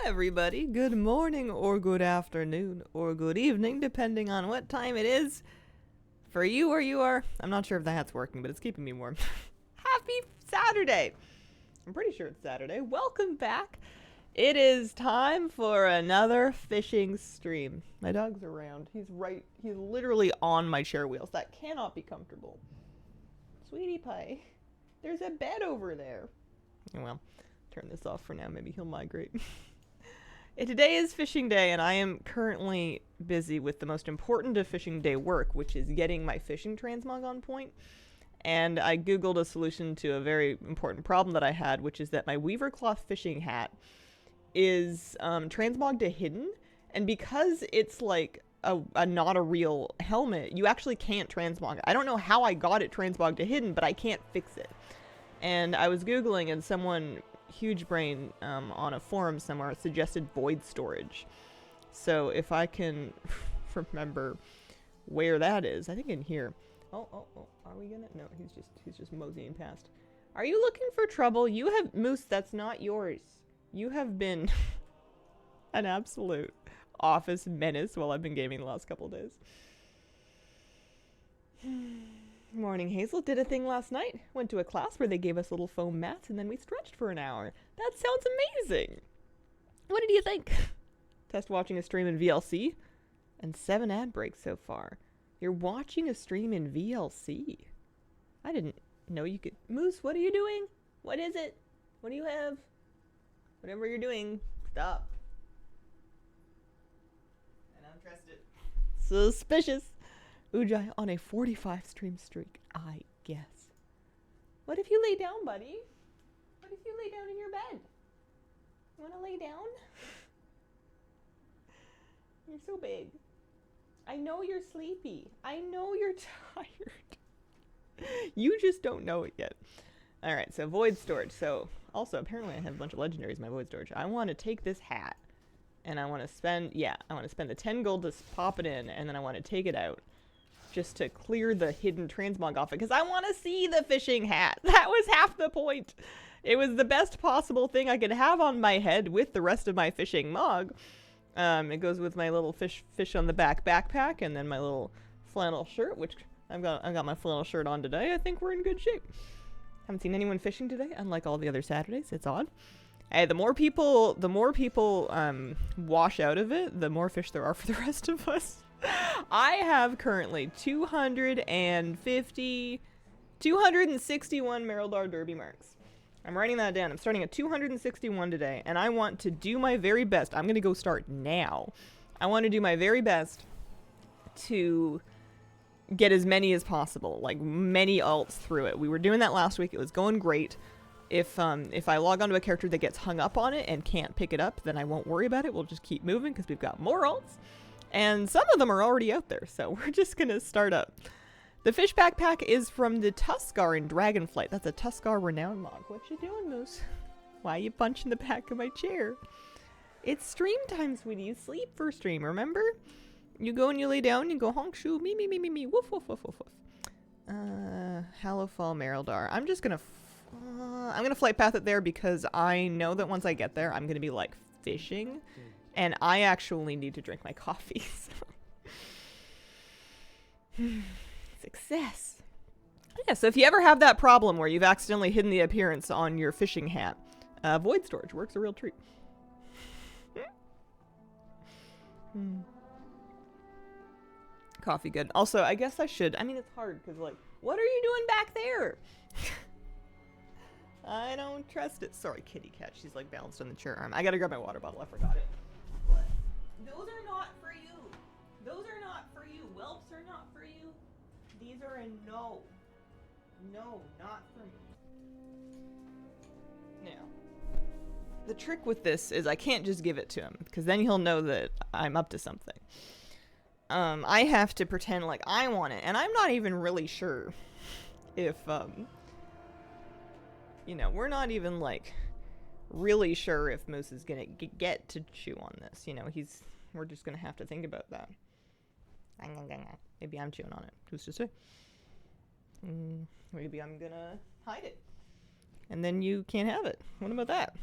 everybody. Good morning, or good afternoon, or good evening, depending on what time it is for you where you are. I'm not sure if the hat's working, but it's keeping me warm. Happy Saturday! I'm pretty sure it's Saturday. Welcome back. It is time for another fishing stream. My dog's around. He's literally on my chair wheels. That cannot be comfortable. Sweetie pie, there's a bed over there. Well, turn this off for now. Maybe he'll migrate. Today is fishing day, and I am currently busy with the most important of fishing day work, which is getting my fishing transmog on point. And I googled a solution to a very important problem that I had, which is that my weaver cloth fishing hat is transmogged to hidden, and because it's like a not a real helmet, you actually can't transmog it. I don't know how I got it transmogged to hidden, but I can't fix it. And I was googling, and someone huge brain on a forum somewhere suggested void storage. So if I can remember where that is, I think in here. Oh, are we gonna? No, he's just moseying past. Are you looking for trouble? You have Moose. That's not yours. You have been an absolute office menace while I've been gaming the last couple of days. Morning, Hazel. Did a thing last night. Went to a class where they gave us little foam mats and then we stretched for an hour. That sounds amazing. What did you think? Test watching a stream in VLC and 7 ad breaks so far. You're watching a stream in VLC? I didn't know you could. Moose, what are you doing? What is it? What do you have? Whatever you're doing, stop. I don't trust it. Suspicious. Ujai on a 45 stream streak, I guess. What if you lay down, buddy? What if you lay down in your bed? You want to lay down? You're so big. I know you're sleepy. I know you're tired. You just don't know it yet. All right, so void storage. So also, apparently I have a bunch of legendaries in my void storage. I want to take this hat, and I want to spend, the 10 gold to pop it in, and then I want to take it out. Just to clear the hidden transmog off it, because I want to see the fishing hat. That was half the point. It was the best possible thing I could have on my head with the rest of my fishing mog. It goes with my little fish on the back backpack, and then my little flannel shirt, which I've got my flannel shirt on today. I think we're in good shape. Haven't seen anyone fishing today, unlike all the other Saturdays. It's odd. Hey, the more people wash out of it, the more fish there are for the rest of us. I have currently 261 Merildar Derby marks. I'm writing that down. I'm starting at 261 today, and I want to do my very best. I'm going to go start now. I want to do my very best to get as many as possible, like many alts through it. We were doing that last week. It was going great. If I log onto a character that gets hung up on it and can't pick it up, then I won't worry about it. We'll just keep moving because we've got more alts. And some of them are already out there, so we're just going to start up. The fish backpack is from the Tuskar in Dragonflight. That's a Tuskar renowned mod. What you doing, Moose? Why you punching the back of my chair? It's stream time, sweetie. You sleep for stream, remember? You go and you lay down, you go honk shoo, me, woof, woof, woof, woof, woof. Hallowfall Merildar. I'm just going to... I'm going to flight path it there because I know that once I get there, I'm going to be, like, fishing. And I actually need to drink my coffee. So. Success. Yeah, so if you ever have that problem where you've accidentally hidden the appearance on your fishing hat, void storage works a real treat. Coffee good. Also, I guess I should. I mean, it's hard because, like, what are you doing back there? I don't trust it. Sorry, kitty cat. She's, like, balanced on the chair arm. I gotta grab my water bottle. I forgot it. What? Those are not for you. Those are not for you. Whelps are not for you. These are a no. No, not for me. Now, the trick with this is I can't just give it to him, because then he'll know that I'm up to something. I have to pretend like I want it, and I'm not even really sure if, we're not even, like, really sure if Moose is gonna get to chew on this. We're just gonna have to think about that. Maybe I'm chewing on it. Who's to say? Maybe I'm gonna hide it. And then you can't have it. What about that?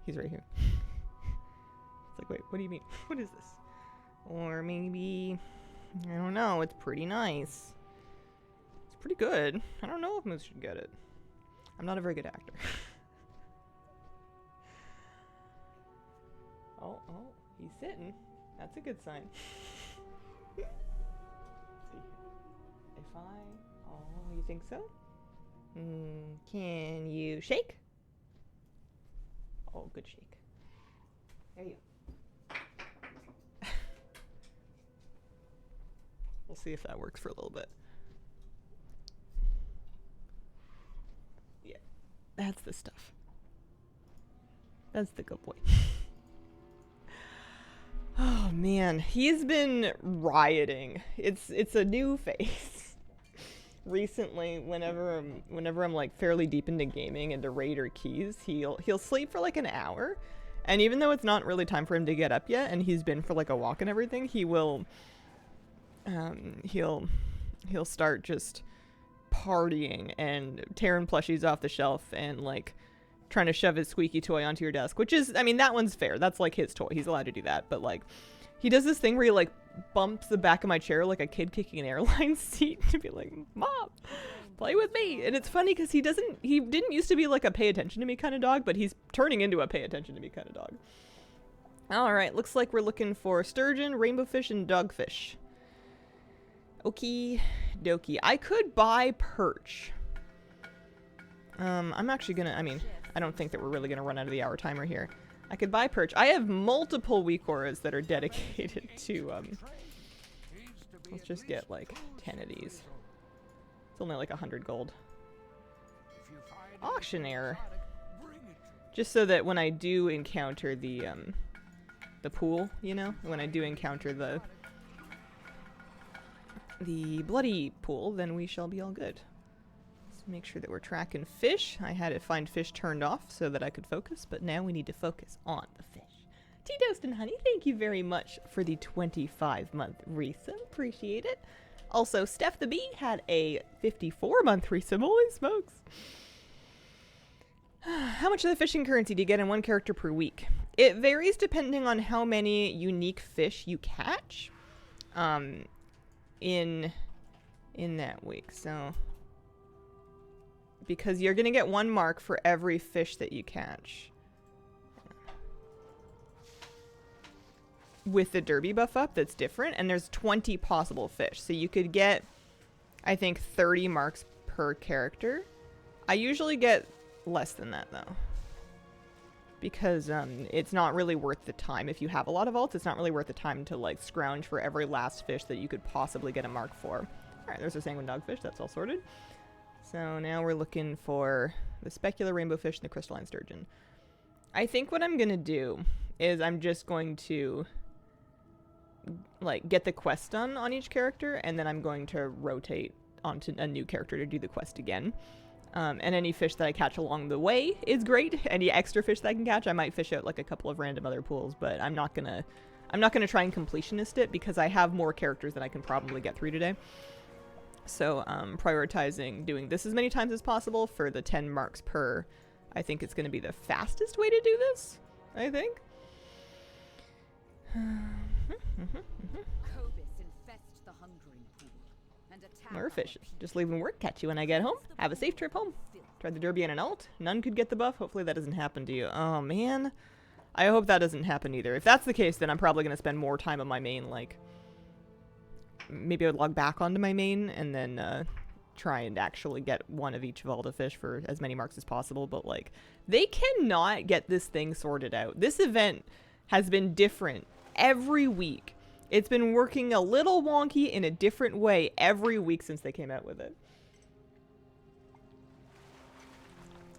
He's right here. It's like, wait, what do you mean? What is this? Or maybe, I don't know, it's pretty nice. It's pretty good. I don't know if Moose should get it. I'm not a very good actor. Oh, he's sitting. That's a good sign. Let's see. If you think so? Can you shake? Oh, good shake. There you go. We'll see if that works for a little bit. Yeah, that's the stuff. That's the good boy. Oh man, he's been rioting. It's a new phase. Recently, whenever I'm like fairly deep into gaming, into raid or keys, he'll sleep for like an hour, and even though it's not really time for him to get up yet, and he's been for like a walk and everything, he'll start just partying and tearing plushies off the shelf and like trying to shove his squeaky toy onto your desk, which is, I mean, that one's fair. That's like his toy. He's allowed to do that. But like, he does this thing where he like bumps the back of my chair like a kid kicking an airline seat to be like, Mom, play with me. And it's funny because he didn't used to be like a pay attention to me kind of dog, but he's turning into a pay attention to me kind of dog. All right, looks like we're looking for sturgeon, rainbow fish, and dogfish. Okie dokie. I could buy perch. I'm actually gonna, I mean, I don't think that we're really gonna run out of the hour timer here. I could buy perch. I have multiple weak auras that are dedicated to, let's just get like 10 of these. It's only like 100 gold. Auctioneer. Just so that when I do encounter the pool, you know, when I do encounter the bloody pool, then we shall be all good. Let's make sure that we're tracking fish. I had to find fish turned off so that I could focus, but now we need to focus on the fish. Tea Toast and Honey, thank you very much for the 25-month resub. Appreciate it. Also, Steph the Bee had a 54-month resub. Holy smokes. How much of the fishing currency do you get in one character per week? It varies depending on how many unique fish you catch in that week. So, because you're going to get 1 mark for every fish that you catch. With the derby buff up, that's different, and there's 20 possible fish. So you could get, I think, 30 marks per character. I usually get less than that, though. Because it's not really worth the time. If you have a lot of alts, it's not really worth the time to, like, scrounge for every last fish that you could possibly get a mark for. Alright, there's a sanguine dogfish. That's all sorted. So now we're looking for the specular rainbow fish and the crystalline sturgeon. I think what I'm going to do is I'm just going to like get the quest done on each character, and then I'm going to rotate onto a new character to do the quest again. And any fish that I catch along the way is great. Any extra fish that I can catch, I might fish out like a couple of random other pools, but I'm not gonna try and completionist it because I have more characters than I can probably get through today. So prioritizing doing this as many times as possible for the 10 marks per, I think it's going to be the fastest way to do this, I think. More fish. Just leaving work. Catch you when I get home. Have a safe trip home. Tried the derby and an alt. None could get the buff. Hopefully that doesn't happen to you. Oh, man. I hope that doesn't happen either. If that's the case, then I'm probably going to spend more time on my main, like, maybe I would log back onto my main and then try and actually get one of each of all the fish for as many marks as possible. But, like, they cannot get this thing sorted out. This event has been different every week. It's been working a little wonky in a different way every week since they came out with it.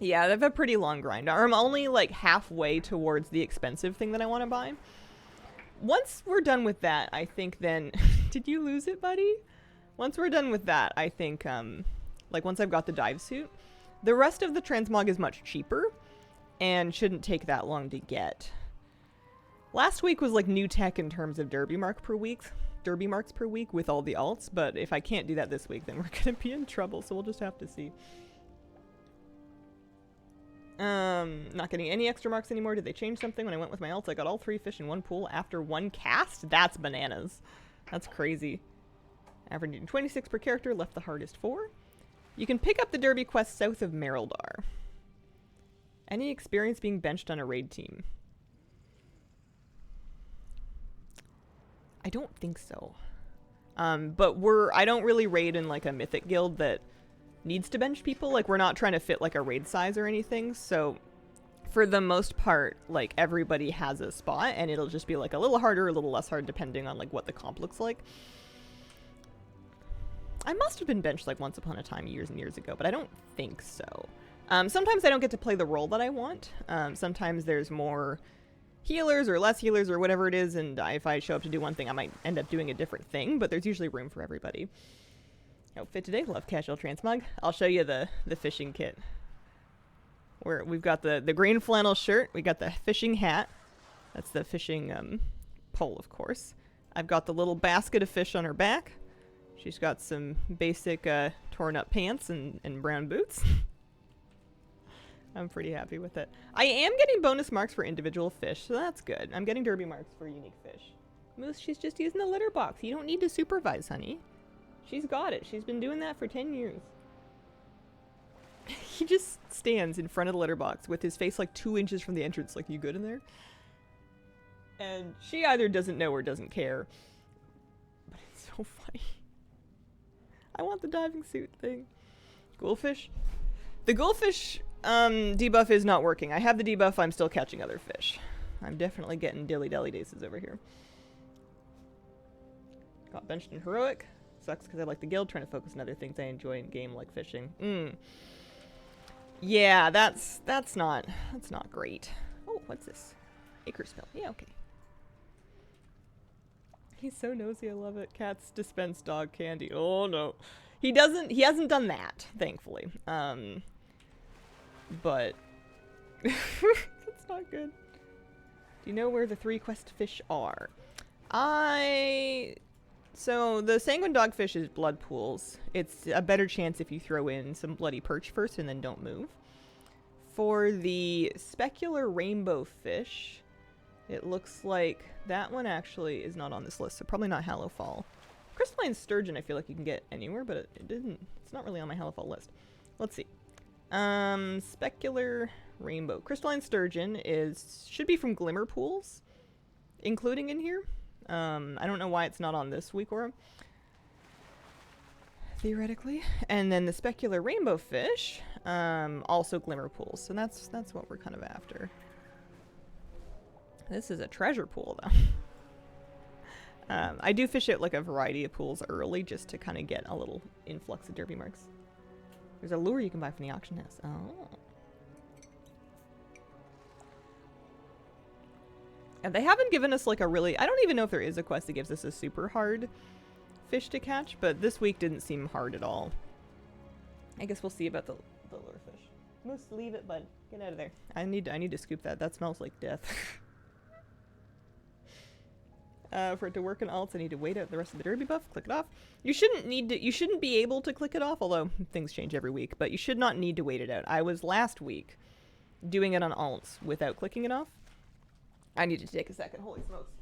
Yeah, they have a pretty long grind. I'm only like halfway towards the expensive thing that I want to buy. Once we're done with that, I think then... Did you lose it, buddy? Once we're done with that, I think, like once I've got the dive suit, the rest of the transmog is much cheaper and shouldn't take that long to get. Last week was like new tech in terms of derby marks per week with all the alts, but if I can't do that this week, then we're going to be in trouble, so we'll just have to see. Not getting any extra marks anymore. Did they change something? When I went with my alts, I got all 3 fish in one pool after 1 cast? That's bananas. That's crazy. Averaging 26 per character, left the hardest 4. You can pick up the derby quest south of Merildar. Any experience being benched on a raid team? I don't think so. But I don't really raid in like a mythic guild that needs to bench people. Like, we're not trying to fit like a raid size or anything. So for the most part, like, everybody has a spot, and it'll just be like a little harder, a little less hard, depending on like what the comp looks like. I must have been benched like once upon a time years and years ago, but I don't think so. Sometimes I don't get to play the role that I want. Sometimes there's more healers or less healers or whatever it is, and if I show up to do one thing, I might end up doing a different thing, but there's usually room for everybody. Outfit today, love casual transmog. I'll show you the fishing kit. Where we've got the green flannel shirt, we got the fishing hat. That's the fishing pole, of course. I've got the little basket of fish on her back. She's got some basic torn up pants and brown boots. I'm pretty happy with it. I am getting bonus marks for individual fish, so that's good. I'm getting derby marks for unique fish. Moose, she's just using the litter box. You don't need to supervise, honey. She's got it. She's been doing that for 10 years. He just stands in front of the litter box with his face like 2 inches from the entrance, like, you good in there? And she either doesn't know or doesn't care. But it's so funny. I want the diving suit thing. Ghoulfish? The ghoulfish debuff is not working. I have the debuff, I'm still catching other fish. I'm definitely getting dilly-dally daces over here. Got benched in heroic. Sucks because I like the guild, trying to focus on other things I enjoy in game like fishing. Yeah, that's not great. Oh, what's this? Acre spell. Yeah, okay. He's so nosy, I love it. Cats dispense dog candy. Oh no. He hasn't done that, thankfully. But that's not good. Do you know where the 3 quest fish are? So the sanguine dogfish is blood pools. It's a better chance if you throw in some bloody perch first and then don't move. For the specular rainbow fish, it looks like that one actually is not on this list, so probably not Hallowfall. Crystalline sturgeon I feel like you can get anywhere, but it's not really on my Hallowfall list. Let's see. Specular rainbow. Crystalline sturgeon should be from glimmer pools, including in here. I don't know why it's not on this week or theoretically. And then the specular rainbow fish, also glimmer pools. So that's what we're kind of after. This is a treasure pool though. I do fish at like a variety of pools early just to kind of get a little influx of derby marks. There's a lure you can buy from the auction house. Oh. And they haven't given us like a really... I don't even know if there is a quest that gives us a super hard fish to catch, but this week didn't seem hard at all. I guess we'll see about the lure fish. Moose, leave it, bud. Get out of there. I need to scoop that. That smells like death. For it to work in alts, I need to wait out the rest of the derby buff. Click it off. You shouldn't be able to click it off, although things change every week, but you should not need to wait it out. I was last week doing it on alts without clicking it off. I need to take a second. Holy smokes.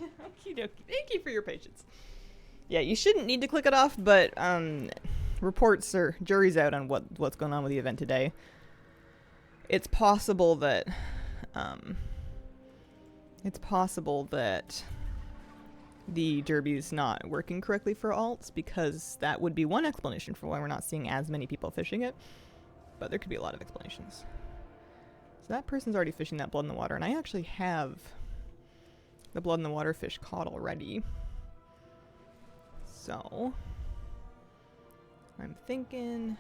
Okie dokie. Thank you for your patience. Yeah, you shouldn't need to click it off, but reports or jury's out on what's going on with the event today. It's possible that the derby's not working correctly for alts, because that would be one explanation for why we're not seeing as many people fishing it. But there could be a lot of explanations. So that person's already fishing that blood in the water, and I actually have the blood in the water fish caught already. So I'm thinking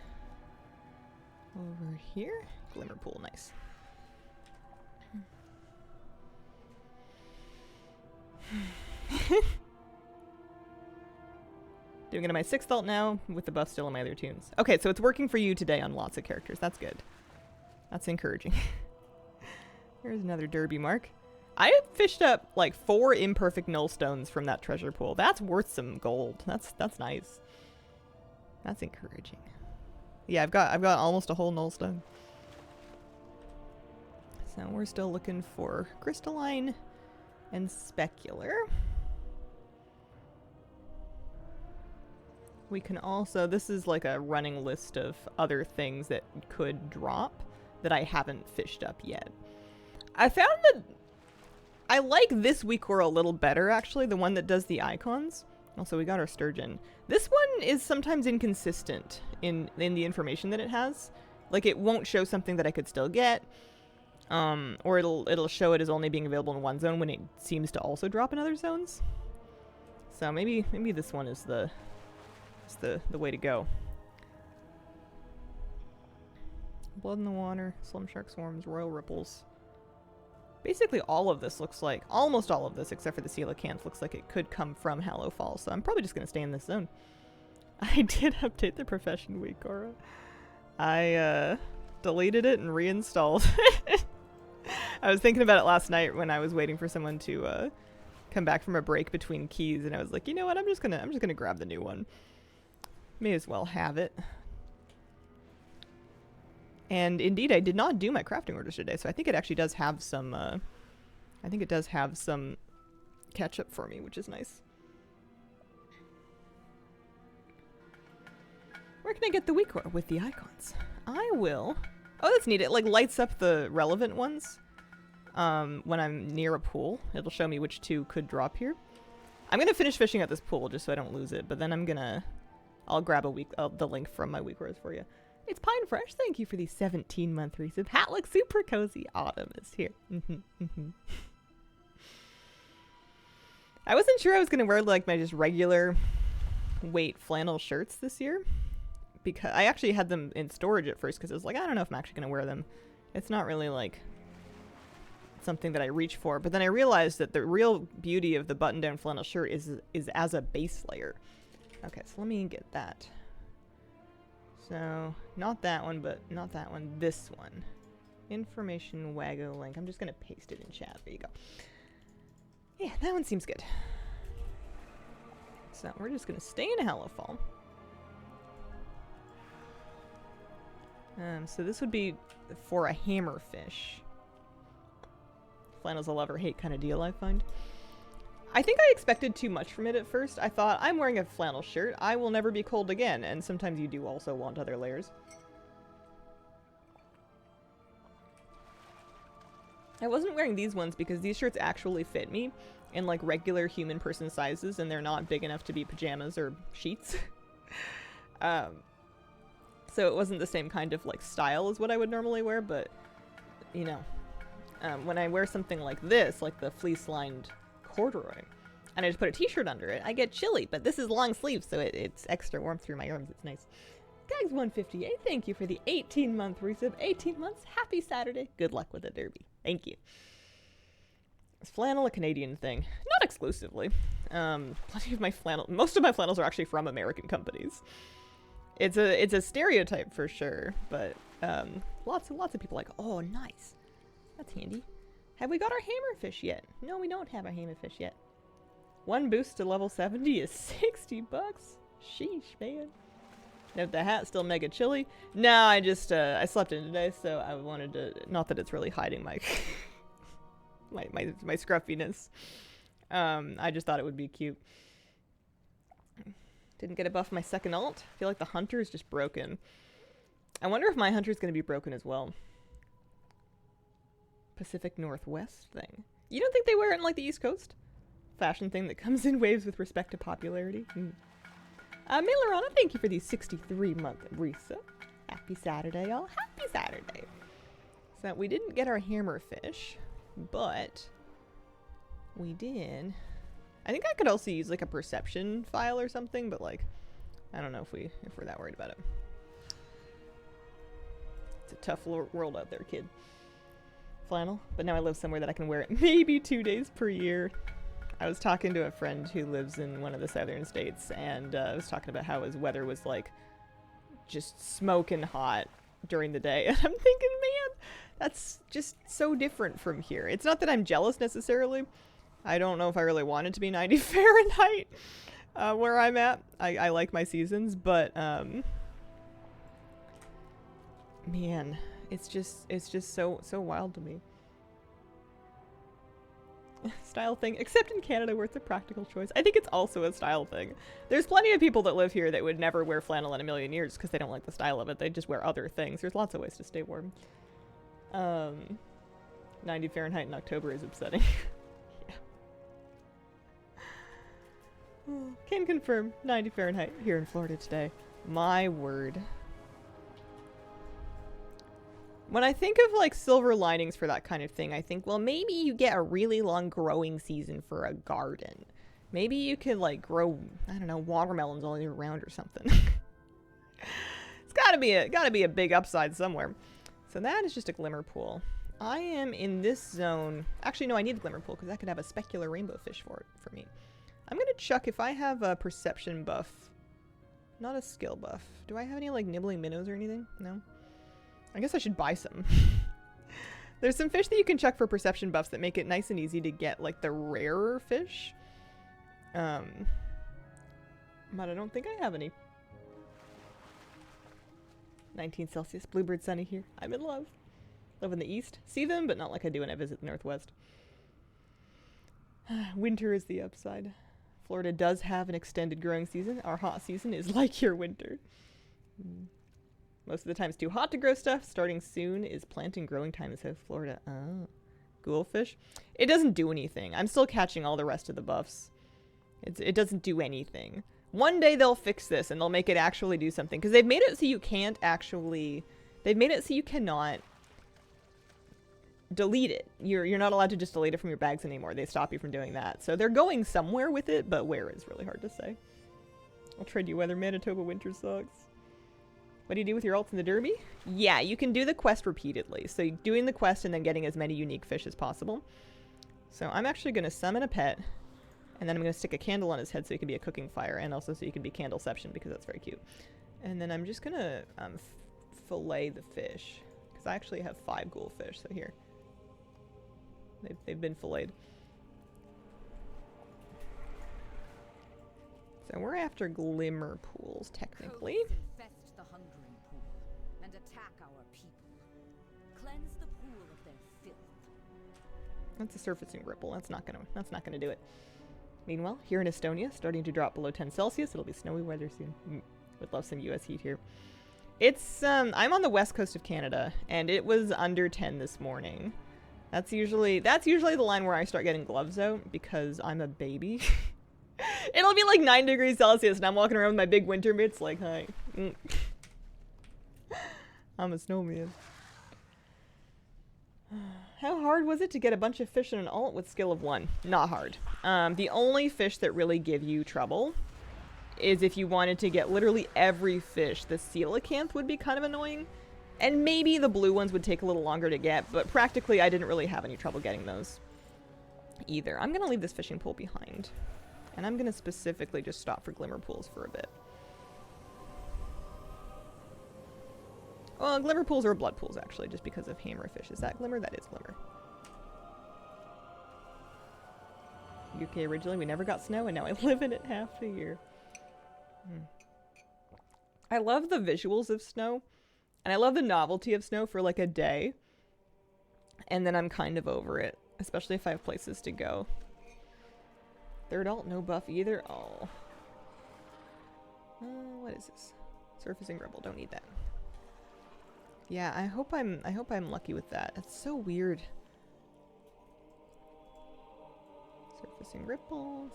over here. Glimmer pool, nice. Doing it on my 6th alt now, with the buff still on my other tunes. Okay, so it's working for you today on lots of characters. That's good. That's encouraging. Here's another derby mark. I fished up like 4 imperfect null stones from that treasure pool. That's worth some gold. That's nice. That's encouraging. Yeah, I've got almost a whole null stone. So we're still looking for crystalline and specular. We can also, this is like a running list of other things that could drop that I haven't fished up yet. I found that I like this WeakCore a little better, actually, the one that does the icons. Also, we got our sturgeon. This one is sometimes inconsistent in the information that it has. Like, it won't show something that I could still get, or it'll show it as only being available in one zone when it seems to also drop in other zones. So maybe this one is the way to go. Blood in the water, slum shark swarms, royal ripples. Basically all of this looks like, almost all of this except for the coelacanth looks like it could come from Hallowfall, so I'm probably just going to stay in this zone. I did update the profession week, Cora. I deleted it and reinstalled. I was thinking about it last night when I was waiting for someone to come back from a break between keys, and I was like, you know what, I'm just gonna grab the new one. May as well have it. And indeed, I did not do my crafting orders today, so I think it actually does have some, I think it does have some catch-up for me, which is nice. Where can I get the WeakCore? With the icons. I will. Oh, that's neat. It, like, lights up the relevant ones when I'm near a pool. It'll show me which two could drop here. I'm going to finish fishing at this pool just so I don't lose it, but then I'll grab the link from my WeakCores for you. It's Pine Fresh. Thank you for the 17-month resub. Hat looks super cozy. Autumn is here. I wasn't sure I was going to wear like my just regular weight flannel shirts this year. Because I actually had them in storage at first because I was like, I don't know if I'm actually going to wear them. It's not really like something that I reach for. But then I realized that the real beauty of the button-down flannel shirt is as a base layer. Okay, so let me get that. So, not that one, but not that one. This one. Information Waggo link. I'm just going to paste it in chat. There you go. Yeah, that one seems good. So, we're just going to stay in Hallowfall. So this would be for a hammerfish. Flannel's a love or hate kind of deal, I find. I think I expected too much from it at first. I thought, I'm wearing a flannel shirt. I will never be cold again. And sometimes you do also want other layers. I wasn't wearing these ones because these shirts actually fit me in like regular human person sizes, and they're not big enough to be pajamas or sheets. So it wasn't the same kind of like style as what I would normally wear, but you know, when I wear something like this, like the fleece-lined corduroy, and I just put a t-shirt under it, I get chilly, but this is long sleeves, so it's extra warm through my arms. It's nice. Gags158, thank you for the 18-month resub. 18 months, happy Saturday. Good luck with it, Derby. Thank you. Is flannel a Canadian thing? Not exclusively. Plenty of my most of my flannels are actually from American companies. It's a stereotype for sure, but lots of people like, oh, nice. That's handy. Have we got our hammerfish yet? No, we don't have our hammerfish yet. One boost to level 70 is 60 bucks. Sheesh, man. Note the hat's still mega chilly. No, I just, I slept in today, so I wanted to, not that it's really hiding my, my scruffiness. I just thought it would be cute. Didn't get a buff my second ult. I feel like the hunter is just broken. I wonder if my hunter is going to be broken as well. Pacific Northwest thing. You don't think they wear it in like the East Coast? Fashion thing that comes in waves with respect to popularity. Millerana, thank you for the 63-month resub. Happy Saturday, y'all. Happy Saturday. So we didn't get our hammerfish, but we did. I think I could also use like a perception file or something, but like, I don't know if we're that worried about it. It's a tough world out there, kid. Flannel, but now I live somewhere that I can wear it maybe 2 days per year. I was talking to a friend who lives in one of the southern states, and I was talking about how his weather was like just smoking hot during the day, and I'm thinking, man, that's just so different from here. It's not that I'm jealous necessarily. I don't know if I really want it to be 90 Fahrenheit, where I'm at. I like my seasons, but man, it's just so wild to me. Style thing, except in Canada where it's a practical choice. I think it's also a style thing. There's plenty of people that live here that would never wear flannel in a million years because they don't like the style of it. They just wear other things. There's lots of ways to stay warm. 90 Fahrenheit in October is upsetting. Yeah. Can confirm 90 Fahrenheit here in Florida today. My word. When I think of like silver linings for that kind of thing, I think, well, maybe you get a really long growing season for a garden. Maybe you could like grow, I don't know, watermelons all year round or something. It's gotta be a big upside somewhere. So that is just a glimmer pool. I am in this zone. Actually, no, I need the glimmer pool because I could have a specular rainbow fish for me. I'm gonna chuck if I have a perception buff, not a skill buff. Do I have any like nibbling minnows or anything? No. I guess I should buy some. There's some fish that you can chuck for perception buffs that make it nice and easy to get like the rarer fish. But I don't think I have any. 19 Celsius, bluebird sunny here. I'm in love. Live in the east. See them, but not like I do when I visit the northwest. Winter is the upside. Florida does have an extended growing season. Our hot season is like your winter. Most of the time it's too hot to grow stuff. Starting soon is planting growing time in South Florida. Oh. Ghoulfish? It doesn't do anything. I'm still catching all the rest of the buffs. It doesn't do anything. One day they'll fix this and they'll make it actually do something. Because they've made it so you can't actually... They've made it so you cannot delete it. You're not allowed to just delete it from your bags anymore. They stop you from doing that. So they're going somewhere with it, but where is really hard to say. I'll trade you weather. Manitoba winter sucks. What do you do with your alts in the derby? Yeah, you can do the quest repeatedly. So doing the quest and then getting as many unique fish as possible. So I'm actually going to summon a pet. And then I'm going to stick a candle on his head so he can be a cooking fire. And also so he can be candleception because that's very cute. And then I'm just going to fillet the fish. Because I actually have 5 ghoulfish. So here. They've been filleted. So we're after glimmer pools, technically. The hungering pool and attack our people. Cleanse the pool of their filth. That's a surfacing ripple. That's not gonna do it. Meanwhile, here in Estonia, starting to drop below 10 Celsius. It'll be snowy weather soon. Would love some US heat here. It's I'm on the west coast of Canada, and it was under 10 this morning. That's usually the line where I start getting gloves out because I'm a baby. It'll be like 9 degrees Celsius and I'm walking around with my big winter mitts like, hi. I'm a snowman. How hard was it to get a bunch of fish in an alt with skill of 1? Not hard. The only fish that really give you trouble is if you wanted to get literally every fish. The coelacanth would be kind of annoying. And maybe the blue ones would take a little longer to get, but practically I didn't really have any trouble getting those either. I'm going to leave this fishing pool behind. And I'm going to specifically just stop for glimmer pools for a bit. Well, glimmer pools are blood pools, actually, just because of hammerfish. Is that glimmer? That is glimmer. UK originally, we never got snow, and now I live in it half the year. I love the visuals of snow, and I love the novelty of snow for like a day. And then I'm kind of over it, especially if I have places to go. Third alt, no buff either. Oh. What is this? Surfacing Rebel, don't need that. Yeah, I hope I'm lucky with that. That's so weird. Surfacing ripples.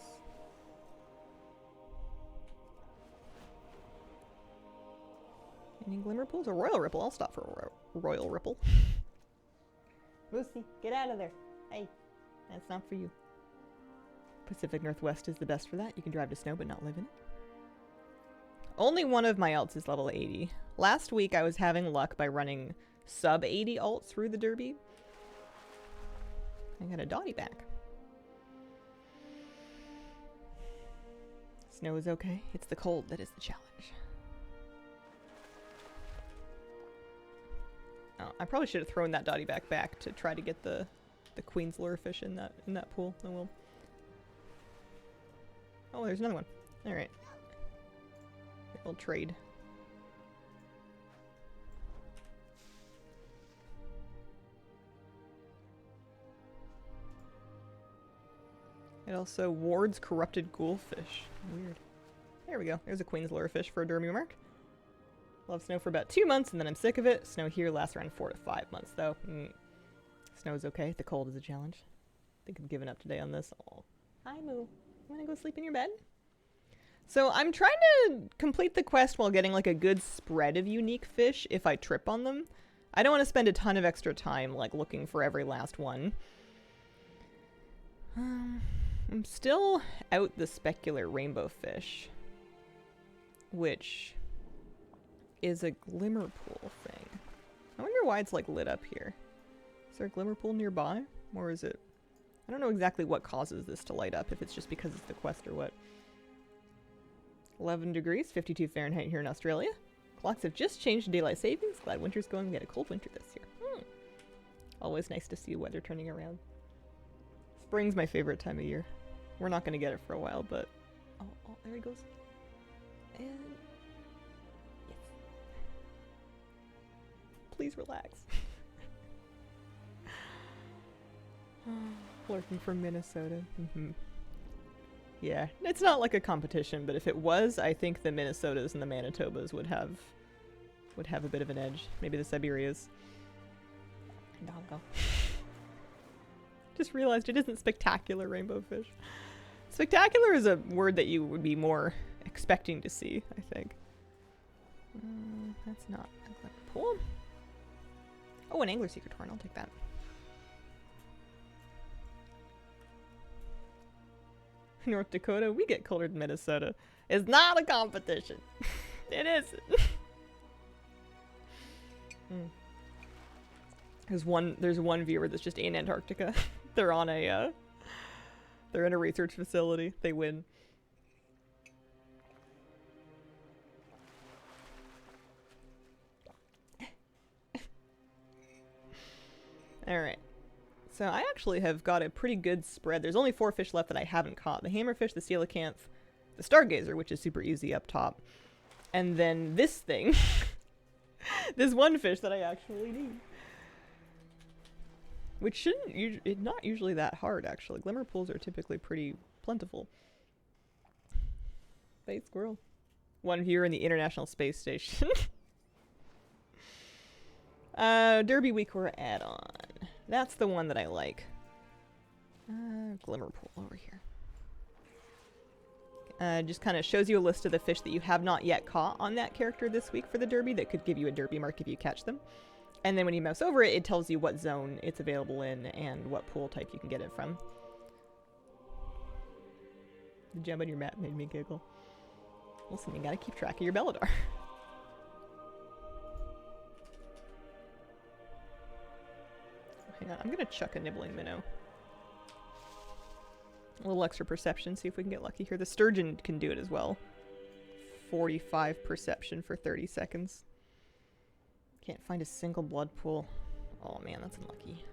Any glimmer pools? A royal ripple. I'll stop for a royal ripple. Moosey, get out of there. Hey, that's not for you. Pacific Northwest is the best for that. You can drive to snow but not live in it. Only one of my alts is level 80. Last week I was having luck by running sub 80 alts through the derby. I got a dotty back. Snow is okay. It's the cold that is the challenge. Oh, I probably should have thrown that dotty back to try to get the queen's lure fish in that pool. Oh well. Oh, there's another one. Alright. We'll trade. It also wards corrupted ghoulfish. Weird. There we go. There's a Queen's Lurefish for a Derby mark. Love snow for about 2 months and then I'm sick of it. Snow here lasts around 4 to 5 months though. Snow is okay. The cold is a challenge. I think I've given up today on this. Oh. Hi, Moo. You wanna go sleep in your bed? So I'm trying to complete the quest while getting like a good spread of unique fish if I trip on them. I don't want to spend a ton of extra time like looking for every last one. I'm still out the specular rainbow fish, which is a glimmer pool thing. I wonder why it's like lit up here. Is there a glimmer pool nearby? Or is it... I don't know exactly what causes this to light up, if it's just because it's the quest or what. 11 degrees, 52 Fahrenheit here in Australia. Clocks have just changed to daylight savings. Glad winter's going. We had a cold winter this year. Always nice to see weather turning around. Spring's my favorite time of year. We're not going to get it for a while, but... Oh, there he goes. And... Yes. Please relax. Lurking from Minnesota. Yeah, it's not like a competition, but if it was, I think the Minnesotas and the Manitobas would have a bit of an edge. Maybe the Siberias. Doggo. Just realized it isn't spectacular rainbow fish. Spectacular is a word that you would be more expecting to see, I think. That's not a glimmer pool. Oh, an angler secret horn. I'll take that. North Dakota, we get colder than Minnesota. It's not a competition. It isn't. There's one viewer that's just in Antarctica. They're on a they're in a research facility. They win. All right. So I actually have got a pretty good spread. There's only 4 fish left that I haven't caught. The hammerfish, the coelacanth, the stargazer, which is super easy up top. And then this thing. This one fish that I actually need. Which shouldn't, it's not usually that hard actually. Glimmer pools are typically pretty plentiful. Space squirrel. One viewer in the International Space Station. Derby Week or add-on. That's the one that I like. Glimmer pool over here. Just kind of shows you a list of the fish that you have not yet caught on that character this week for the Derby that could give you a Derby mark if you catch them. And then when you mouse over it, it tells you what zone it's available in and what pool type you can get it from. The gem on your map made me giggle. Listen, you gotta keep track of your Belladar. Hang on, I'm gonna chuck a nibbling minnow. A little extra perception, see if we can get lucky here. The sturgeon can do it as well. 45 perception for 30 seconds. Can't find a single blood pool. Oh man, that's unlucky.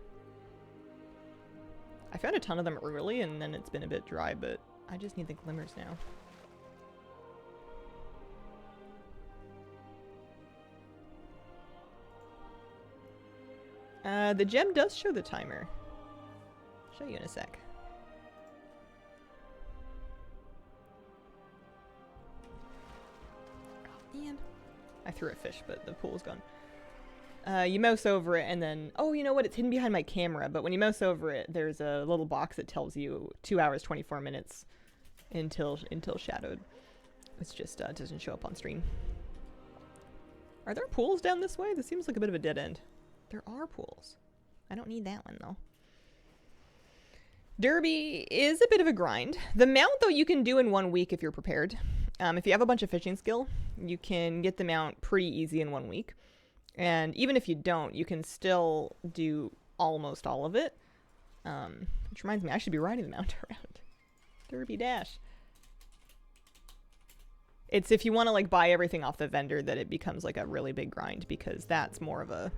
I found a ton of them early and then it's been a bit dry, but I just need the glimmers now. The gem does show the timer. I'll show you in a sec. Oh, man. I threw a fish, but the pool's gone. You mouse over it and then... Oh, you know what? It's hidden behind my camera, but when you mouse over it, there's a little box that tells you 2 hours, 24 minutes until shadowed. It's just doesn't show up on stream. Are there pools down this way? This seems like a bit of a dead end. There are pools. I don't need that one, though. Derby is a bit of a grind. The mount, though, you can do in 1 week if you're prepared. If you have a bunch of fishing skill, you can get the mount pretty easy in 1 week. And even if you don't, you can still do almost all of it. Which reminds me, I should be riding the mount around. Derby Dash. It's if you want to like buy everything off the vendor that it becomes like a really big grind, because that's more of a...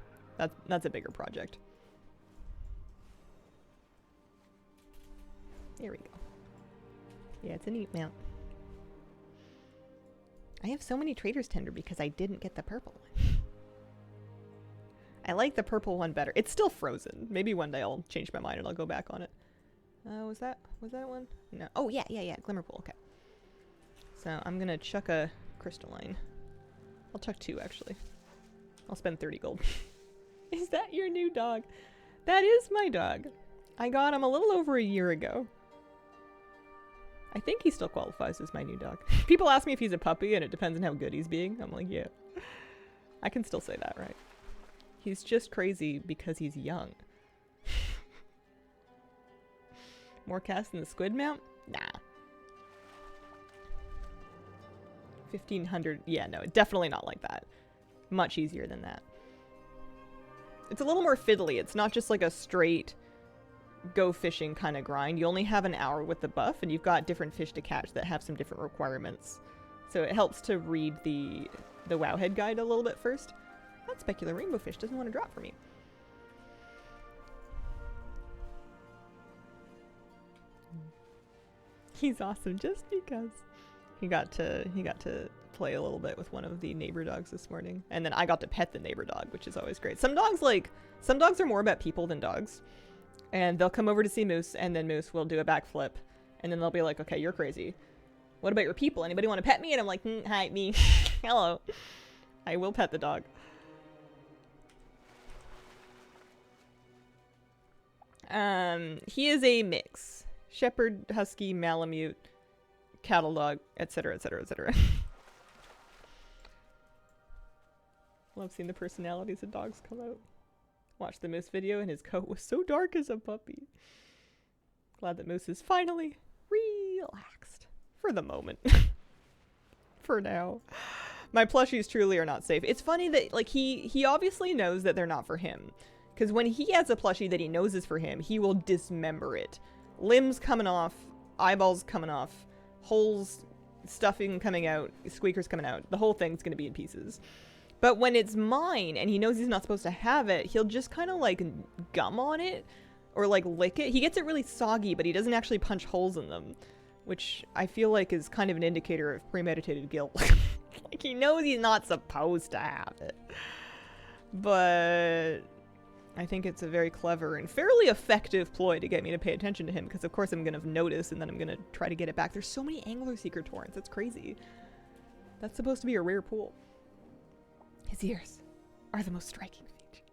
That's a bigger project. There we go. Yeah, it's a neat mount. I have so many Trader's Tender because I didn't get the purple one. I like the purple one better. It's still frozen. Maybe one day I'll change my mind and I'll go back on it. Was that one? No. Oh, yeah. Glimmerpool. Okay. So I'm going to chuck a crystalline. I'll chuck 2, actually. I'll spend 30 gold. Is that your new dog? That is my dog. I got him a little over a year ago. I think he still qualifies as my new dog. People ask me if he's a puppy and it depends on how good he's being. I'm like, yeah. I can still say that, right? He's just crazy because he's young. More cast than the squid mount? Nah. 1500. Yeah, no, definitely not like that. Much easier than that. It's a little more fiddly. It's not just like a straight go fishing kind of grind. You only have an hour with the buff and you've got different fish to catch that have some different requirements. So it helps to read the Wowhead guide a little bit first. That specular rainbow fish doesn't want to drop for me. He's awesome just because he got to play a little bit with one of the neighbor dogs this morning, and then I got to pet the neighbor dog, which is always great. Some dogs are more about people than dogs, and they'll come over to see Moose, and then Moose will do a backflip, and then they'll be like, okay, you're crazy. What about your people? Anybody want to pet me? And I'm like, hi, me. Hello. I will pet the dog. He is a mix. Shepherd, Husky, Malamute, Cattle Dog, etc., etc., etc. Love seeing the personalities of dogs come out. Watched the Moose video and his coat was so dark as a puppy. Glad that Moose is finally relaxed. For the moment. For now. My plushies truly are not safe. It's funny that, like, he obviously knows that they're not for him. Because when he has a plushie that he knows is for him, he will dismember it. Limbs coming off, eyeballs coming off, holes, stuffing coming out, squeakers coming out. The whole thing's going to be in pieces. But when it's mine and he knows he's not supposed to have it, he'll just kind of like gum on it or like lick it. He gets it really soggy, but he doesn't actually punch holes in them, which I feel like is kind of an indicator of premeditated guilt. Like he knows he's not supposed to have it. But I think it's a very clever and fairly effective ploy to get me to pay attention to him, because of course I'm going to notice and then I'm going to try to get it back. There's so many Angler Seeker Torrents. That's crazy. That's supposed to be a rare pool. His ears are the most striking feature.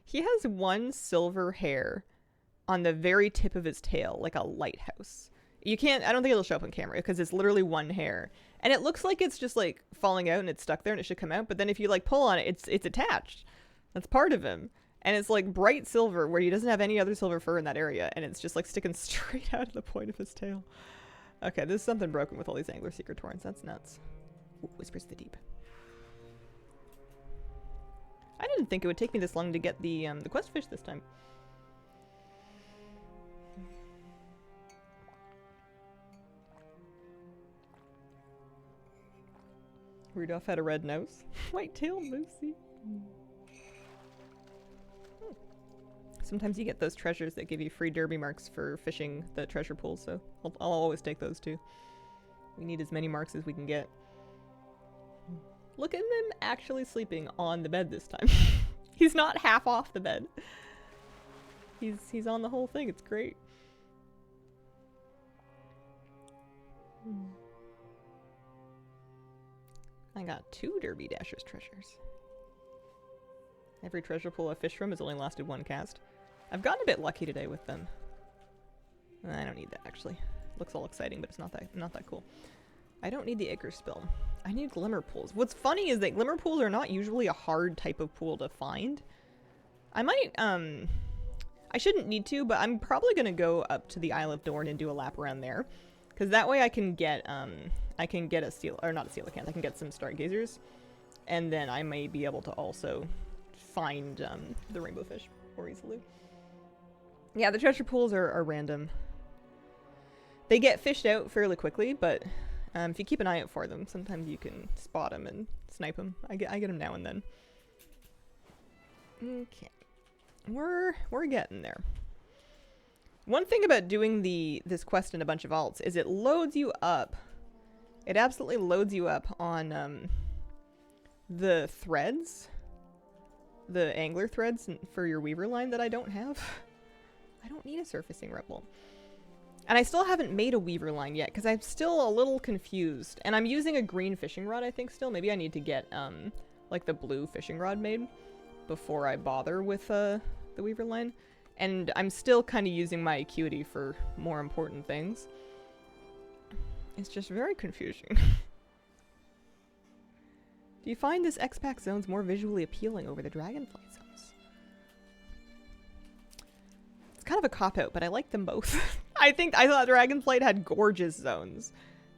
He has one silver hair on the very tip of his tail, like a lighthouse. You can't, I don't think it'll show up on camera because it's literally one hair. And it looks like it's just like falling out and it's stuck there and it should come out. But then if you like pull on it, it's attached. That's part of him. And it's like bright silver where he doesn't have any other silver fur in that area. And it's just like sticking straight out of the point of his tail. Okay, there's something broken with all these Angler Seeker Torrents. That's nuts. Ooh, Whispers of the Deep. I didn't think it would take me this long to get the quest fish this time. Rudolph had a red nose. White-tailed Lucy. Sometimes you get those treasures that give you free derby marks for fishing the treasure pool, so I'll always take those too. We need as many marks as we can get. Look at him actually sleeping on the bed this time. He's not half off the bed. He's on the whole thing. It's great. I got 2 Derby Dashers treasures. Every treasure pool I fished from has only lasted 1 cast. I've gotten a bit lucky today with them. I don't need that actually. Looks all exciting, but it's not that cool. I don't need the Ichor Spill. I need Glimmer Pools. What's funny is that Glimmer Pools are not usually a hard type of pool to find. I might, I shouldn't need to, but I'm probably going to go up to the Isle of Dorn and do a lap around there. Because that way I can get a seal, or not a coelacanth, I can get some stargazers. And then I may be able to also find the rainbow fish more easily. Yeah, the treasure pools are random. They get fished out fairly quickly, but if you keep an eye out for them, sometimes you can spot them and snipe them. I get them now and then. Okay, we're getting there. One thing about doing this quest in a bunch of alts is it loads you up It absolutely loads you up on the threads, the angler threads for your weaver line that I don't have. I don't need a surfacing rebel. And I still haven't made a weaver line yet because I'm still a little confused. And I'm using a green fishing rod, I think, still. Maybe I need to get, like, the blue fishing rod made before I bother with the weaver line. And I'm still kind of using my acuity for more important things. It's just very confusing. Do you find this X-Pack zones more visually appealing over the Dragonflight zones? It's kind of a cop-out, but I like them both. I thought Dragonflight had gorgeous zones.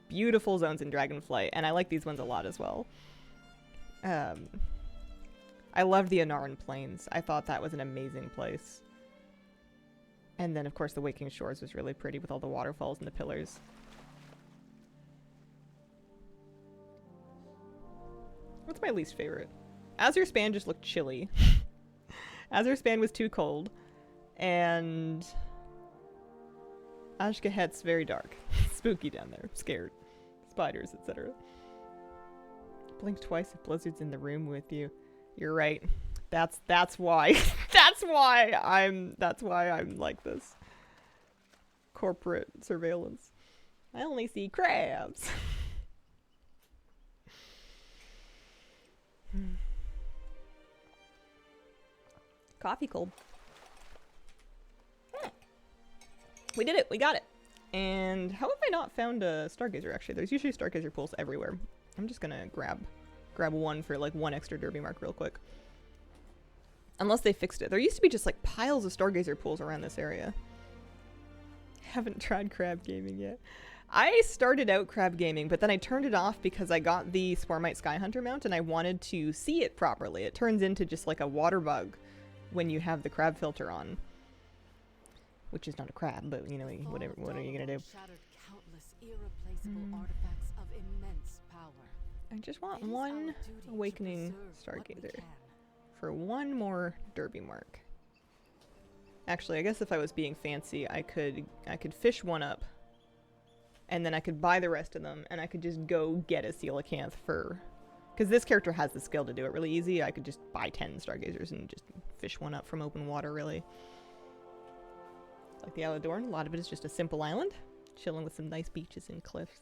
Beautiful zones in Dragonflight, and I like these ones a lot as well. I loved the Anaran Plains. I thought that was an amazing place. And then, of course, the Waking Shores was really pretty with all the waterfalls and the pillars. What's my least favorite? Azure Span just looked chilly. Azure Span was too cold. And Ashkahet's very dark. Spooky down there. Scared. Spiders, etc. Blink twice if Blizzard's in the room with you. You're right. That's why. that's why I'm like this. Corporate surveillance. I only see crabs. Coffee cold. We did it. We got it. And how have I not found a Stargazer, actually? There's usually Stargazer pools everywhere. I'm just gonna grab one for like one extra derby mark real quick. Unless they fixed it. There used to be just like piles of Stargazer pools around this area. Haven't tried crab gaming yet. I started out crab gaming, but then I turned it off because I got the Spormite Skyhunter mount and I wanted to see it properly. It turns into just like a water bug when you have the crab filter on. Which is not a crab, but you know, whatever. What are you gonna do? I just want one Awakening Stargazer for one more derby mark. Actually, I guess if I was being fancy, I could fish one up, and then I could buy the rest of them, and I could just go get a coelacanth for, because this character has the skill to do it really easy. I could just buy 10 Stargazers and just fish one up from open water, really. Like the Aladorn, a lot of it is just a simple island, chilling with some nice beaches and cliffs.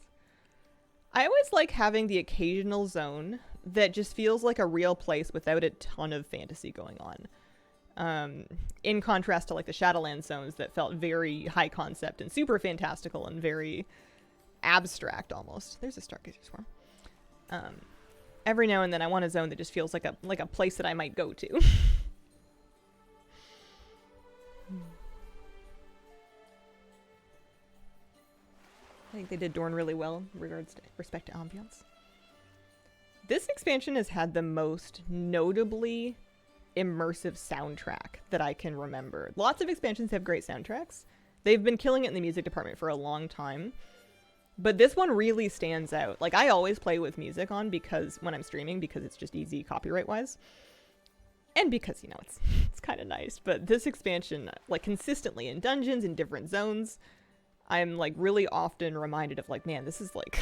I always like having the occasional zone that just feels like a real place without a ton of fantasy going on. In contrast to like the Shadowlands zones that felt very high concept and super fantastical and very abstract almost. There's a Stargazer Swarm. Every now and then I want a zone that just feels like a place that I might go to. I think they did Dorn really well in respect to ambiance. This expansion has had the most notably immersive soundtrack that I can remember. Lots of expansions have great soundtracks. They've been killing it in the music department for a long time. But this one really stands out. Like, I always play with music on when I'm streaming because it's just easy copyright-wise. And because, you know, it's kind of nice. But this expansion, like, consistently in dungeons, in different zones, I'm, like, really often reminded of, like, man, this is, like,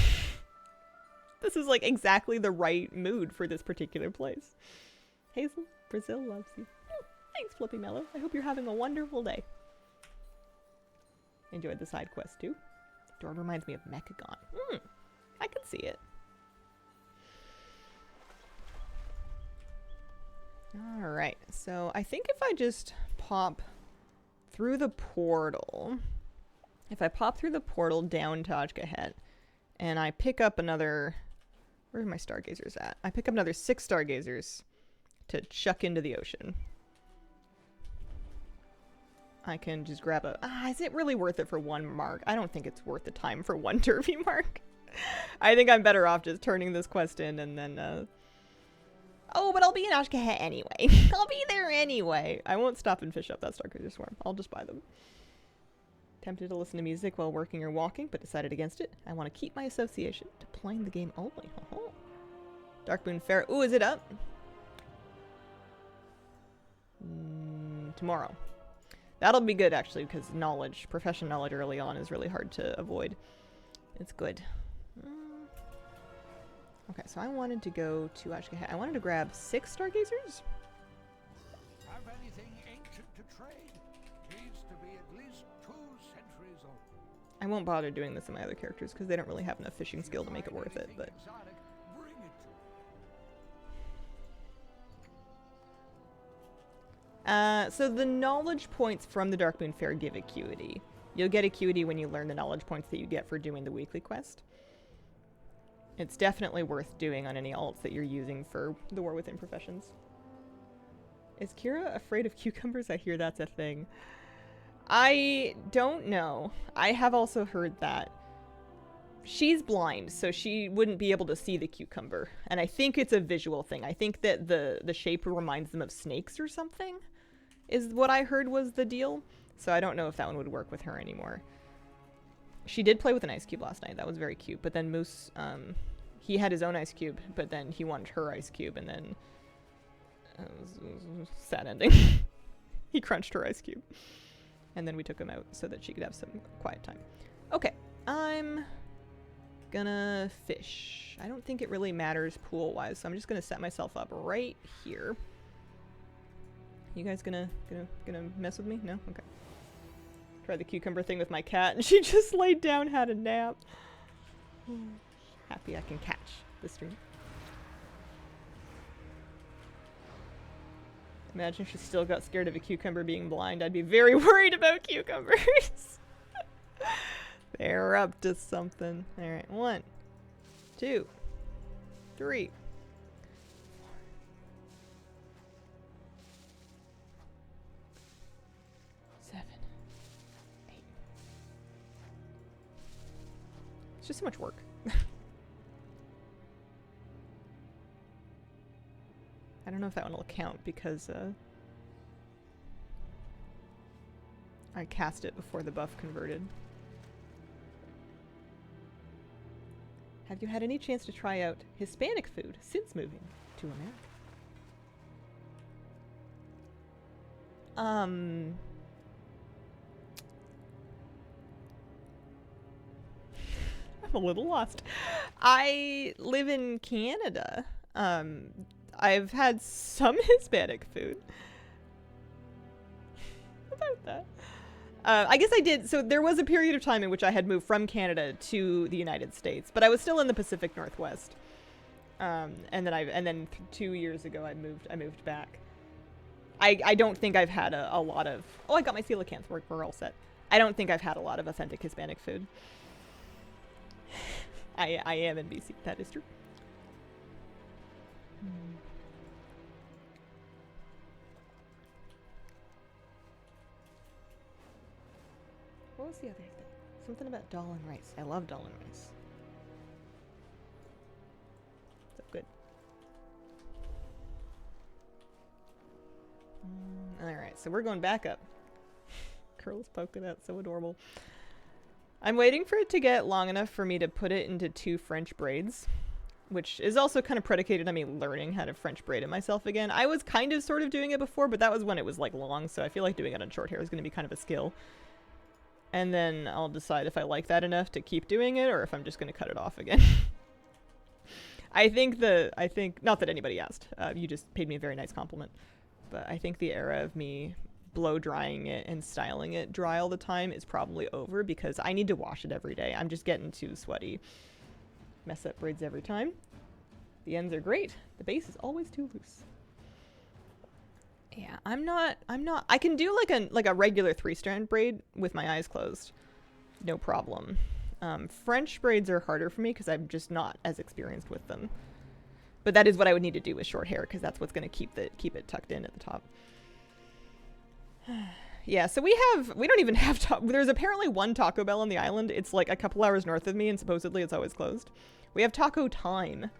exactly the right mood for this particular place. Hazel, Brazil loves you. Thanks, Flippy Mellow. I hope you're having a wonderful day. Enjoyed the side quest, too. Dorn reminds me of Mechagon. I can see it. Alright, so I think if I just pop through the portal... If I pop through the portal down to Ajkahet, and I pick up another... Where are my Stargazers at? I pick up another 6 Stargazers to chuck into the ocean. I can just grab a... is it really worth it for one mark? I don't think it's worth the time for one derby mark. I think I'm better off just turning this quest in and then... Oh, but I'll be in Ajkahet anyway. I'll be there anyway. I won't stop and fish up that Stargazer Swarm. I'll just buy them. Tempted to listen to music while working or walking, but decided against it. I want to keep my association to playing the game only. Darkmoon Fair. Ooh, is it up? Tomorrow. That'll be good, actually, because knowledge, profession knowledge early on is really hard to avoid. It's good. Okay, so I wanted to go to Ashgahat. I wanted to grab 6 stargazers. Have anything ancient to trade? Needs to be at least 2 centuries old. I won't bother doing this in my other characters because they don't really have enough fishing skill to make it worth it, but... Exotic, bring it to me. So the knowledge points from the Darkmoon Fair give acuity. You'll get acuity when you learn the knowledge points that you get for doing the weekly quest. It's definitely worth doing on any alts that you're using for the War Within Professions. Is Kira afraid of cucumbers? I hear that's a thing. I don't know. I have also heard that. She's blind, so she wouldn't be able to see the cucumber. And I think it's a visual thing. I think that the shape reminds them of snakes or something, is what I heard was the deal. So I don't know if that one would work with her anymore. She did play with an ice cube last night. That was very cute. But then Moose, he had his own ice cube, but then he wanted her ice cube, and then it was a sad ending. He crunched her ice cube. And then we took him out so that she could have some quiet time. Okay, I'm gonna fish. I don't think it really matters pool-wise, so I'm just gonna set myself up right here. You guys gonna mess with me? No? Okay. Tried the cucumber thing with my cat, and she just laid down, had a nap. Happy I can catch the stream. Imagine if she still got scared of a cucumber being blind. I'd be very worried about cucumbers. They're up to something. Alright, 1, 2, 3. 7, 8. It's just so much work. I don't know if that one will count because I cast it before the buff converted. Have you had any chance to try out Hispanic food since moving to America? I'm a little lost. I live in Canada. I've had some Hispanic food. About that. I guess I did. So there was a period of time in which I had moved from Canada to the United States, but I was still in the Pacific Northwest. And then 2 years ago I moved back. I don't think I've had a lot of. Oh, I got my coelacanth. We're all set. I don't think I've had a lot of authentic Hispanic food. I am in BC. That is true. What was the other thing? Something about dal and rice. I love dal and rice. So good. Alright, so we're going back up. Curl's poking out, so adorable. I'm waiting for it to get long enough for me to put it into 2 French braids, which is also kind of predicated on me learning how to French braid it myself again. I was kind of sort of doing it before, but that was when it was like long, so I feel like doing it on short hair is going to be kind of a skill. And then I'll decide if I like that enough to keep doing it or if I'm just going to cut it off again. I think, not that anybody asked, you just paid me a very nice compliment, but I think the era of me blow drying it and styling it dry all the time is probably over because I need to wash it every day. I'm just getting too sweaty. Mess up braids every time. The ends are great. The base is always too loose. Yeah, I'm not, I can do like a regular 3-strand braid with my eyes closed. No problem. French braids are harder for me because I'm just not as experienced with them. But that is what I would need to do with short hair because that's what's going to keep it tucked in at the top. Yeah, so we don't even have, there's apparently one Taco Bell on the island. It's like a couple hours north of me and supposedly it's always closed. We have Taco Time,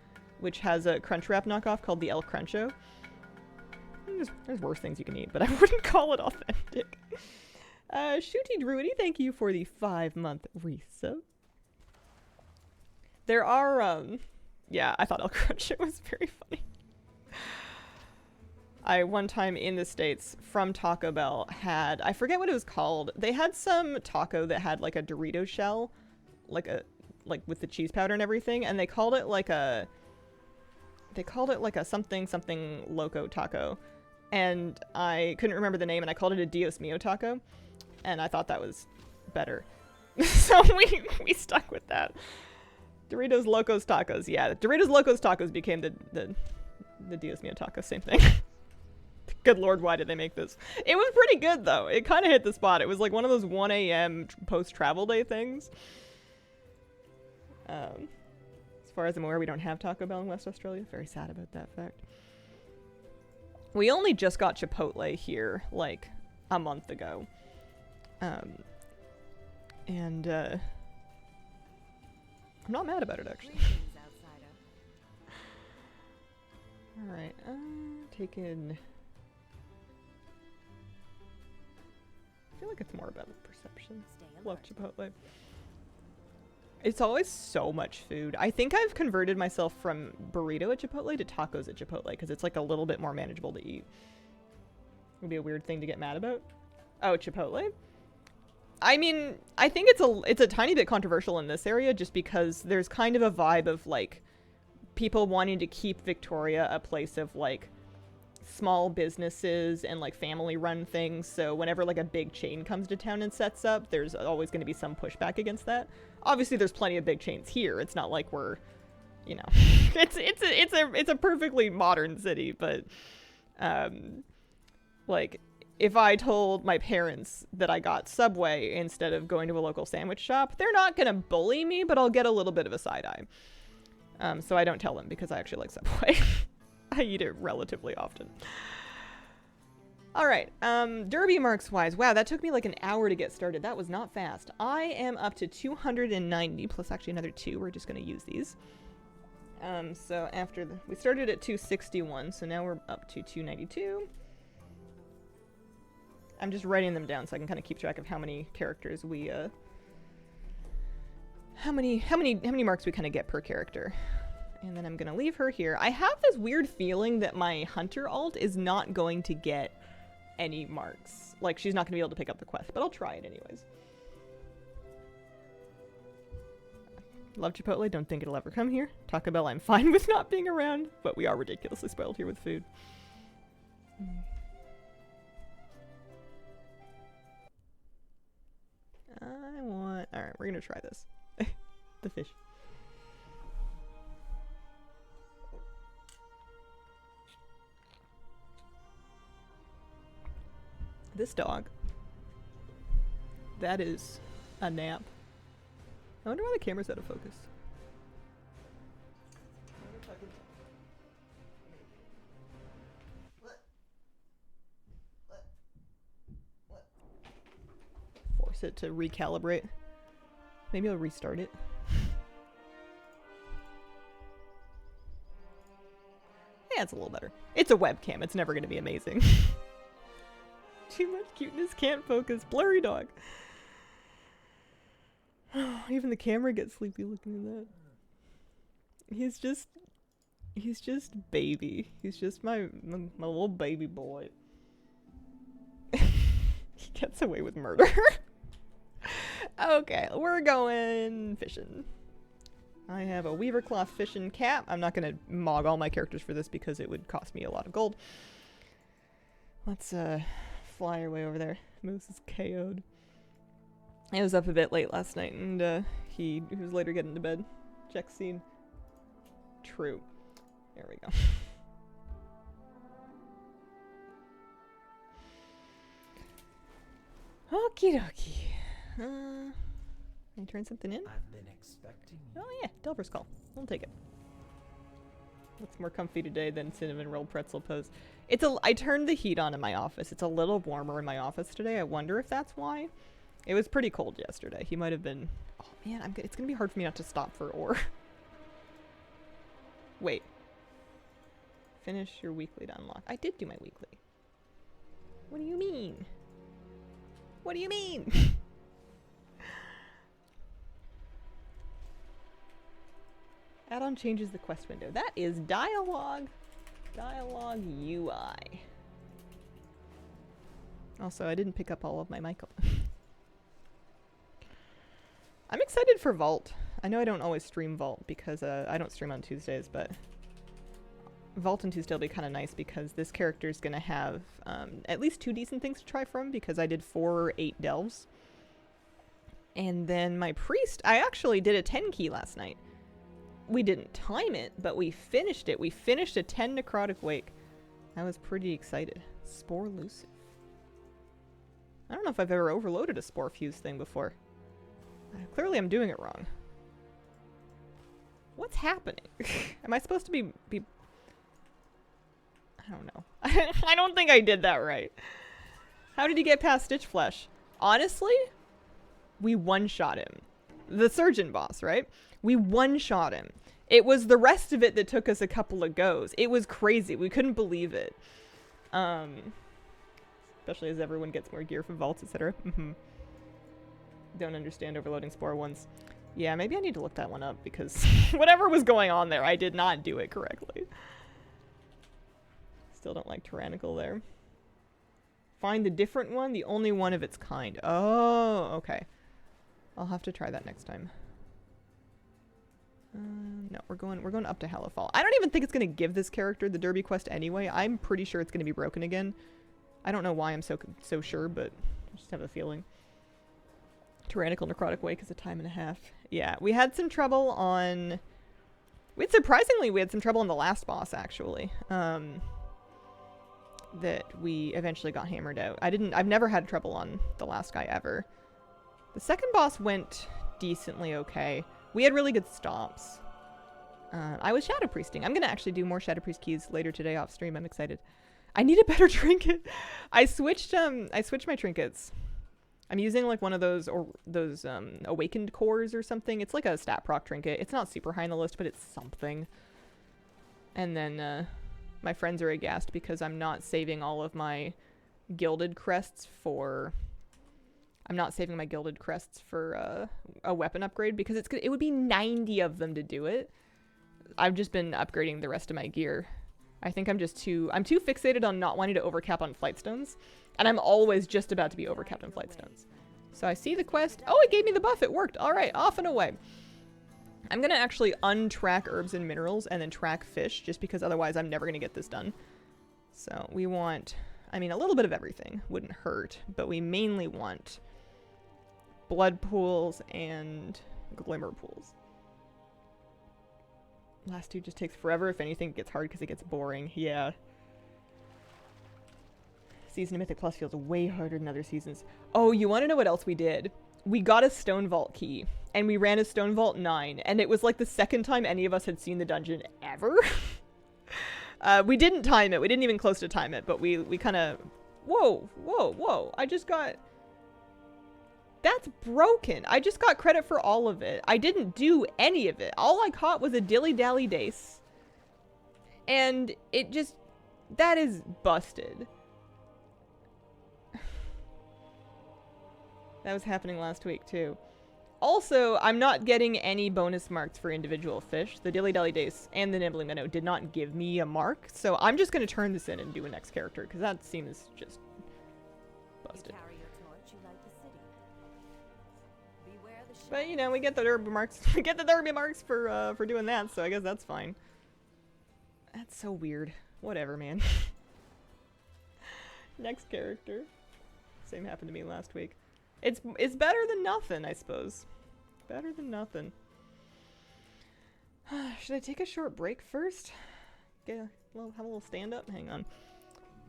which has a Crunchwrap knockoff called the El Cruncho. There's worse things you can eat, but I wouldn't call it authentic. Shooty Druidy, thank you for the 5-month resub. There are, yeah, I thought El Cruncho was very funny. I, one time in the States, from Taco Bell, had, I forget what it was called. They had some taco that had like a Dorito shell, like with the cheese powder and everything, and they called it like a they called it like a something something loco taco, and I couldn't remember the name, and I called it a Dios Mio taco, and I thought that was better. So we stuck with that. Doritos Locos Tacos. Yeah, Doritos Locos Tacos became the Dios Mio taco. Same thing. Good lord, why did they make this? It was pretty good though. It kind of hit the spot. It was like one of those 1 a.m. post-travel day things. As far as I'm aware, we don't have Taco Bell in West Australia. Very sad about that fact. We only just got Chipotle here like a month ago. And I'm not mad about it actually. Alright, taking... I feel like it's more about the perception. Love Chipotle. It's always so much food. I think I've converted myself from burrito at Chipotle to tacos at Chipotle because it's like a little bit more manageable to eat. Would be a weird thing to get mad about. Oh, Chipotle? I mean, I think it's a tiny bit controversial in this area just because there's kind of a vibe of like people wanting to keep Victoria a place of like small businesses and like family run things. So whenever like a big chain comes to town and sets up, there's always going to be some pushback against that. Obviously there's plenty of big chains here. It's not like we're, you know, it's a perfectly modern city, but like if I told my parents that I got Subway instead of going to a local sandwich shop, they're not going to bully me, but I'll get a little bit of a side eye. So I don't tell them because I actually like Subway. I eat it relatively often. All right, Derby marks wise. Wow, that took me like an hour to get started. That was not fast. I am up to 290 plus actually another 2. We're just going to use these. So after we started at 261, so now we're up to 292. I'm just writing them down so I can kind of keep track of how many characters we, how many marks we kind of get per character. And then I'm gonna leave her here. I have this weird feeling that my hunter alt is not going to get any marks. Like, she's not gonna be able to pick up the quest, but I'll try it anyways. Love Chipotle, don't think it'll ever come here. Taco Bell, I'm fine with not being around, but we are ridiculously spoiled here with food. Alright, we're gonna try this. The fish. This dog. That is a nap. I wonder why the camera's out of focus. Force it to recalibrate. Maybe I'll restart it. Yeah, it's a little better. It's a webcam. It's never going to be amazing. Too much cuteness, can't focus. Blurry dog. Even the camera gets sleepy looking at that. He's just baby. He's just my little baby boy. He gets away with murder. Okay, we're going fishing. I have a weaver cloth fishing cap. I'm not gonna mog all my characters for this because it would cost me a lot of gold. Let's fly our way over there. Moose is KO'd. I was up a bit late last night and he was later getting to bed. Check scene. True. There we go. Okie dokie. Can I turn something in? I've been expecting you. Oh yeah, Delver's Call. We'll take it. Looks more comfy today than cinnamon roll pretzel pose. I turned the heat on in my office. It's a little warmer in my office today. I wonder if that's why. It was pretty cold yesterday. He might have been... Oh man, it's gonna be hard for me not to stop for ore. Wait. Finish your weekly to unlock. I did do my weekly. What do you mean? What do you mean? Add-on changes the quest window. That is dialogue. Dialogue UI. Also, I didn't pick up all of my mic. I'm excited for Vault. I know I don't always stream Vault because I don't stream on Tuesdays, but Vault into still be kind of nice because this character is going to have at least 2 decent things to try from because I did 4 or 8 delves. And then my priest, I actually did a 10 key last night. We didn't time it, but we finished it. We finished a 10 necrotic wake. I was pretty excited. Spore elusive. I don't know if I've ever overloaded a spore fuse thing before. Clearly I'm doing it wrong. What's happening? Am I supposed to be I don't know. I don't think I did that right. How did he get past Stitch Flesh? Honestly, we one-shot him. The surgeon boss, right? We one-shot him. It was the rest of it that took us a couple of goes. It was crazy. We couldn't believe it. Especially as everyone gets more gear from vaults, etc. Don't understand overloading spore ones. Yeah, maybe I need to look that one up because whatever was going on there, I did not do it correctly. Still don't like tyrannical there. Find the different one, the only one of its kind. Oh, okay. I'll have to try that next time. No, we're going up to Hallowfall. I don't even think it's gonna give this character the derby quest anyway. I'm pretty sure it's gonna be broken again. I don't know why I'm so sure, but I just have a feeling. Tyrannical necrotic wake is a time and a half. Yeah, we had some trouble on. We had some trouble on the last boss actually. That we eventually got hammered out. I've never had trouble on the last guy ever. The second boss went decently okay. We had really good stops. I was Shadow Priesting. I'm gonna actually do more Shadow Priest keys later today off stream. I'm excited. I need a better trinket. I switched my trinkets. I'm using like one of those awakened cores or something. It's like a stat proc trinket. It's not super high on the list, but it's something. And then my friends are aghast because I'm not saving all of my gilded crests for. I'm not saving my gilded crests for a weapon upgrade because it would be 90 of them to do it. I've just been upgrading the rest of my gear. I think I'm too fixated on not wanting to overcap on flight stones, and I'm always just about to be overcapped on flight stones. So I see the quest. Oh, it gave me the buff. It worked. All right, off and away. I'm gonna actually untrack herbs and minerals and then track fish, just because otherwise I'm never gonna get this done. So we want, I mean, a little bit of everything wouldn't hurt, but we mainly want blood pools and glimmer pools. Last two just takes forever. If anything, it gets hard because it gets boring. Yeah. Season of Mythic Plus feels way harder than other seasons. Oh, you want to know what else we did? We got a Stone Vault key, and we ran a Stone Vault 9, and it was like the second time any of us had seen the dungeon ever. We didn't time it. We didn't even close to time it, but we kind of... Whoa. I just got... That's broken. I just got credit for all of it. I didn't do any of it. All I caught was a dilly-dally dace. And it just... That is busted. That was happening last week, too. Also, I'm not getting any bonus marks for individual fish. The dilly-dally dace and the nibbling minnow did not give me a mark. So I'm just going to turn this in and do a next character, because that seems just busted. But you know, we get the derby marks. We get the derby marks for doing that, so I guess that's fine. That's so weird. Whatever, man. Next character. Same happened to me last week. It's better than nothing, I suppose. Better than nothing. Should I take a short break first? Have a little stand up. Hang on.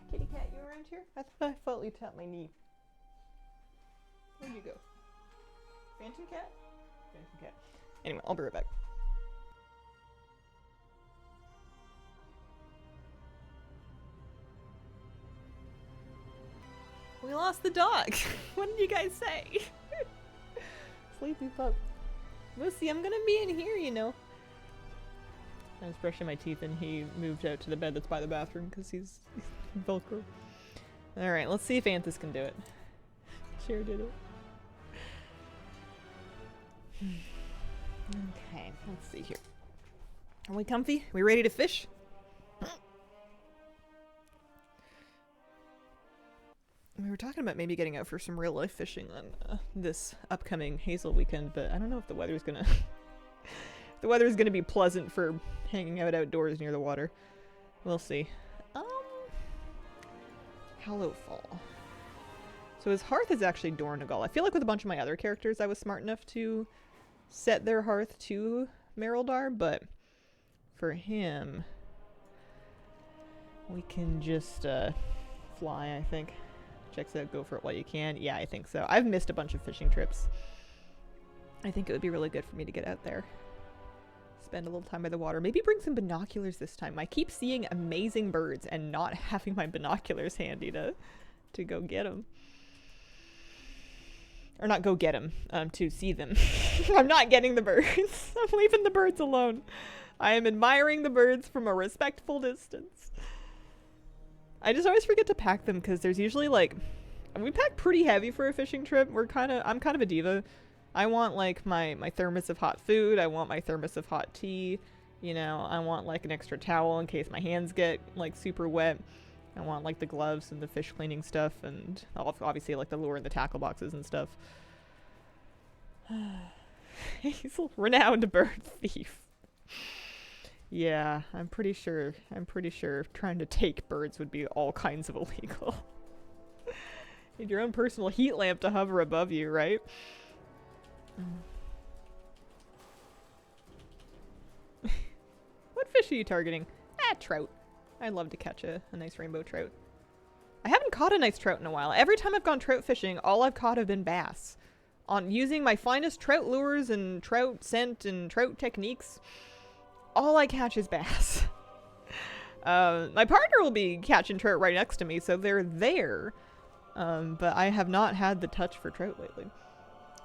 Kitty cat, you around here? I felt you tap my knee. Where'd you go? Phantom cat? Phantom cat. Anyway, I'll be right back. We lost the dog. What did you guys say? Sleepy pup. Lucy, I'm gonna be in here, you know. I was brushing my teeth and he moved out to the bed that's by the bathroom because he's Velcro. Alright, let's see if Anthus can do it. Sure did it. Okay, let's see here. Are we comfy? We ready to fish? We were talking about maybe getting out for some real life fishing on this upcoming Hazel weekend, but I don't know if the weather's gonna the weather's gonna be pleasant for hanging out outdoors near the water. We'll see. Hallowfall. So his hearth is actually Dornagal. I feel like with a bunch of my other characters I was smart enough to set their hearth to Merildar, but for him we can just fly, I think. Checks out go for it while you can. Yeah, I think so. I've missed a bunch of fishing trips. I think it would be really good for me to get out there. Spend a little time by the water. Maybe bring some binoculars this time. I keep seeing amazing birds and not having my binoculars handy to go get them. Or not go get them, to see them. I'm not getting the birds. I'm leaving the birds alone. I am admiring the birds from a respectful distance. I just always forget to pack them because there's usually like, we pack pretty heavy for a fishing trip. I'm kind of a diva. I want like my thermos of hot food. I want my thermos of hot tea. You know, I want like an extra towel in case my hands get like super wet. I want like the gloves and the fish cleaning stuff and obviously like the lure and the tackle boxes and stuff. He's a renowned bird thief. Yeah, I'm pretty sure trying to take birds would be all kinds of illegal. Need your own personal heat lamp to hover above you, right? What fish are you targeting? Trout. I'd love to catch a nice rainbow trout. I haven't caught a nice trout in a while. Every time I've gone trout fishing, all I've caught have been bass. On using my finest trout lures and trout scent and trout techniques, all I catch is bass. My partner will be catching trout right next to me, so they're there. But I have not had the touch for trout lately.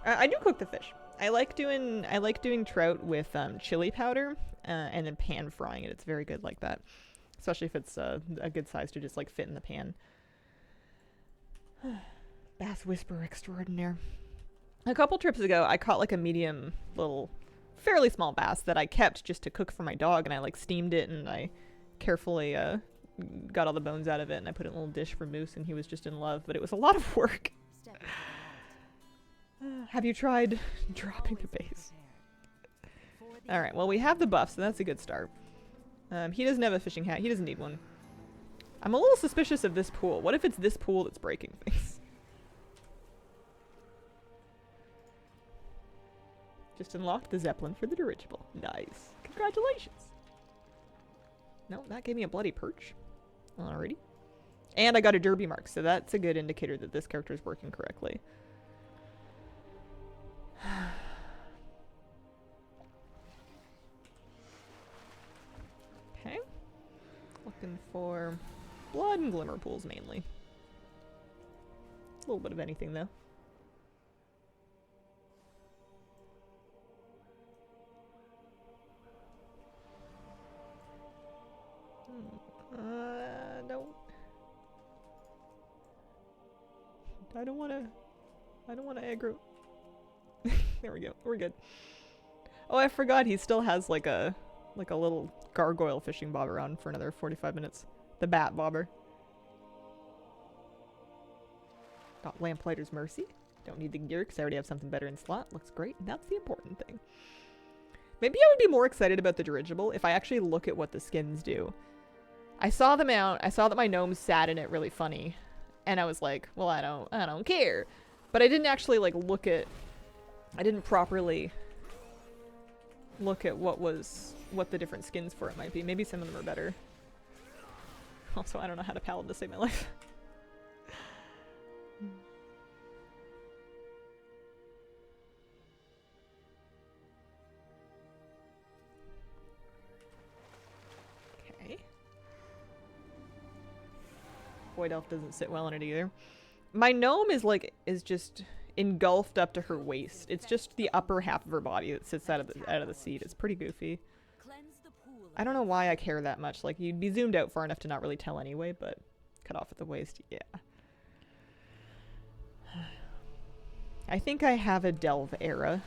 I do cook the fish. I like doing trout with chili powder and then pan frying it. It's very good like that, especially if it's a good size to just like fit in the pan. Bass whisperer extraordinaire. A couple trips ago, I caught like a medium little, fairly small bass that I kept just to cook for my dog, and I like steamed it and I carefully got all the bones out of it, and I put it in a little dish for Moose, and he was just in love, but it was a lot of work. Have you tried dropping the base? Alright, well we have the buff, so that's a good start. He doesn't have a fishing hat. He doesn't need one. I'm a little suspicious of this pool. What if it's this pool that's breaking things? Just unlocked the Zeppelin for the dirigible. Nice. Congratulations. No, that gave me a bloody perch. Alrighty. And I got a derby mark, so that's a good indicator that this character is working correctly. Okay. Looking for blood and glimmer pools mainly. A little bit of anything though. I don't wanna aggro. There we go. We're good. Oh, I forgot he still has like a little gargoyle fishing bob around for another 45 minutes. The bat bobber. Got Lamplighter's Mercy. Don't need the gear because I already have something better in slot. Looks great. And that's the important thing. Maybe I would be more excited about the dirigible if I actually look at what the skins do. I saw them out. I saw that my gnomes sat in it really funny. And I was like, well, I don't care. But I didn't actually like I didn't properly look at what the different skins for it might be. Maybe some of them are better. Also, I don't know how to paladin to save my life. Okay. Void Elf doesn't sit well in it either. My gnome is just engulfed up to her waist. It's just the upper half of her body that sits out of the seat. It's pretty goofy. I don't know why I care that much. Like, you'd be zoomed out far enough to not really tell anyway, but cut off at the waist, yeah. I think I have a Delve era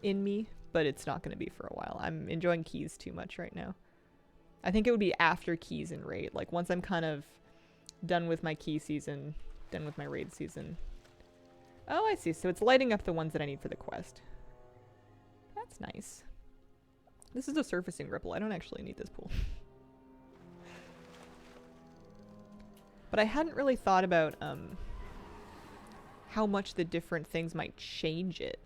in me, but it's not going to be for a while. I'm enjoying Keys too much right now. I think it would be after Keys and Raid. Like, once I'm kind of done with my Key season, done with my Raid season. Oh, I see. So it's lighting up the ones that I need for the quest. That's nice. This is a surfacing ripple. I don't actually need this pool. But I hadn't really thought about how much the different things might change it.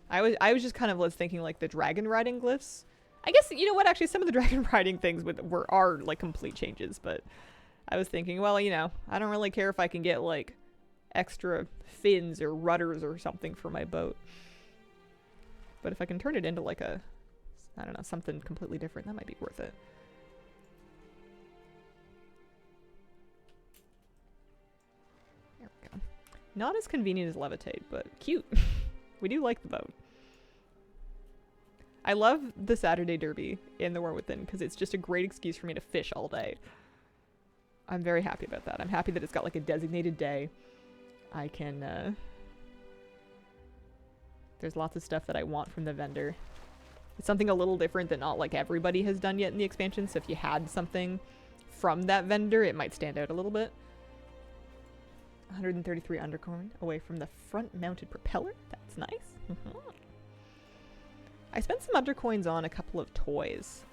I was just kind of was thinking like the dragon riding glyphs. I guess, you know what, actually some of the dragon riding things are like complete changes, but I was thinking, well, you know, I don't really care if I can get like extra fins or rudders or something for my boat. But if I can turn it into like a, I don't know, something completely different, that might be worth it. There we go. Not as convenient as levitate, but cute. We do like the boat. I love the Saturday Derby in The War Within because it's just a great excuse for me to fish all day. I'm very happy about that. I'm happy that it's got like a designated day. I can, there's lots of stuff that I want from the vendor. It's something a little different that not like everybody has done yet in the expansion, so if you had something from that vendor, it might stand out a little bit. 133 undercorn away from the front-mounted propeller. That's nice. I spent some undercoins on a couple of toys.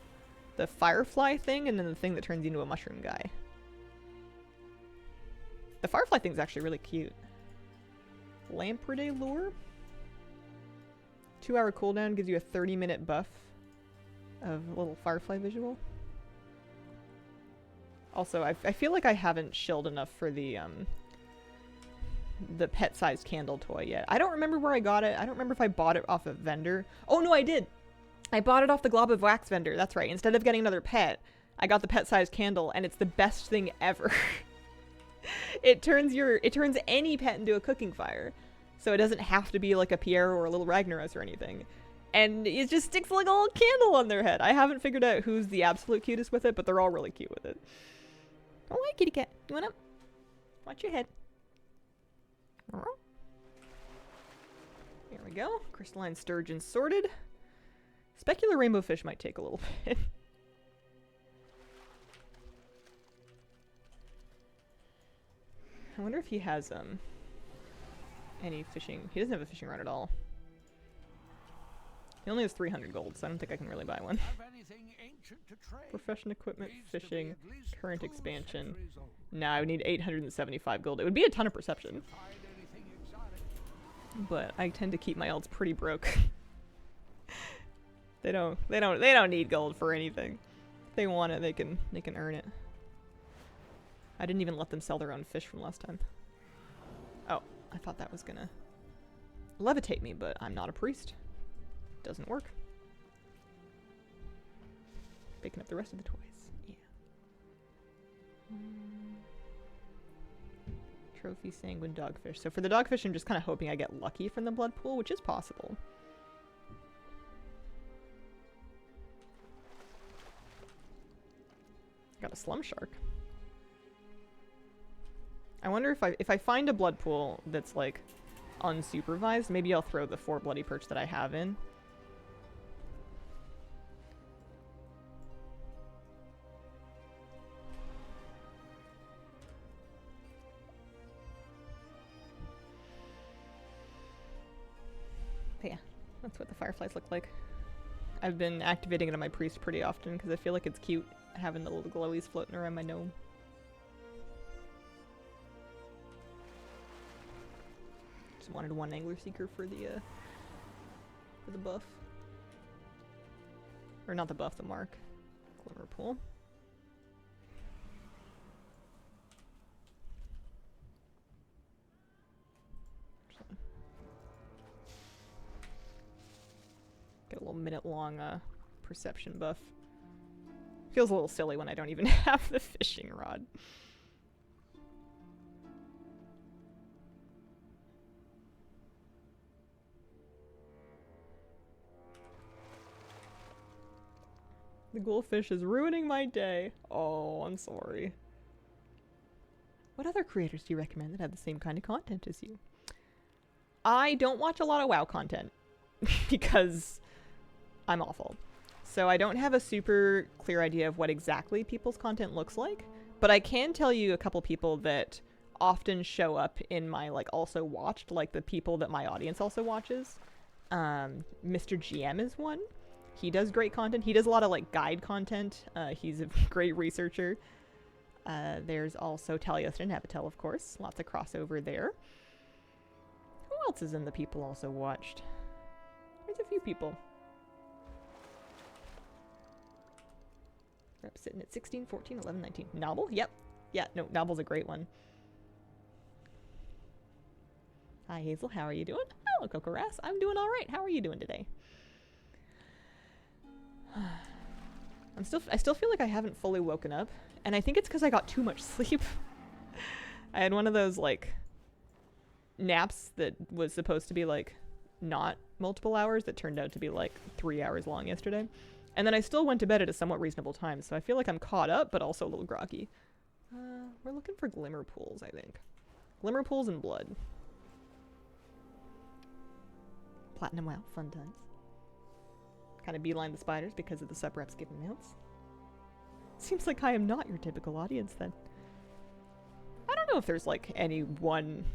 The firefly thing and then the thing that turns into a mushroom guy. The firefly thing's actually really cute. Lamprey lure. 2-hour cooldown gives you a 30-minute buff of a little firefly visual. Also, I feel like I haven't shilled enough for the pet-sized candle toy yet. I don't remember where I got it. I don't remember if I bought it off a vendor. Oh, no, I did. I bought it off the Glob of Wax vendor. That's right. Instead of getting another pet, I got the pet-sized candle, and it's the best thing ever. It turns any pet into a cooking fire. So it doesn't have to be like a Pierre or a little Ragnaros or anything. And it just sticks like a little candle on their head. I haven't figured out who's the absolute cutest with it, but they're all really cute with it. Oh, hi, kitty cat. You want up? Watch your head. There we go. Crystalline sturgeon sorted. Specular rainbow fish might take a little bit. I wonder if he has any fishing. He doesn't have a fishing rod at all. He only has 300 gold, so I don't think I can really buy one. Profession equipment, fishing, current expansion. No, I would need 875 gold. It would be a ton of perception. But I tend to keep my alts pretty broke. They don't need gold for anything. If they want it, they can earn it. I didn't even let them sell their own fish from last time. Oh, I thought that was gonna levitate me, but I'm not a priest. Doesn't work. Picking up the rest of the toys. Yeah. Trophy sanguine dogfish. So for the dogfish, I'm just kind of hoping I get lucky from the blood pool, which is possible. Got a slum shark. I wonder if I find a blood pool that's like unsupervised, maybe I'll throw the 4 bloody perch that I have in. But yeah, that's what the fireflies look like. I've been activating it on my priest pretty often because I feel like it's cute having the little glowies floating around my gnome. Just wanted one angler seeker for the buff. Or not the buff, the mark. Glimmer pool. Get a little minute-long perception buff. Feels a little silly when I don't even have the fishing rod. The goldfish is ruining my day. Oh, I'm sorry. What other creators do you recommend that have the same kind of content as you? I don't watch a lot of WoW content because I'm awful. So I don't have a super clear idea of what exactly people's content looks like, but I can tell you a couple people that often show up in my like also watched, like the people that my audience also watches. Mr. GM is one. He does great content. He does a lot of like guide content. He's a great researcher. There's also Taliesin and Abitel, of course. Lots of crossover there. Who else is in the people also watched? There's a few people. We're up sitting at 16, 14, 11, 19. Novel? Yep. Yeah, no, Novel's a great one. Hi, Hazel. How are you doing? Hello, Kokoras. I'm doing all right. How are you doing today? I still feel like I haven't fully woken up, and I think it's because I got too much sleep. I had one of those, like, naps that was supposed to be, like, not multiple hours that turned out to be, like, 3 hours long yesterday. And then I still went to bed at a somewhat reasonable time, so I feel like I'm caught up, but also a little groggy. We're looking for glimmer pools, I think. Glimmer pools and blood. Platinum WoW, fun times. Kind of beeline the spiders because of the sub-reps given mounts. Seems like I am not your typical audience then. I don't know if there's like any one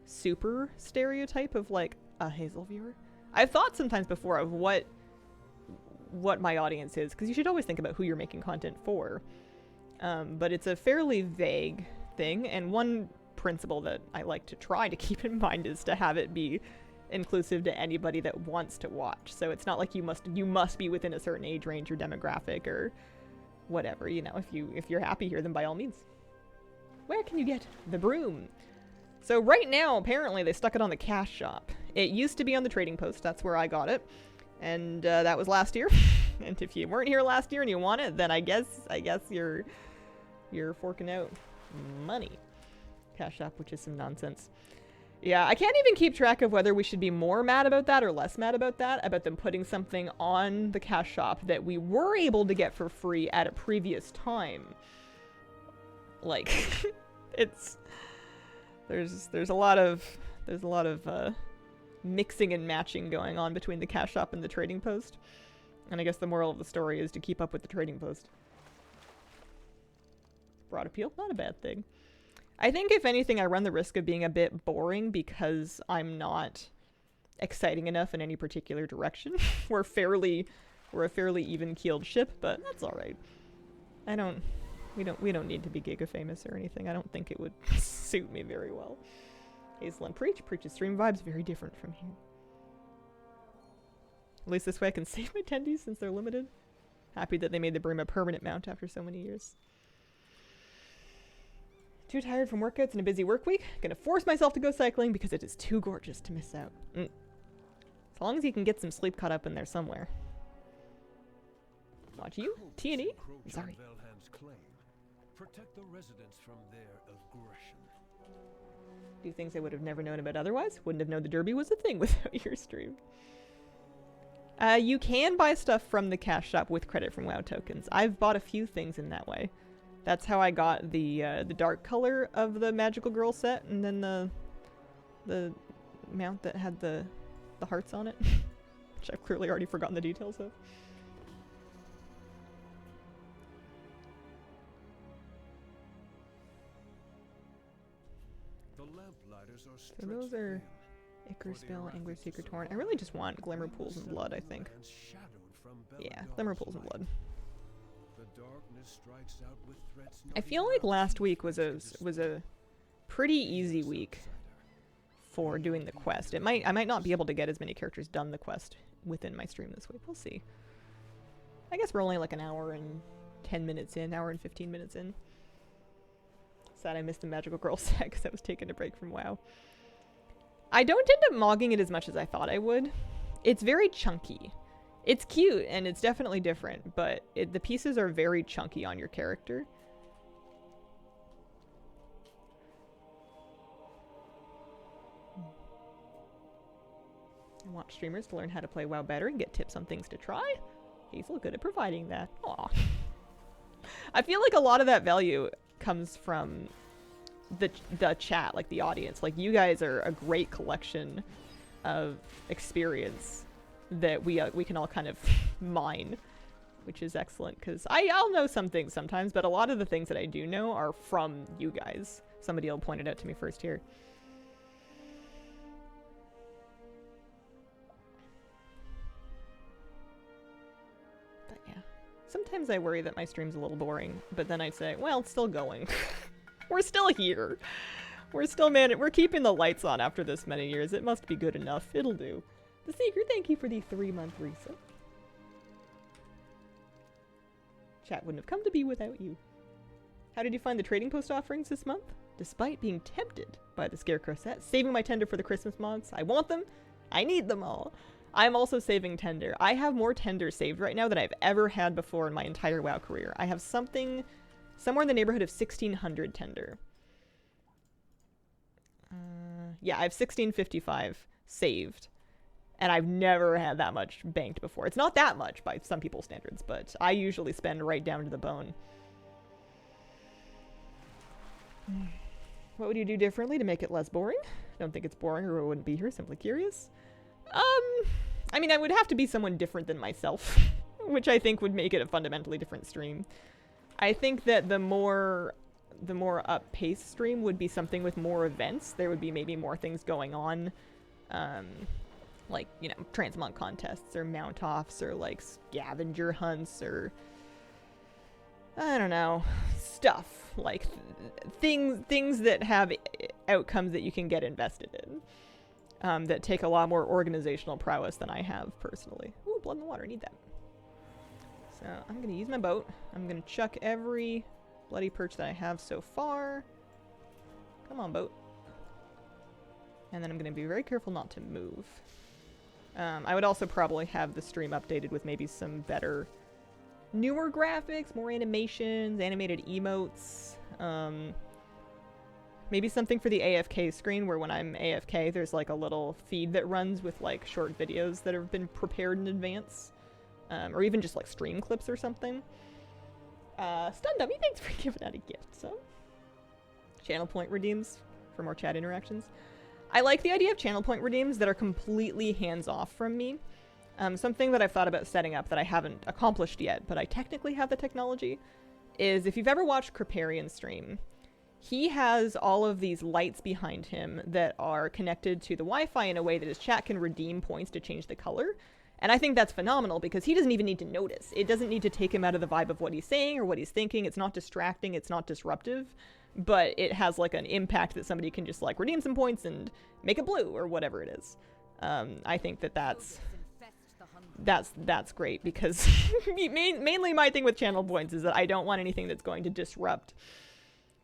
super stereotype of like a Hazel viewer. I've thought sometimes before of what my audience is, because you should always think about who you're making content for. But it's a fairly vague thing, and one principle that I like to try to keep in mind is to have it be inclusive to anybody that wants to watch. So it's not like you must be within a certain age range or demographic or whatever, you know. If you're happy here, then by all means. Where can you get the broom? So right now, apparently they stuck it on the cash shop. It used to be on the trading post. That's where I got it, and that was last year. And if you weren't here last year and you want it, then I guess you're forking out money. Cash shop, which is some nonsense. Yeah, I can't even keep track of whether we should be more mad about that or less mad about that, about them putting something on the cash shop that we were able to get for free at a previous time. Like, there's a lot of mixing and matching going on between the cash shop and the trading post. And I guess the moral of the story is to keep up with the trading post. Broad appeal, not a bad thing. I think, if anything, I run the risk of being a bit boring because I'm not exciting enough in any particular direction. We're a fairly even-keeled ship, but that's all right. We don't need to be giga famous or anything. I don't think it would suit me very well. Hazel and Preach's stream vibe's very different from here. At least this way I can save my tendies since they're limited. Happy that they made the broom a permanent mount after so many years. Too tired from workouts and a busy work week. Gonna force myself to go cycling because it is too gorgeous to miss out. As long as you can get some sleep caught up in there somewhere. Not you, T&E. I'm sorry. Protect the residents from their aggression. Do things I would have never known about otherwise. Wouldn't have known the Derby was a thing without your stream. You can buy stuff from the cash shop with credit from WoW tokens. I've bought a few things in that way. That's how I got the dark color of the Magical Girl set, and then the mount that had the hearts on it, which I've clearly already forgotten the details of. The lamplighters are So those are Icarus Bell, Angler's Secret Torn. I really just want Glimmer Pools and Blood, I think. Yeah, Glimmer Pools and Blood. I feel like last week was a pretty easy week for doing the quest. I might not be able to get as many characters done the quest within my stream this week. We'll see. I guess we're only like an hour and 10 minutes in, hour and 15 minutes in. Sad I missed the Magical Girl set because I was taking a break from WoW. I don't end up mogging it as much as I thought I would. It's very chunky. It's cute, and it's definitely different, but the pieces are very chunky on your character. I want streamers to learn how to play WoW better and get tips on things to try. Hazel, good at providing that. Aw. I feel like a lot of that value comes from the chat, like the audience. Like, you guys are a great collection of experience that we can all kind of mine, which is excellent, because I'll know some things sometimes, but a lot of the things that I do know are from you guys. Somebody will point it out to me first here. But yeah. Sometimes I worry that my stream's a little boring, but then I say, well, it's still going. We're still here. We're still we're keeping the lights on after this many years. It must be good enough. It'll do. The Seeker, thank you for the 3-month resub. Chat wouldn't have come to be without you. How did you find the trading post offerings this month? Despite being tempted by the Scarecrow set, saving my tender for the Christmas mods. I want them. I need them all. I'm also saving tender. I have more tender saved right now than I've ever had before in my entire WoW career. I have somewhere in the neighborhood of 1,600 tender. Yeah, I have 1,655 saved. And I've never had that much banked before. It's not that much by some people's standards, but I usually spend right down to the bone. What would you do differently to make it less boring? Don't think it's boring or I wouldn't be here, simply curious. I mean, I would have to be someone different than myself, which I think would make it a fundamentally different stream. I think that the more up-paced stream would be something with more events. There would be maybe more things going on. Like, you know, transmog contests or mount-offs or like scavenger hunts or I don't know, stuff like things that have outcomes that you can get invested in, that take a lot more organizational prowess than I have personally. Ooh, blood in the water, need that. So I'm gonna use my boat. I'm gonna chuck every bloody perch that I have so far. Come on, boat. And then I'm gonna be very careful not to move. I would also probably have the stream updated with maybe some better, newer graphics, more animations, animated emotes. Maybe something for the AFK screen where when I'm AFK, there's like a little feed that runs with like short videos that have been prepared in advance. Or even just like stream clips or something. Stun Dummy, thanks for giving out a gift. So, channel point redeems for more chat interactions. I like the idea of channel point redeems that are completely hands-off from me. Something that I've thought about setting up that I haven't accomplished yet, but I technically have the technology, is if you've ever watched Kripparrian stream, he has all of these lights behind him that are connected to the Wi-Fi in a way that his chat can redeem points to change the color. And I think that's phenomenal because he doesn't even need to notice. It doesn't need to take him out of the vibe of what he's saying or what he's thinking. It's not distracting. It's not disruptive. But it has like an impact that somebody can just like redeem some points and make it blue or whatever it is. I think that's great because mainly my thing with channel points is that I don't want anything that's going to disrupt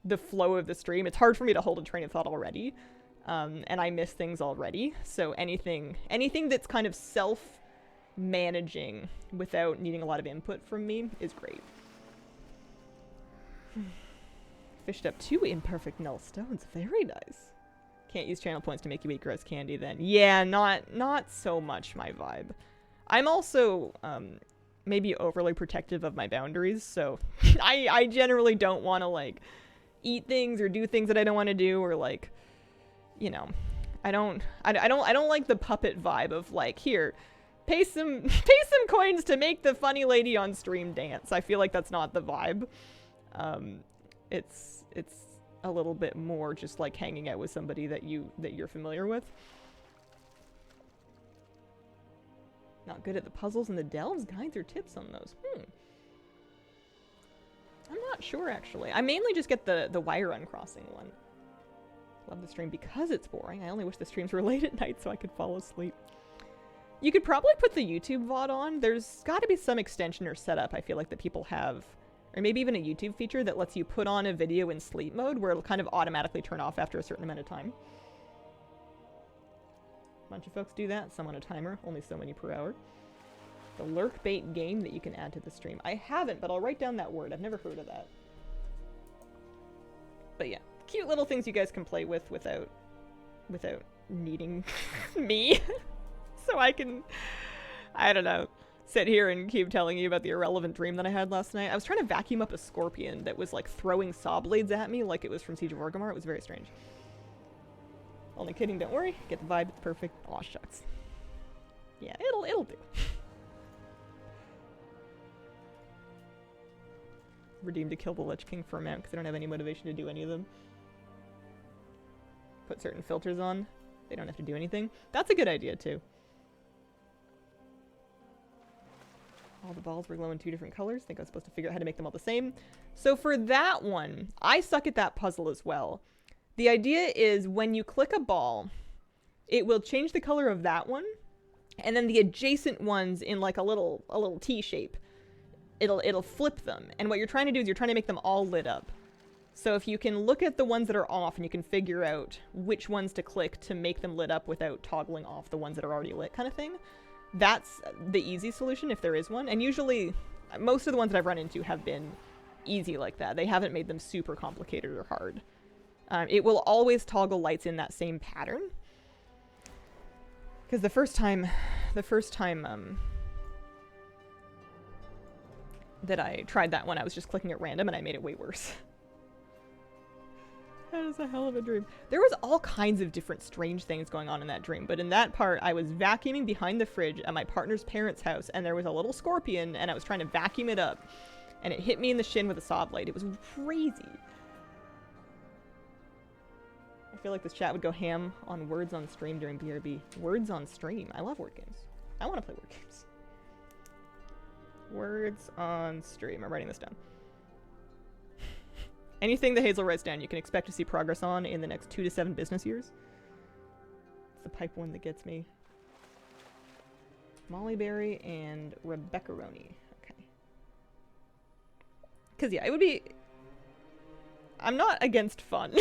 the flow of the stream. It's hard for me to hold a train of thought already, and I miss things already. So anything that's kind of self-managing without needing a lot of input from me is great. Fished up 2 imperfect null stones. Very nice. Can't use channel points to make you eat gross candy then. Yeah, not so much my vibe. I'm also maybe overly protective of my boundaries, so I generally don't want to like eat things or do things that I don't want to do, or like, you know, I don't like the puppet vibe of like, here, pay some coins to make the funny lady on stream dance. I feel like that's not the vibe. It's a little bit more just like hanging out with somebody that you're familiar with. Not good at the puzzles and the delves? Guides or tips on those? I'm not sure actually. I mainly just get the wire uncrossing one. Love the stream because it's boring. I only wish the streams were late at night so I could fall asleep. You could probably put the YouTube VOD on. There's got to be some extension or setup I feel like that people have. Or maybe even a YouTube feature that lets you put on a video in sleep mode where it'll kind of automatically turn off after a certain amount of time. A bunch of folks do that. Some on a timer. Only so many per hour. The lurk bait game that you can add to the stream. I haven't, but I'll write down that word. I've never heard of that. But yeah. Cute little things you guys can play with without needing me. So I can, I don't know, sit here and keep telling you about the irrelevant dream that I had last night. I was trying to vacuum up a scorpion that was like throwing saw blades at me like it was from Siege of Orgrimmar. It was very strange. Only kidding, don't worry. Get the vibe, it's perfect. Aw, shucks. Yeah, it'll do. Redeem to kill the Lich King for a mount because I don't have any motivation to do any of them. Put certain filters on. They don't have to do anything. That's a good idea too. All the balls were glowing 2 different colors. I think I was supposed to figure out how to make them all the same. So for that one, I suck at that puzzle as well. The idea is when you click a ball, it will change the color of that one, and then the adjacent ones in like a little T shape. It'll flip them. And what you're trying to do is you're trying to make them all lit up. So if you can look at the ones that are off and you can figure out which ones to click to make them lit up without toggling off the ones that are already lit kind of thing, that's the easy solution if there is one. And usually most of the ones that I've run into have been easy like that. They haven't made them super complicated or hard. It will always toggle lights in that same pattern. Because the first time that I tried that one, I was just clicking at random and I made it way worse. That is a hell of a dream. There was all kinds of different strange things going on in that dream, but in that part, I was vacuuming behind the fridge at my partner's parents' house, and there was a little scorpion, and I was trying to vacuum it up, and it hit me in the shin with a saw blade. It was crazy. I feel like this chat would go ham on words on stream during BRB. Words on stream. I love word games. I want to play word games. Words on stream. I'm writing this down. Anything that Hazel writes down, you can expect to see progress on in the next 2 to 7 business years. It's the pipe one that gets me. Molly Berry and Rebecca Roney. Okay. Because, yeah, it would be... I'm not against fun.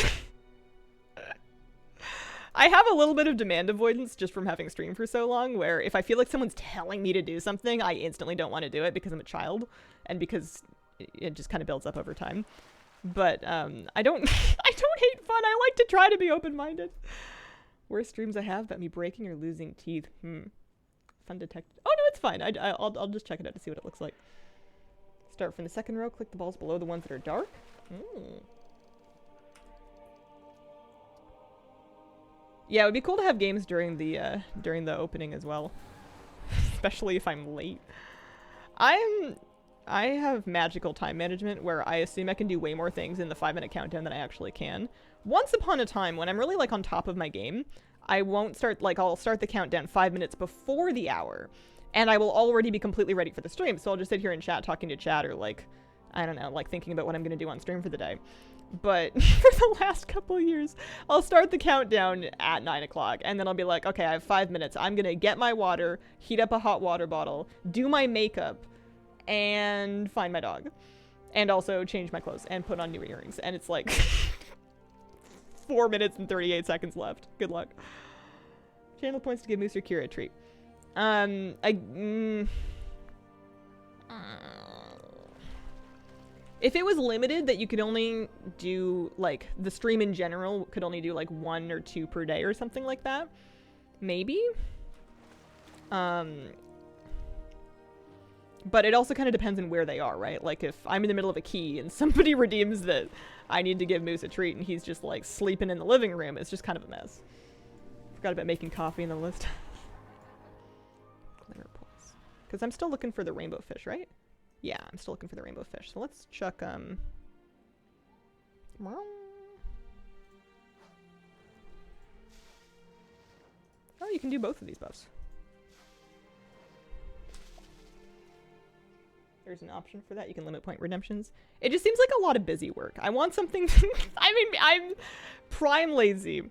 I have a little bit of demand avoidance just from having streamed for so long, where if I feel like someone's telling me to do something, I instantly don't want to do it because I'm a child, and because it just kind of builds up over time. But I don't hate fun. I like to try to be open-minded. Worst streams I have about me breaking or losing teeth. Fun detected. Oh no, it's fine. I'll just check it out to see what it looks like. Start from the second row. Click the balls below the ones that are dark. Yeah, it would be cool to have games during the opening as well, especially if I'm late. I have magical time management where I assume I can do way more things in the 5-minute countdown than I actually can. Once upon a time, when I'm really like on top of my game, I won't start, like I'll start the countdown 5 minutes before the hour, and I will already be completely ready for the stream. So I'll just sit here in chat talking to chat, or like, I don't know, like thinking about what I'm going to do on stream for the day. But for the last couple of years, I'll start the countdown at 9 o'clock, and then I'll be like, okay, I have 5 minutes. I'm going to get my water, heat up a hot water bottle, do my makeup, and find my dog. And also change my clothes and put on new earrings. And it's like 4 minutes and 38 seconds left. Good luck. Channel points to give Moose or Kira a treat. If it was limited that you could only do, like, the stream in general could only do, like, 1 or 2 per day or something like that, maybe? But it also kind of depends on where they are, right? Like, if I'm in the middle of a key and somebody redeems that I need to give Moose a treat and he's just, like, sleeping in the living room, it's just kind of a mess. Forgot about making coffee in the list. Glitter pulse. Because I'm still looking for the rainbow fish, right? Yeah, I'm still looking for the rainbow fish. So let's chuck, Oh, you can do both of these buffs. There's an option for that. You can limit point redemptions. It just seems like a lot of busy work. I want something... I mean, I'm prime lazy.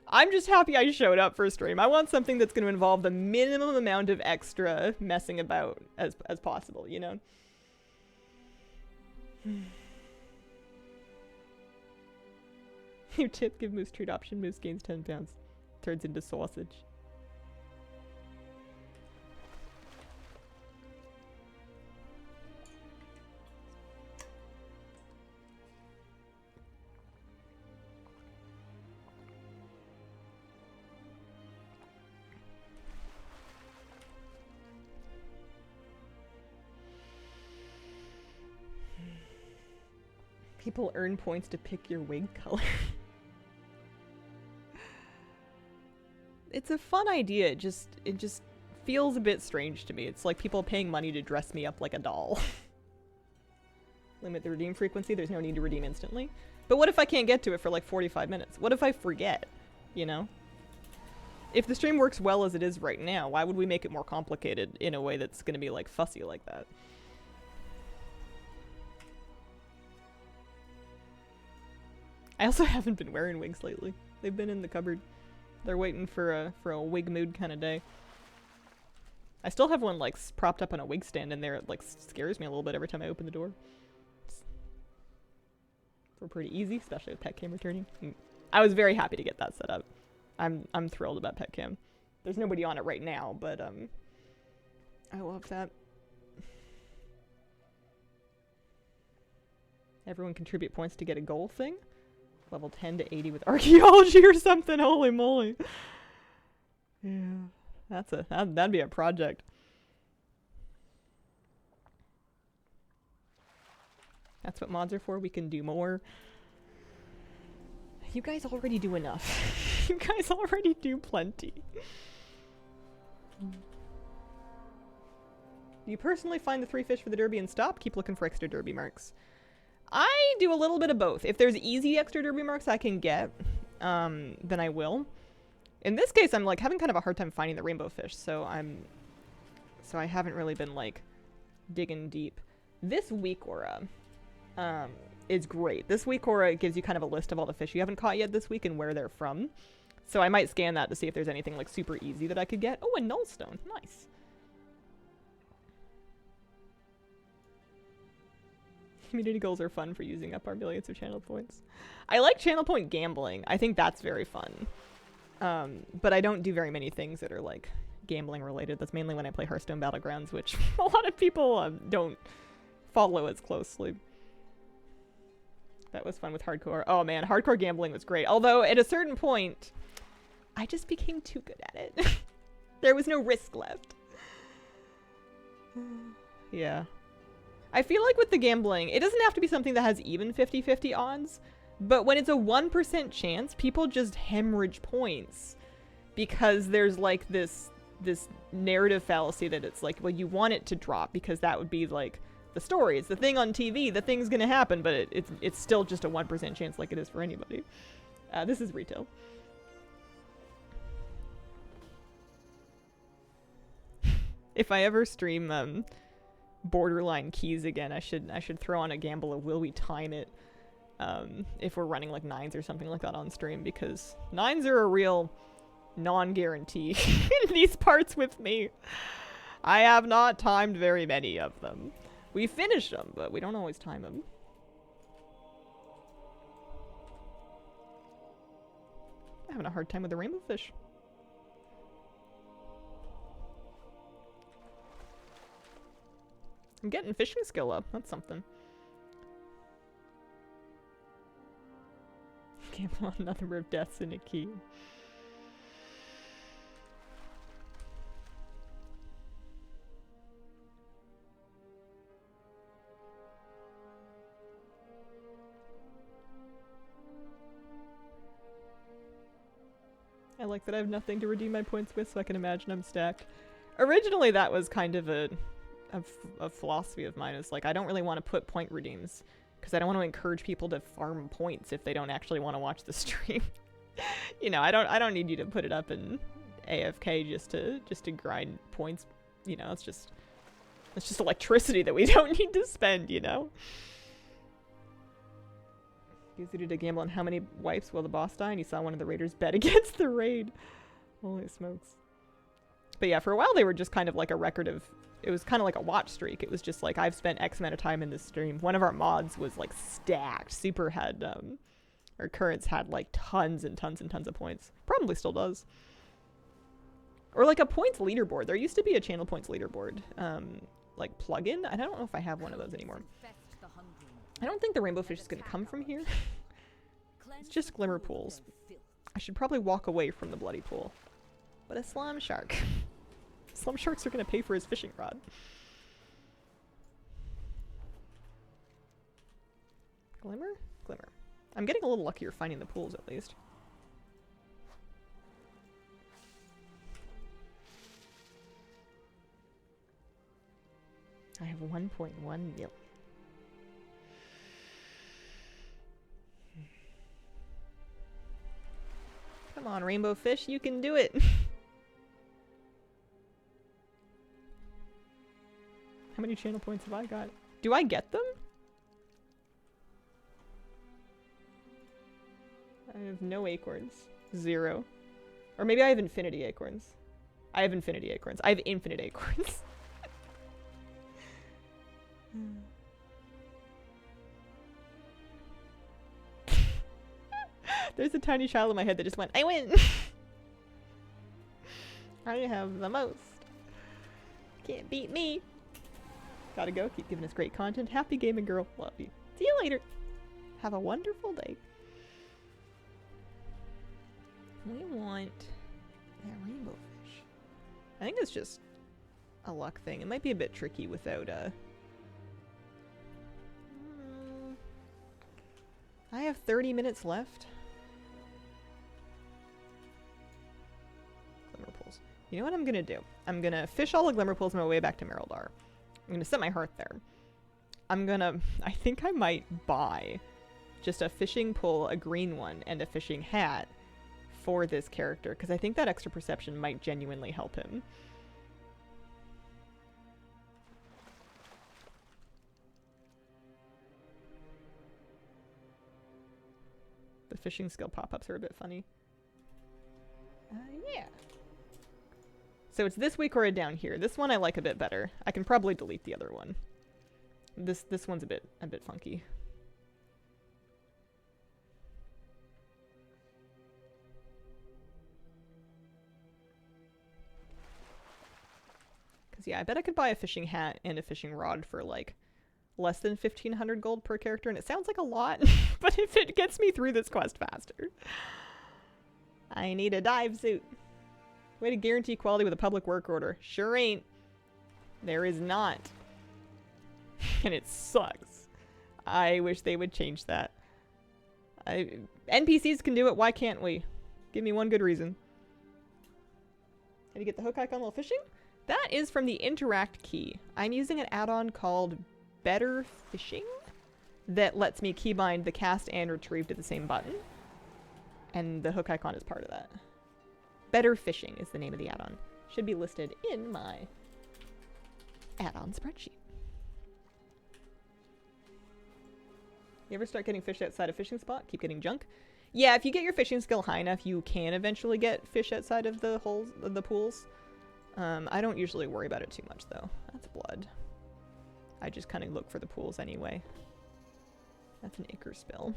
I'm just happy I showed up for a stream. I want something that's going to involve the minimum amount of extra messing about as possible, you know? New tip, give Moose treat option. Moose gains 10 pounds. Turns into sausage. People earn points to pick your wig color. It's a fun idea. It just feels a bit strange to me. It's like people paying money to dress me up like a doll. Limit the redeem frequency. There's no need to redeem instantly. But what if I can't get to it for like 45 minutes? What if I forget? You know? If the stream works well as it is right now, why would we make it more complicated in a way that's going to be, like, fussy like that? I also haven't been wearing wigs lately. They've been in the cupboard. They're waiting for a wig mood kind of day. I still have one, like, propped up on a wig stand in there. It, like, scares me a little bit every time I open the door. We're pretty easy, especially with pet cam returning. I was very happy to get that set up. I'm thrilled about pet cam. There's nobody on it right now, but I love that. Everyone contribute points to get a goal thing. Level 10 to 80 with archaeology or something. Holy moly. Yeah, that'd be a project. That's what mods are for. We can do more. You guys already do enough. You guys already do plenty. Do you personally find the 3 fish for the derby and stop? Keep looking for extra derby marks. I do a little bit of both. If there's easy extra derby marks I can get, then I will. In this case, I'm like having kind of a hard time finding the rainbow fish, so I haven't really been like digging deep. This week aura is great. This week aura gives you kind of a list of all the fish you haven't caught yet this week and where they're from. So I might scan that to see if there's anything like super easy that I could get. Oh, a nullstone. Nice. Community goals are fun for using up our millions of channel points. I like channel point gambling. I think that's very fun. But I don't do very many things that are like gambling related. That's mainly when I play Hearthstone Battlegrounds, which a lot of people don't follow as closely. That was fun with hardcore. Oh man, hardcore gambling was great. Although at a certain point, I just became too good at it. There was no risk left. Yeah. I feel like with the gambling, it doesn't have to be something that has even 50-50 odds, but when it's a 1% chance, people just hemorrhage points because there's like this narrative fallacy that it's like, well, you want it to drop because that would be like the story. It's the thing on TV. The thing's gonna happen, but it's still just a 1% chance like it is for anybody. This is retail. If I ever stream borderline keys again, I should throw on a gamble of will we time it if we're running like 9s or something like that on stream, because 9s are a real non-guarantee in these parts with me. I have not timed very many of them. We finish them, but we don't always time them. I'm having a hard time with the rainbow fish. I'm getting fishing skill up. That's something. Gamble on number of deaths in a key. I like that I have nothing to redeem my points with, so I can imagine I'm stacked. Originally, that was kind of a philosophy of mine. Is like, I don't really want to put point redeems because I don't want to encourage people to farm points if they don't actually want to watch the stream. You know, I don't need you to put it up in AFK just to grind points. You know, it's just electricity that we don't need to spend, you know. Easy to gamble on how many wipes will the boss die, and you saw one of the raiders bet against the raid. Holy smokes. But yeah, for a while they were just kind of like a record of, it was kind of like a watch streak. It was just like, I've spent X amount of time in this stream. One of our mods was like stacked. Super had, or Currents had like tons and tons and tons of points. Probably still does. Or like a points leaderboard. There used to be a channel points leaderboard, like plugin. I don't know if I have one of those anymore. I don't think the rainbow fish is going to come from here. It's just glimmer pools. I should probably walk away from the bloody pool. But a slum shark. Slum sharks are going to pay for his fishing rod. Glimmer? Glimmer. I'm getting a little luckier finding the pools at least. I have 1.1 mil. Come on, rainbow fish, you can do it. How many channel points have I got? Do I get them? I have no acorns. 0. Or maybe I have infinity acorns. I have infinity acorns. I have infinite acorns. There's a tiny child in my head that just went, I win! I have the most. Can't beat me. Gotta go. Keep giving us great content. Happy gaming, girl. Love you. See you later. Have a wonderful day. We want that rainbow fish. I think it's just a luck thing. It might be a bit tricky without I have 30 minutes left. Glimmer pools. You know what I'm gonna do? I'm gonna fish all the glimmer pools on my way back to Merildar. I'm gonna set my hearth there. I think I might buy just a fishing pole, a green one, and a fishing hat for this character, because I think that extra perception might genuinely help him. The fishing skill pop-ups are a bit funny. Yeah. So it's this week or down here. This one I like a bit better. I can probably delete the other one. This one's a bit funky. Cause yeah, I bet I could buy a fishing hat and a fishing rod for like less than 1,500 gold per character, and it sounds like a lot, but if it gets me through this quest faster. I need a dive suit. Way to guarantee quality with a public work order. Sure ain't. There is not. And it sucks. I wish they would change that. NPCs can do it, why can't we? Give me one good reason. How do you get the hook icon while fishing? That is from the Interact key. I'm using an add-on called Better Fishing that lets me keybind the cast and retrieve to the same button. And the hook icon is part of that. Better Fishing is the name of the add-on. Should be listed in my add-on spreadsheet. You ever start getting fish outside a fishing spot? Keep getting junk? Yeah, if you get your fishing skill high enough, you can eventually get fish outside of the holes, the pools. I don't usually worry about it too much, though. That's blood. I just kind of look for the pools anyway. That's an acre spill.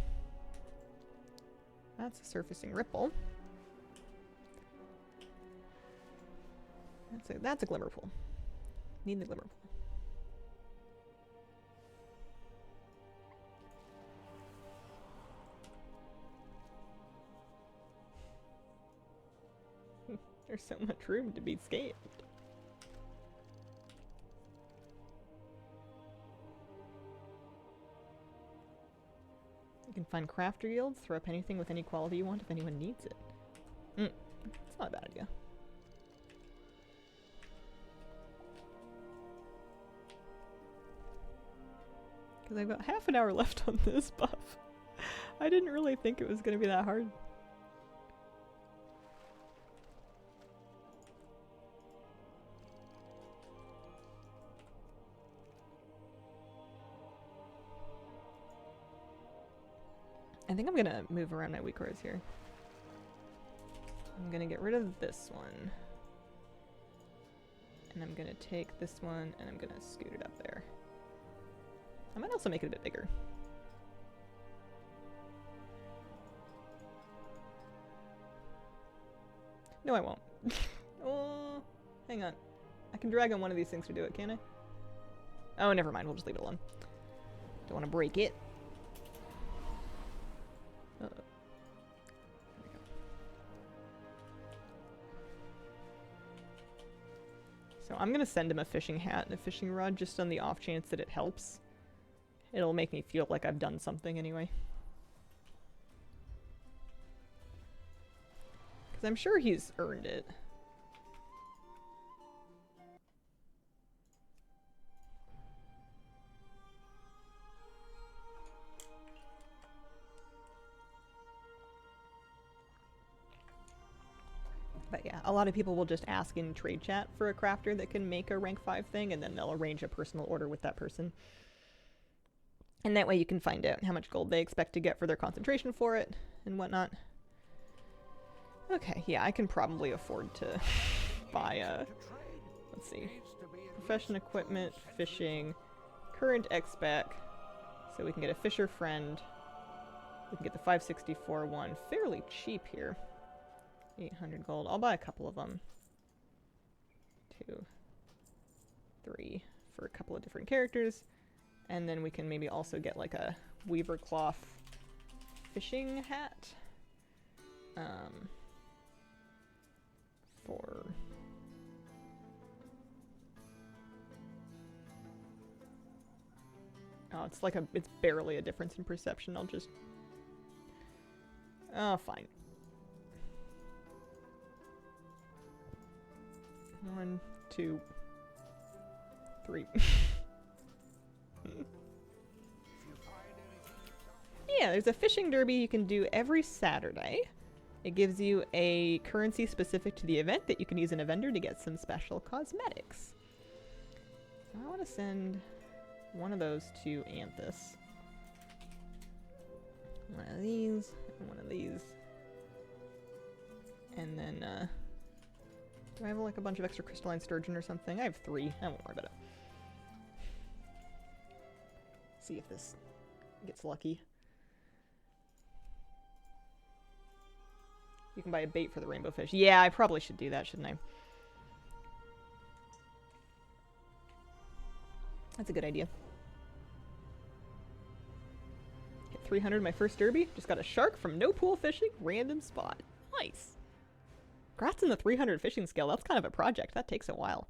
That's a surfacing ripple. That's a glimmer pool. Need the glimmer pool. There's so much room to be scammed. You can find crafter yields, throw up anything with any quality you want if anyone needs it. It's not a bad idea. Because I've got half an hour left on this buff. I didn't really think it was going to be that hard. I think I'm gonna move around my weak cores here. I'm gonna get rid of this one. And I'm gonna take this one and I'm gonna scoot it up there. I might also make it a bit bigger. No, I won't. Oh, hang on. I can drag on one of these things to do it, can I? Oh, never mind. We'll just leave it alone. Don't want to break it. Uh-oh. There we go. So I'm going to send him a fishing hat and a fishing rod just on the off chance that it helps. It'll make me feel like I've done something anyway. Because I'm sure he's earned it. But yeah, a lot of people will just ask in trade chat for a crafter that can make a rank 5 thing, and then they'll arrange a personal order with that person. And that way you can find out how much gold they expect to get for their concentration for it, and whatnot. Okay, yeah, I can probably afford to buy let's see, profession equipment, fishing, current X-Back, so we can get a fisher friend. We can get the 564 one fairly cheap here. 800 gold. I'll buy a couple of them. 2, 3 for a couple of different characters. And then we can maybe also get like a weaver cloth fishing hat. For oh, it's barely a difference in perception. I'll just fine. 1, 2, 3. Yeah, there's a fishing derby you can do every Saturday. It gives you a currency specific to the event that you can use in a vendor to get some special cosmetics. So I want to send one of those to Anthus. One of these, and one of these. And then, do I have like a bunch of extra crystalline sturgeon or something? I have 3. I won't worry about it. See if this gets lucky. You can buy a bait for the rainbow fish. Yeah, I probably should do that, shouldn't I? That's a good idea. Get 300 my first derby. Just got a shark from no pool fishing. Random spot. Nice. Congrats on the 300 fishing skill. That's kind of a project. That takes a while.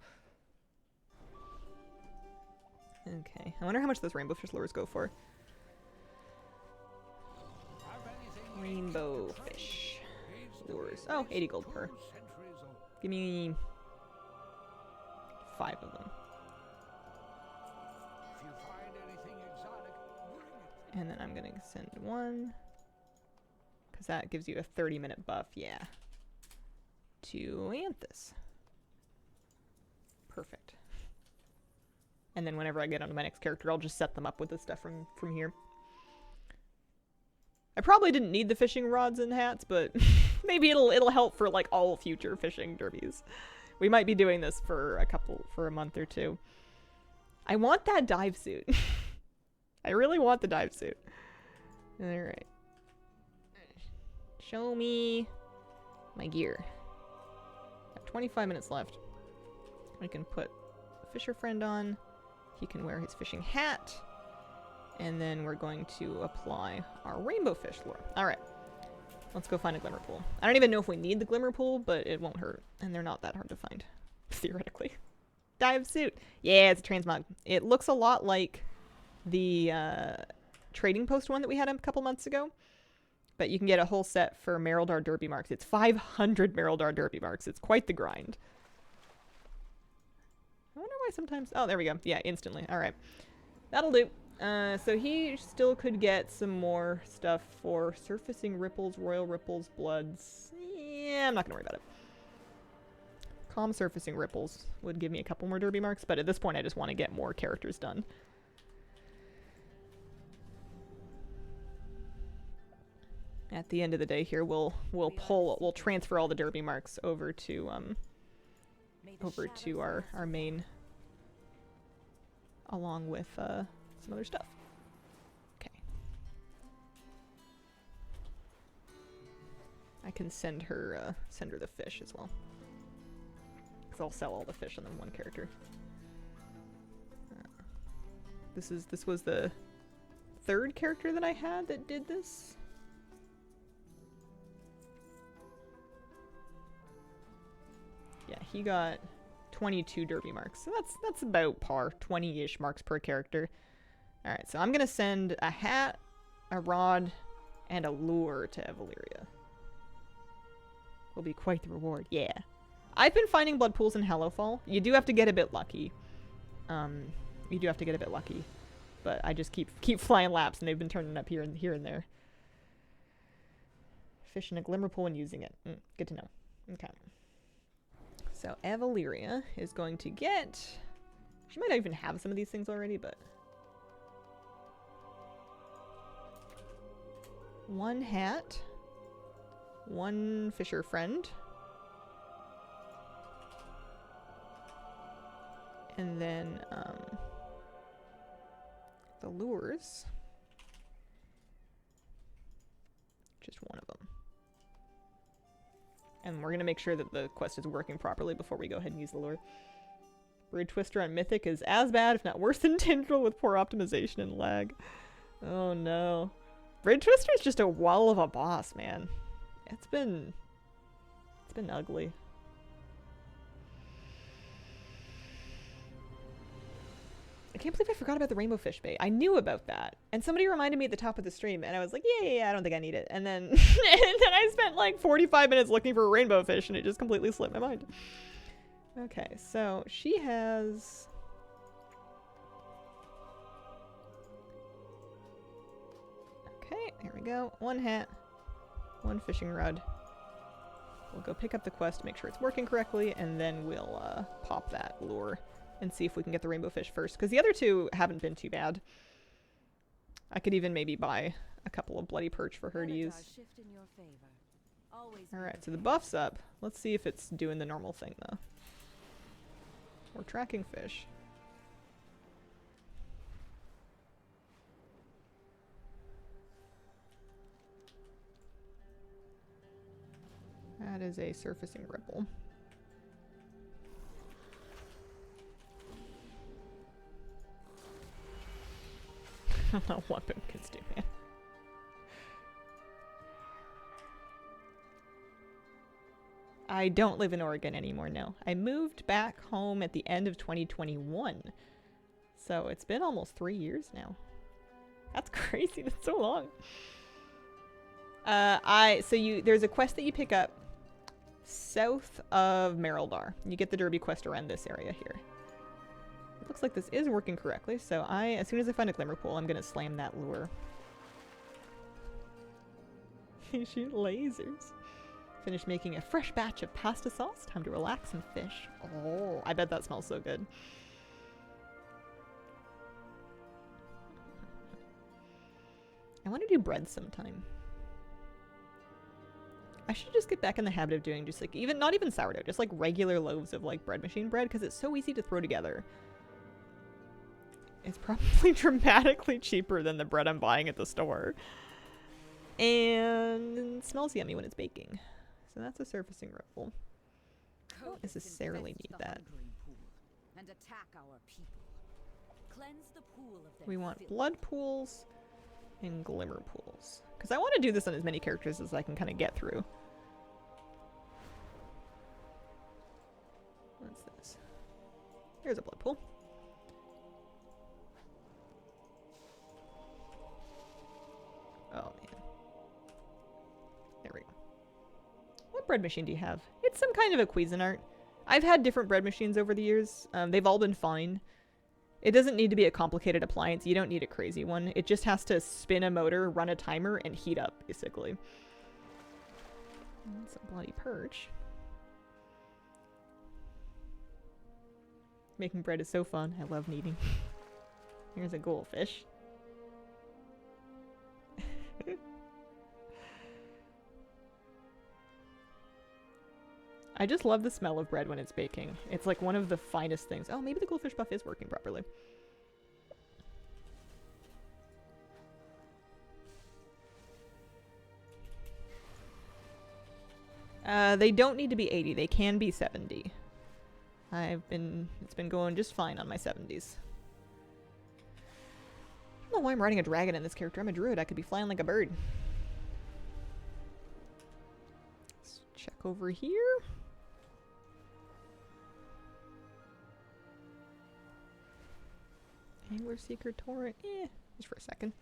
Okay. I wonder how much those rainbow fish lures go for. Rainbow fish lures. Oh, 80 gold per. Give me 5 of them. And then I'm gonna send 1. Because that gives you a 30-minute buff, yeah. To Anthus. Perfect. And then whenever I get onto my next character, I'll just set them up with the stuff from here. I probably didn't need the fishing rods and hats, but maybe it'll help for like all future fishing derbies. We might be doing this for a month or 2. I want that dive suit. I really want the dive suit. Alright. Show me my gear. I have 25 minutes left. I can put Fisher Friend on. He can wear his fishing hat. And then we're going to apply our rainbow fish lure. Alright. Let's go find a glimmer pool. I don't even know if we need the glimmer pool, but it won't hurt. And they're not that hard to find. Theoretically. Dive suit. Yeah, it's a transmog. It looks a lot like the trading post one that we had a couple months ago. But you can get a whole set for Merildar Derby marks. It's 500 Merildar Derby marks. It's quite the grind. I wonder why sometimes... Oh, there we go. Yeah, instantly. Alright. That'll do. So he still could get some more stuff for surfacing ripples, royal ripples, bloods. Yeah, I'm not gonna worry about it. Calm surfacing ripples would give me a couple more derby marks, but at this point I just want to get more characters done. At the end of the day here, we'll transfer all the derby marks over to our main, along with some other stuff. Okay. I can send her the fish as well. Because I'll sell all the fish on the one character. This was the 3rd character that I had that did this. Yeah, he got 22 derby marks. So that's about par, 20-ish marks per character. Alright, so I'm gonna send a hat, a rod, and a lure to Evaleria. Will be quite the reward, yeah. I've been finding blood pools in Hallowfall. You do have to get a bit lucky. But I just keep flying laps, and they've been turning up here and there. Fish in a glimmer pool and using it. Good to know. Okay. So Evaleria is going to get... She might not even have some of these things already, but... 1 hat. 1 fisher friend. And then, the lures. Just 1 of them. And we're gonna make sure that the quest is working properly before we go ahead and use the lure. Brood Twister on Mythic is as bad, if not worse than Tendril with poor optimization and lag. Oh no. Brood Twister is just a wall of a boss, man. It's been ugly. I can't believe I forgot about the rainbow fish bait. I knew about that. And somebody reminded me at the top of the stream and I was like, yeah, I don't think I need it. And then and then I spent like 45 minutes looking for a rainbow fish and it just completely slipped my mind. Okay, so she has... Okay, here we go. 1 hat, 1 fishing rod. We'll go pick up the quest, make sure it's working correctly, and then we'll pop that lure and see if we can get the rainbow fish first. Because the other 2 haven't been too bad. I could even maybe buy a couple of bloody perch for her to use. Alright, so the buff's up. Let's see if it's doing the normal thing, though. We're tracking fish. That is a surfacing ripple. I don't know what pumpkins do, man. I don't live in Oregon anymore, no. I moved back home at the end of 2021. So it's been almost 3 years now. That's crazy, that's so long. There's a quest that you pick up south of Merildar. You get the Derby quest around this area here. It looks like this is working correctly, so as soon as I find a glimmer pool, I'm gonna slam that lure. Shoot lasers. Finished making a fresh batch of pasta sauce. Time to relax and fish. Oh, I bet that smells so good. I want to do bread sometime. I should just get back in the habit of doing just like not even sourdough, just like regular loaves of like bread machine bread because it's so easy to throw together. It's probably dramatically cheaper than the bread I'm buying at the store. And it smells yummy when it's baking. So that's a surfacing ripple. I don't necessarily need that. And attack our people. Cleanse the pool of their We want filth. blood pools and glimmer pools. Because I want to do this on as many characters as I can kind of get through. What's this? Here's a blood pool. Oh, man. There we go. What bread machine do you have? It's some kind of a Cuisinart. I've had different bread machines over the years. They've all been fine. It doesn't need to be a complicated appliance. You don't need a crazy one. It just has to spin a motor, run a timer, and heat up, basically. That's a bloody perch. Making bread is so fun. I love kneading. Here's a goldfish. I just love the smell of bread when it's baking. It's like one of the finest things. Oh, maybe the goldfish buff is working properly. They don't need to be 80. They can be 70. It's been going just fine on my 70s. I don't know why I'm riding a dragon in this character. I'm a druid. I could be flying like a bird. Let's check over here. Angler Seeker Torrent. Just for a second.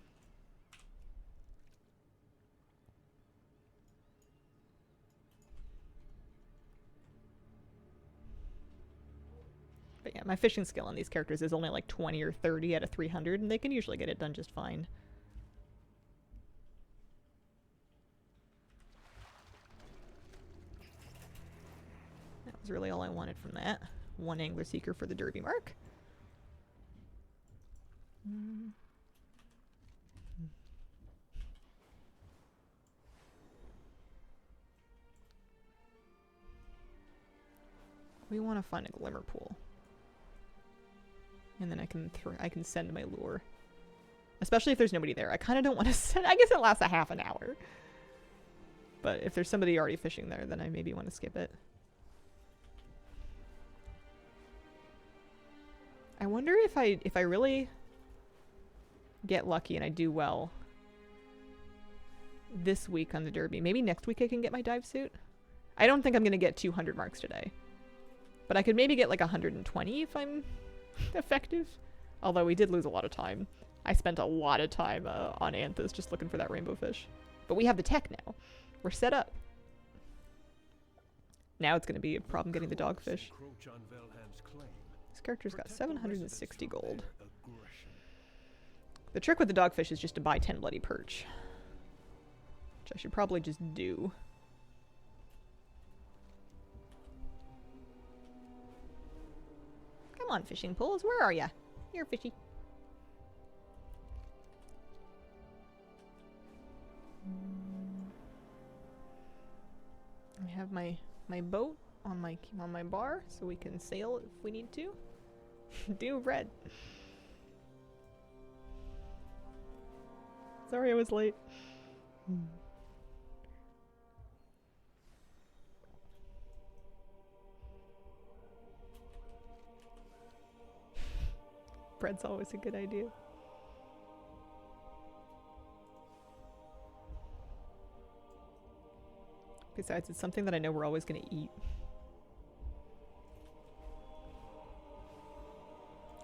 But yeah, my fishing skill on these characters is only like 20 or 30 out of 300, and they can usually get it done just fine. Is really all I wanted from that. One angler seeker for the derby mark. We want to find a glimmer pool. And then I can send my lure. Especially if there's nobody there. I kind of don't want to send... I guess it lasts a half an hour. But if there's somebody already fishing there, then I maybe want to skip it. I wonder if I really get lucky and I do well this week on the derby. Maybe next week I can get my dive suit. I don't think I'm going to get 200 marks today. But I could maybe get like 120 if I'm effective. Although we did lose a lot of time. I spent a lot of time on Anthus just looking for that rainbow fish. But we have the tech now. We're set up. Now it's going to be a problem getting the dogfish. This character's got 760 gold. The trick with the dogfish is just to buy 10 bloody perch. Which I should probably just do. Come on, fishing pools. Where are ya? Here, fishy. I have my boat on my bar, so we can sail if we need to. Do red. Sorry I was late. Bread's always a good idea. Besides, it's something that I know we're always going to eat.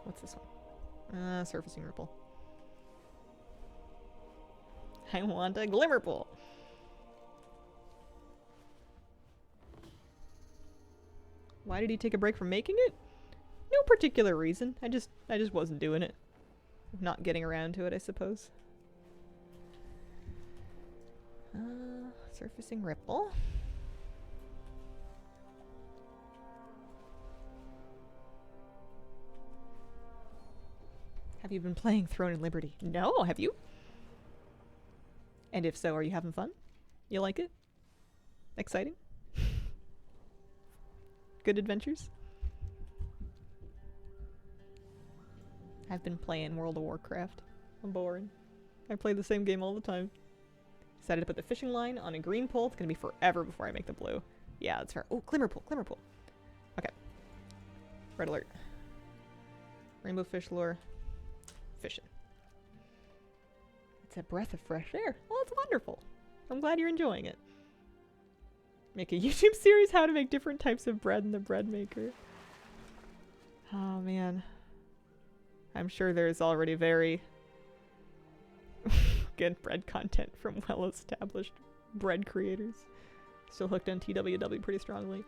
What's this one? Surfacing ripple. I want a glimmer pool. Why did he take a break from making it? No particular reason. I just wasn't doing it. Not getting around to it, I suppose. Surfacing ripple. Have you been playing Throne and Liberty? No, have you? And if so, are you having fun? You like it? Exciting? Good adventures? I've been playing World of Warcraft. I'm boring. I play the same game all the time. Decided to put the fishing line on a green pole. It's gonna be forever before I make the blue. Yeah, that's fair. Oh, glimmer pool, glimmer pool. Okay. Red alert. Rainbow fish lure. Fishing. It's a breath of fresh air. Well, it's wonderful. I'm glad you're enjoying it. Make a YouTube series how to make different types of bread in the bread maker. Oh, man. I'm sure there's already very good bread content from well-established bread creators. Still hooked on TWW pretty strongly.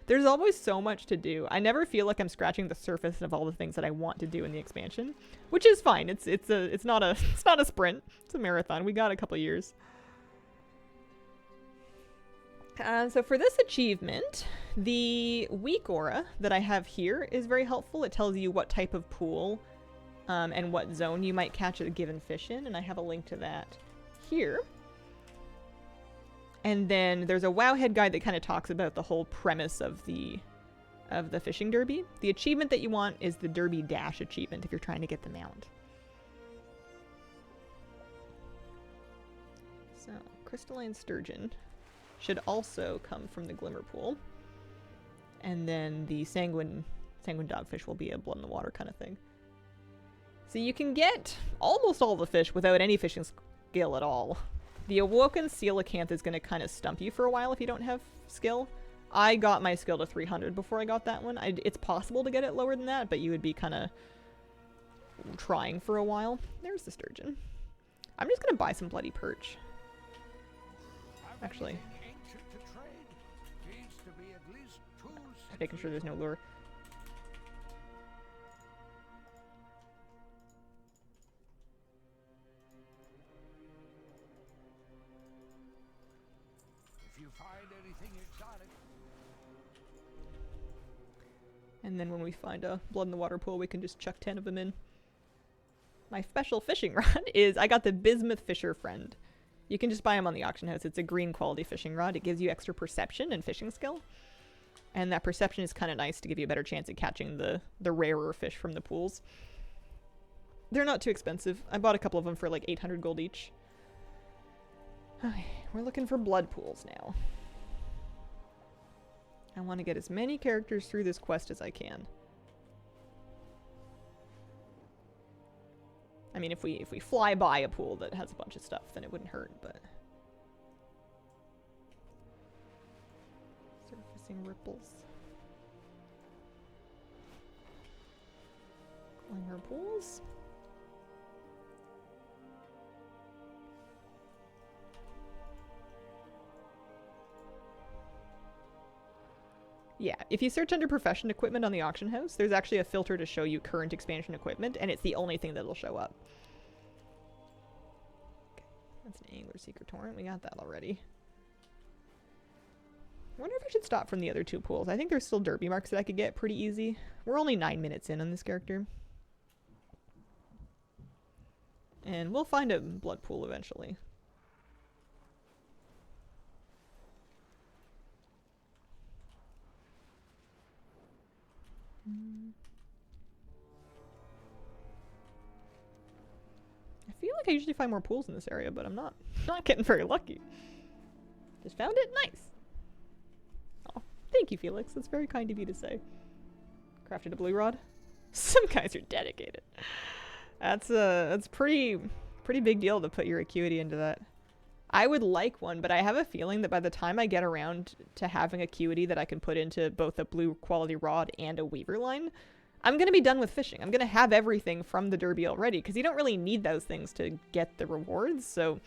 There's always so much to do. I never feel like I'm scratching the surface of all the things that I want to do in the expansion, which is fine. It's not a sprint. It's a marathon. We got a couple years. So for this achievement, the weak aura that I have here is very helpful. It tells you what type of pool and what zone you might catch a given fish in, and I have a link to that here. And then there's a Wowhead guide that kind of talks about the whole premise of the fishing derby. The achievement that you want is the Derby Dash achievement if you're trying to get the mount. So, crystalline sturgeon should also come from the glimmer pool. And then the sanguine dogfish will be a blood in the water kind of thing. So you can get almost all the fish without any fishing skill at all. The awoken coelacanth is going to kind of stump you for a while if you don't have skill. I got my skill to 300 before I got that one. It's possible to get it lower than that, but you would be kind of trying for a while. There's the sturgeon. I'm just going to buy some bloody perch. Actually. Making sure there's no lure. If you find anything exotic. And then when we find a blood in the water pool, we can just chuck 10 of them in. My special fishing rod is, I got the Bismuth Fisher Friend. You can just buy them on the auction house. It's a green quality fishing rod. It gives you extra perception and fishing skill. And that perception is kind of nice to give you a better chance at catching the rarer fish from the pools. They're not too expensive. I bought a couple of them for like 800 gold each. Okay, we're looking for blood pools now. I want to get as many characters through this quest as I can. I mean, if we fly by a pool that has a bunch of stuff, then it wouldn't hurt, but... Surfacing ripples. Glinger pools. Yeah, if you search under profession equipment on the auction house, there's actually a filter to show you current expansion equipment, and it's the only thing that'll show up. Okay, that's an Angler Seeker Torrent. We got that already. I wonder if I should stop from the other two pools. I think there's still derby marks that I could get pretty easy. We're only 9 minutes in on this character. And we'll find a blood pool eventually. I feel like I usually find more pools in this area, but I'm not getting very lucky. Just found it? Nice. Oh, thank you, Felix. That's very kind of you to say. Crafted a blue rod? Some guys are dedicated. That's pretty big deal to put your acuity into that. I would like one, but I have a feeling that by the time I get around to having acuity that I can put into both a blue quality rod and a weaver line, I'm going to be done with fishing. I'm going to have everything from the derby already, because you don't really need those things to get the rewards, so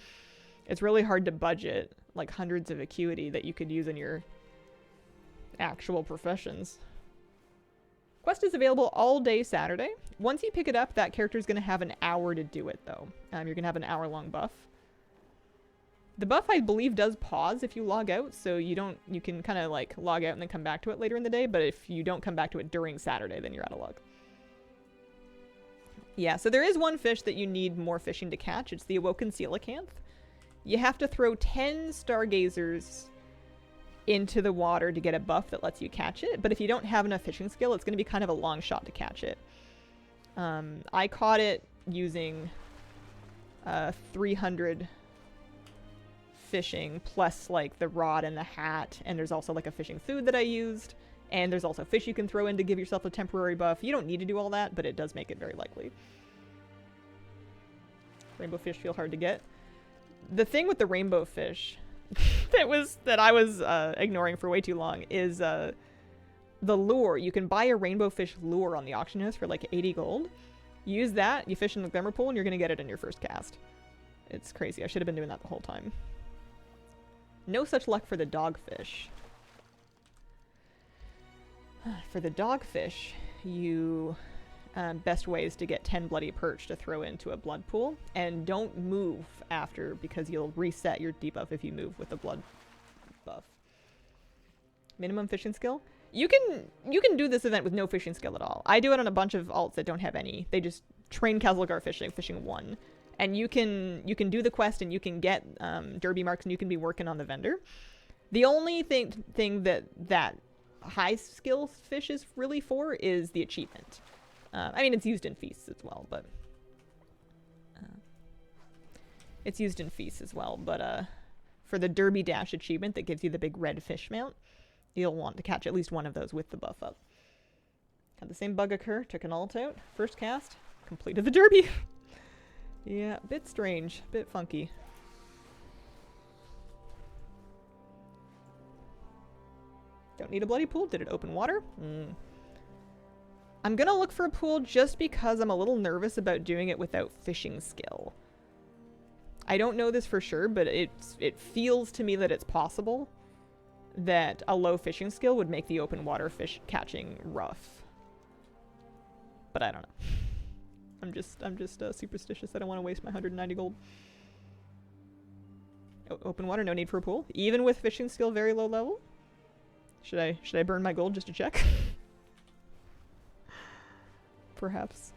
it's really hard to budget like hundreds of acuity that you could use in your actual professions. Quest is available all day Saturday. Once you pick it up, that character is going to have an hour to do it, though. You're going to have an hour-long buff. The buff, I believe, does pause if you log out, so you can kind of like log out and then come back to it later in the day, but if you don't come back to it during Saturday, then you're out of luck. Yeah, so there is one fish that you need more fishing to catch. It's the Awoken Coelacanth. You have to throw 10 stargazers into the water to get a buff that lets you catch it, but if you don't have enough fishing skill, it's going to be kind of a long shot to catch it. I caught it using 300 fishing plus like the rod and the hat, and there's also like a fishing food that I used, and there's also fish you can throw in to give yourself a temporary buff. You don't need to do all that, but it does make it very likely. Rainbow fish feel hard to get. The thing with the rainbow fish that I was ignoring for way too long is the lure. You can buy a rainbow fish lure on the auction house for like 80 gold. Use that, you fish in the glimmer pool, and you're gonna get it in your first cast. It's crazy. I should have been doing that the whole time. No such luck for the dogfish. For the dogfish, you best way is to get 10 bloody perch to throw into a blood pool, and don't move after, because you'll reset your debuff if you move with the blood buff. Minimum fishing skill. You can do this event with no fishing skill at all. I do it on a bunch of alts that don't have any. They just train Kazalgar fishing 1. And you can do the quest, and you can get derby marks, and you can be working on the vendor. The only thing that high skill fish is really for is the achievement. I mean, it's used in feasts as well, but for the derby dash achievement that gives you the big red fish mount, you'll want to catch at least one of those with the buff up. Had the same bug occur. Took an alt out. First cast. Completed the derby. Yeah, bit strange, bit funky. Don't need a bloody pool. Did it open water? I'm gonna look for a pool just because I'm a little nervous about doing it without fishing skill. I don't know this for sure, but it feels to me that it's possible that a low fishing skill would make the open water fish catching rough. But I don't know. I'm just superstitious. I don't want to waste my 190 gold. Open water, no need for a pool. Even with fishing skill very low level? Should I burn my gold just to check? perhaps.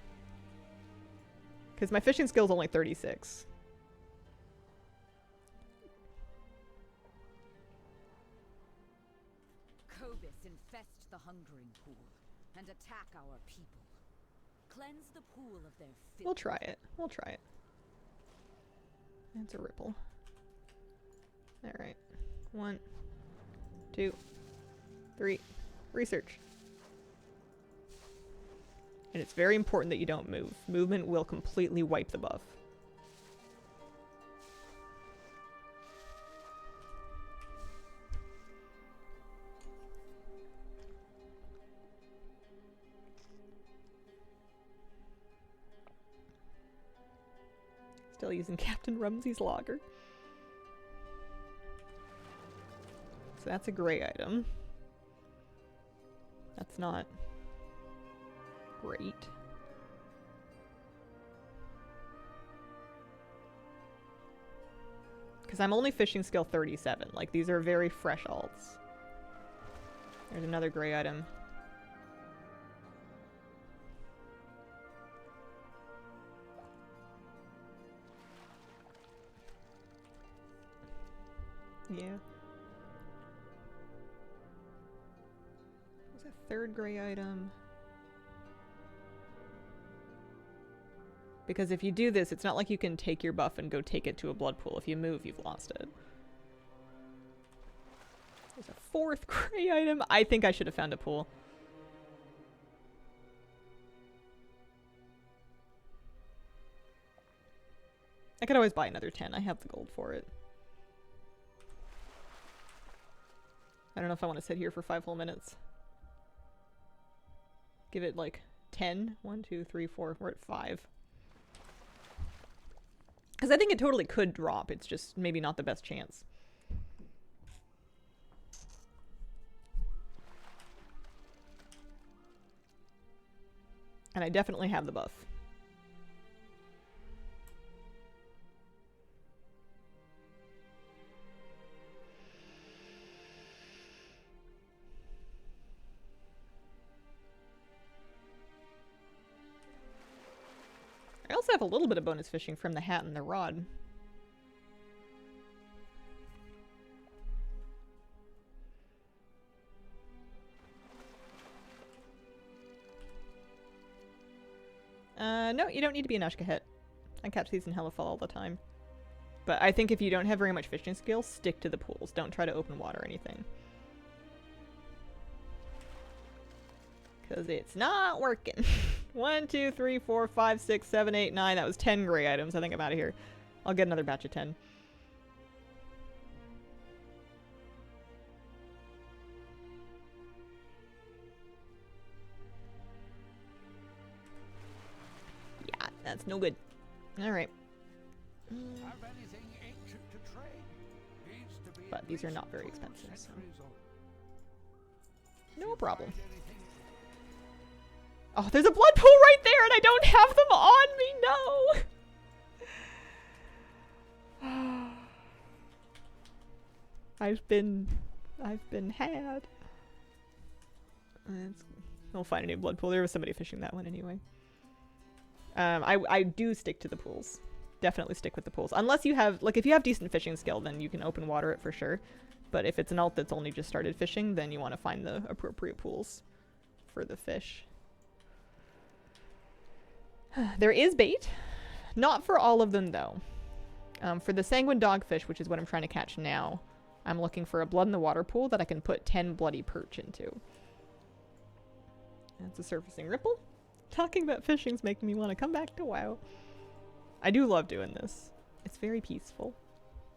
Because my fishing skill is only 36. Cobus infest the hungering pool and attack our people. Cleanse the pool of their filth. We'll try it. We'll try it. It's a ripple. Alright. 1, 2, 3. Research. And it's very important that you don't move. Movement will completely wipe the buff. Still using Captain Rumsey's logger. So that's a gray item. That's not great. Because I'm only fishing skill 37. Like, these are very fresh alts. There's another gray item. Yeah. What's that third gray item? Because if you do this, it's not like you can take your buff and go take it to a blood pool. If you move, you've lost it. There's a fourth gray item. I think I should have found a pool. I could always buy another 10. I have the gold for it. I don't know if I want to sit here for 5 whole minutes. Give it like 10. 1, 2, 3, 4. We're at 5. Because I think it totally could drop. It's just maybe not the best chance. And I definitely have the buff. I also have a little bit of bonus fishing from the hat and the rod. No, you don't need to be an Ushka hit. I catch these in Hallowfall all the time. But I think if you don't have very much fishing skill, stick to the pools. Don't try to open water or anything. Because it's not working. 1, 2, 3, 4, 5, 6, 7, 8, 9. That was 10 gray items. I think I'm out of here. I'll get another batch of 10. Yeah, that's no good. Alright. Have anything ancient to trade? Needs to be But at these are least not very 2 expensive, so. centuries old. No problem. Find anything Oh, there's a blood pool right there and I don't have them on me, no! I've been had. We'll find a new blood pool. There was somebody fishing that one anyway. I do stick to the pools. Definitely stick with the pools. Unless you have, like, if you have decent fishing skill, then you can open water it for sure. But if it's an alt that's only just started fishing, then you want to find the appropriate pools for the fish. There is bait. Not for all of them, though. For the sanguine dogfish, which is what I'm trying to catch now, I'm looking for a blood in the water pool that I can put 10 bloody perch into. That's a surfacing ripple. Talking about fishing's making me want to come back to WoW. I do love doing this. It's very peaceful.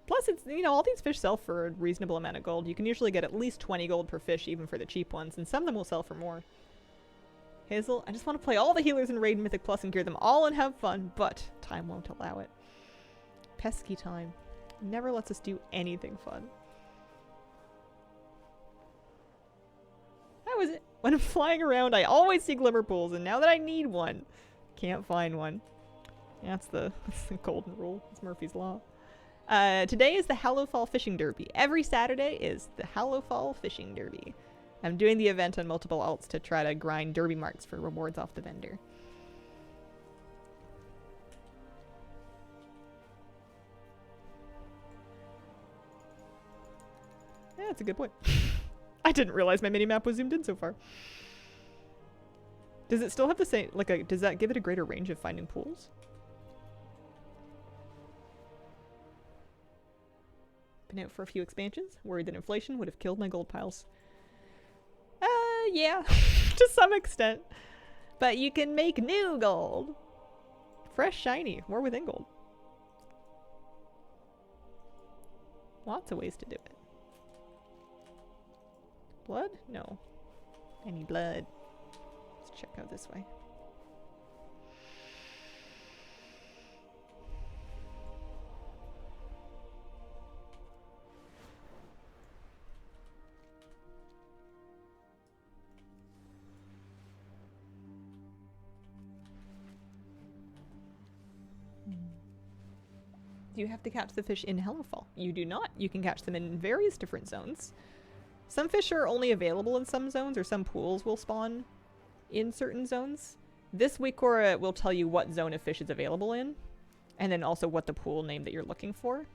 Plus, it's, you know, all these fish sell for a reasonable amount of gold. You can usually get at least 20 gold per fish, even for the cheap ones, and some of them will sell for more. Hazel, I just want to play all the healers in Raid Mythic Plus and gear them all and have fun, but time won't allow it. Pesky time. Never lets us do anything fun. How is it? When I'm flying around, I always see glimmer pools, and now that I need one, can't find one. Yeah, that's the golden rule. It's Murphy's Law. Today is the Hallowfall Fishing Derby. Every Saturday is the Hallowfall Fishing Derby. I'm doing the event on multiple alts to try to grind derby marks for rewards off the vendor. That's a good point. I didn't realize my mini-map was zoomed in so far. Does it still have the same, like, does that give it a greater range of finding pools? Been out for a few expansions. Worried that inflation would have killed my gold piles. Yeah, to some extent. But you can make new gold. Fresh, shiny, more within gold. Lots of ways to do it. Blood? No. Any blood. Let's check out this way. Do you have to catch the fish in Hallowfall? You do not. You can catch them in various different zones. Some fish are only available in some zones, or some pools will spawn in certain zones. This Wikora will tell you what zone a fish is available in, and then also what the pool name that you're looking for.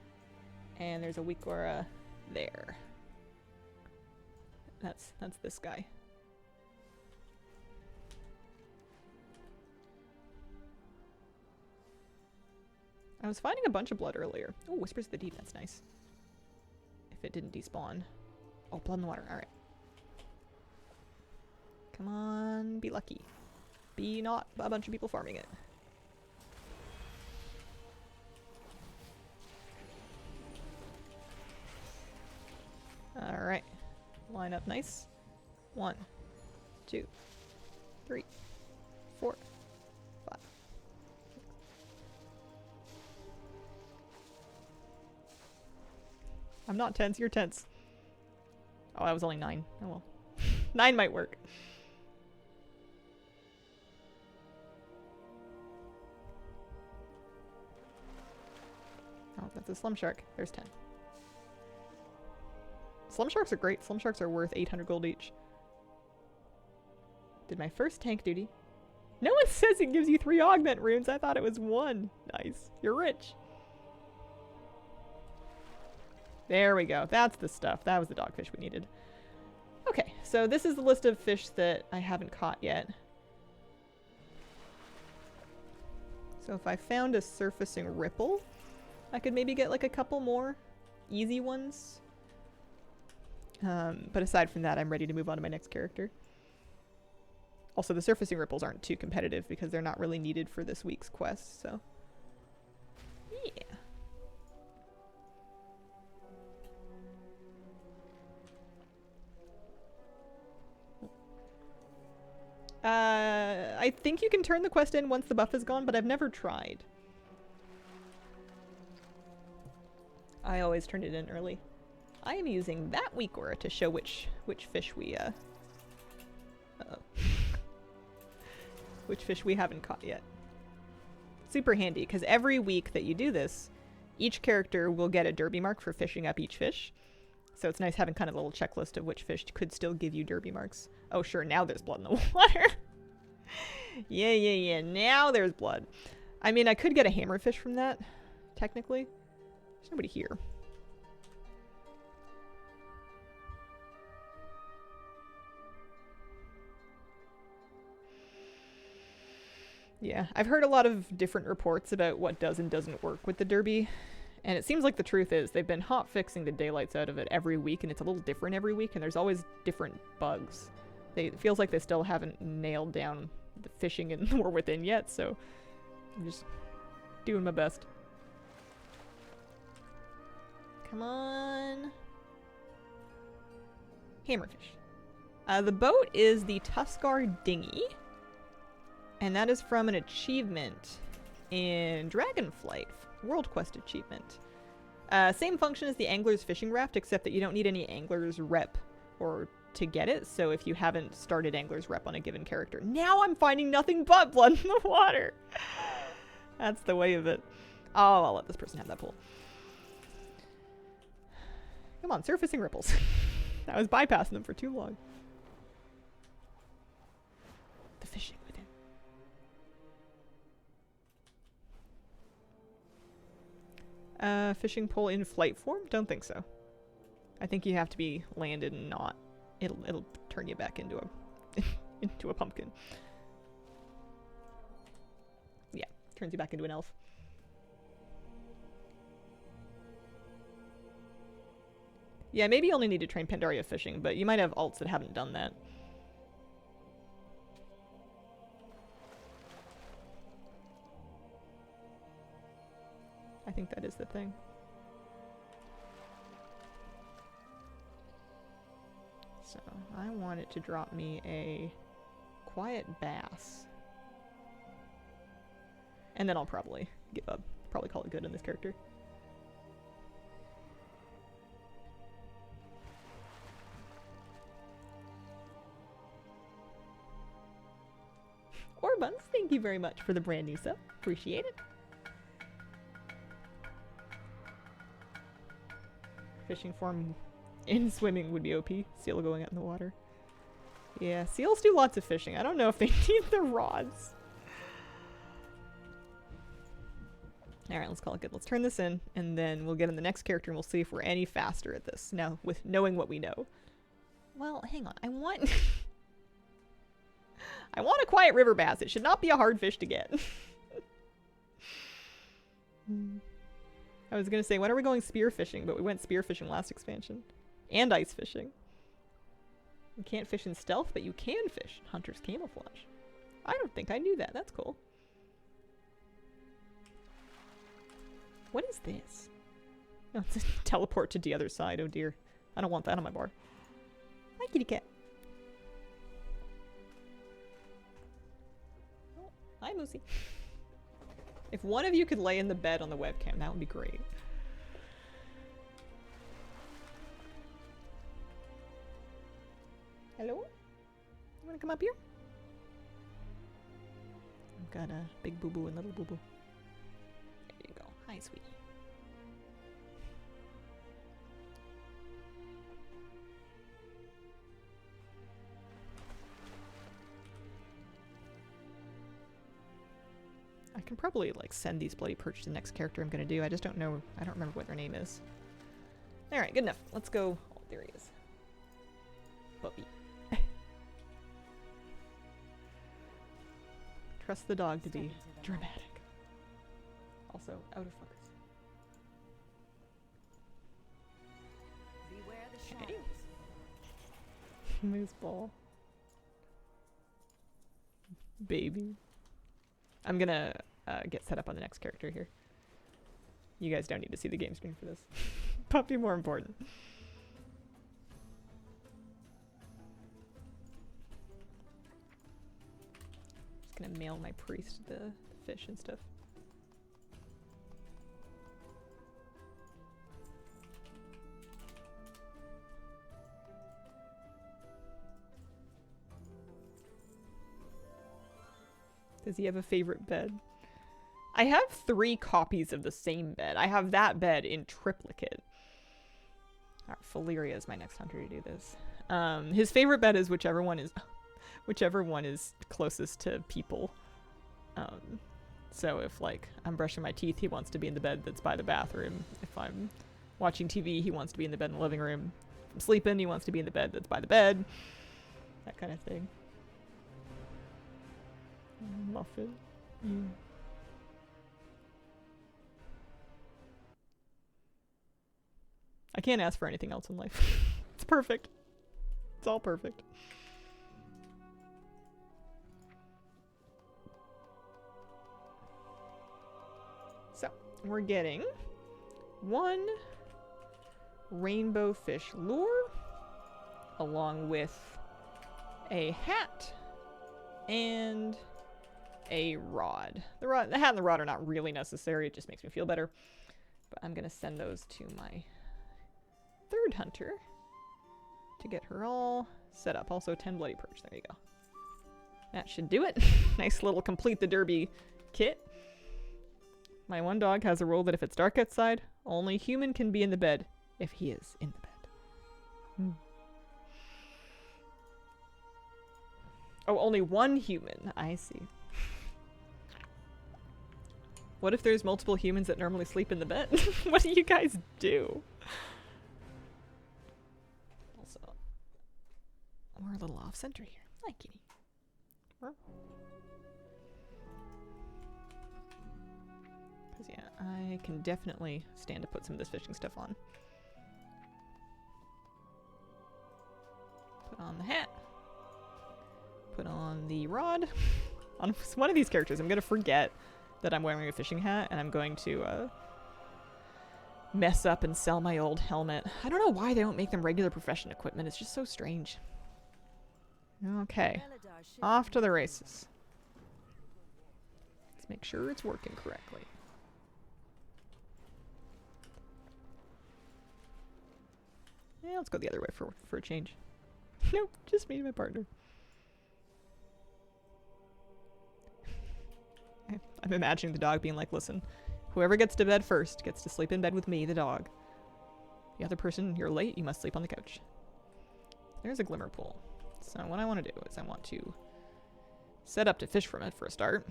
And there's a Wikora there. That's this guy. I was finding a bunch of blood earlier. Oh, Whispers of the Deep, that's nice. If it didn't despawn. Oh, blood in the water, alright. Come on, be lucky. Be not a bunch of people farming it. Alright. Line up nice. 1, 2, 3, 4, 5. I'm not tense, you're tense. Oh, that was only 9. Oh well. 9 might work. Oh, that's a slum shark. There's 10. Slum sharks are great. Slum sharks are worth 800 gold each. Did my first tank duty. No one says it gives you 3 augment runes. I thought it was 1. Nice. You're rich. There we go. That's the stuff. That was the dogfish we needed. Okay, so this is the list of fish that I haven't caught yet. So if I found a surfacing ripple, I could maybe get like a couple more easy ones. But aside from that, I'm ready to move on to my next character. Also, the surfacing ripples aren't too competitive because they're not really needed for this week's quest, so yeah. I think you can turn the quest in once the buff is gone, but I've never tried. I always turn it in early. I am using that Wikora to show which fish we which fish we haven't caught yet. Super handy, because every week that you do this, each character will get a derby mark for fishing up each fish. So it's nice having kind of a little checklist of which fish could still give you derby marks. Oh sure, now there's blood in the water. Yeah, now there's blood. I mean, I could get a hammerfish from that, technically. There's nobody here. Yeah, I've heard a lot of different reports about what does and doesn't work with the derby. And it seems like the truth is they've been hot fixing the daylights out of it every week, and it's a little different every week, and there's always different bugs. It feels like they still haven't nailed down the fishing in War Within yet, so I'm just doing my best. Come on. Hammerfish. The boat is the Tuskar Dinghy, and that is from an achievement in Dragonflight. World Quest achievement. Same function as the Angler's Fishing Raft, except that you don't need any Angler's Rep or to get it, so if you haven't started Angler's Rep on a given character. Now I'm finding nothing but blood in the water! That's the way of it. Oh, I'll let this person have that pool. Come on, surfacing ripples. I was bypassing them for too long. The fishing within. Fishing pole in flight form? Don't think so. I think you have to be landed and not. It'll turn you back into a into a pumpkin. Yeah, turns you back into an elf. Yeah, maybe you only need to train Pandaria fishing, but you might have alts that haven't done that. I think that is the thing. So, I want it to drop me a quiet bass. And then I'll probably give up. Probably call it good on this character. Orbuns, thank you very much for the brand new sub. Appreciate it. Fishing form in swimming would be OP. Seal going out in the water. Yeah, seals do lots of fishing. I don't know if they need the rods. Alright, let's call it good. Let's turn this in, and then we'll get in the next character, and we'll see if we're any faster at this. Now, with knowing what we know. Well, hang on. I want... I want a quiet river bass. It should not be a hard fish to get. I was going to say, when are we going spear fishing? But we went spear fishing last expansion. And ice fishing. You can't fish in stealth, but you can fish in Hunter's Camouflage. I don't think I knew that. That's cool. What is this? Oh, it's a teleport to the other side. Oh dear. I don't want that on my bar. Hi, kitty cat. Oh, hi, Moosey. If one of you could lay in the bed on the webcam, that would be great. Hello? You wanna come up here? I've got a big boo-boo and little boo-boo. There you go. Hi, sweetie. I can probably, like, send these bloody perch to the next character I'm gonna do. I just don't know. I don't remember what their name is. Alright, good enough. Let's go. Oh, there he is. Puppy. Trust the dog to be dramatic. Also, out of focus. Beware the Okay. shadows. Moose ball. Baby. I'm gonna get set up on the next character here. You guys don't need to see the game screen for this. Puppy more important. Just gonna mail my priest the fish and stuff. Does he have a favorite bed? I have 3 copies of the same bed. I have that bed in triplicate. Alright, Valeria is my next hunter to do this. His favorite bed is whichever one is closest to people. So if, like, I'm brushing my teeth, he wants to be in the bed that's by the bathroom. If I'm watching TV, he wants to be in the bed in the living room. If I'm sleeping, he wants to be in the bed that's by the bed. That kind of thing. Muffin. Mm. I can't ask for anything else in life. It's perfect. It's all perfect. So, we're getting 1 rainbow fish lure along with a hat and a rod. The hat and the rod are not really necessary. It just makes me feel better. But I'm gonna send those to my 3rd hunter to get her all set up. Also 10 bloody perch. There you go. That should do it. Nice little complete the derby kit. My one dog has a rule that if it's dark outside, only human can be in the bed if he is in the bed. Oh, only one human. I see. What if there's multiple humans that normally sleep in the bed? What do you guys do? We're a little off center here. Hi, kitty. Because, yeah, I can definitely stand to put some of this fishing stuff on. Put on the hat. Put on the rod. On one of these characters, I'm going to forget that I'm wearing a fishing hat, and I'm going to mess up and sell my old helmet. I don't know why they don't make them regular profession equipment. It's just so strange. Okay. Off to the races. Let's make sure it's working correctly. Yeah, let's go the other way for a change. Nope, just me and my partner. I'm imagining the dog being like, listen, whoever gets to bed first gets to sleep in bed with me, the dog. The other person, you're late, you must sleep on the couch. There's a glimmer pool. So what I want to do is I want to set up to fish from it for a start.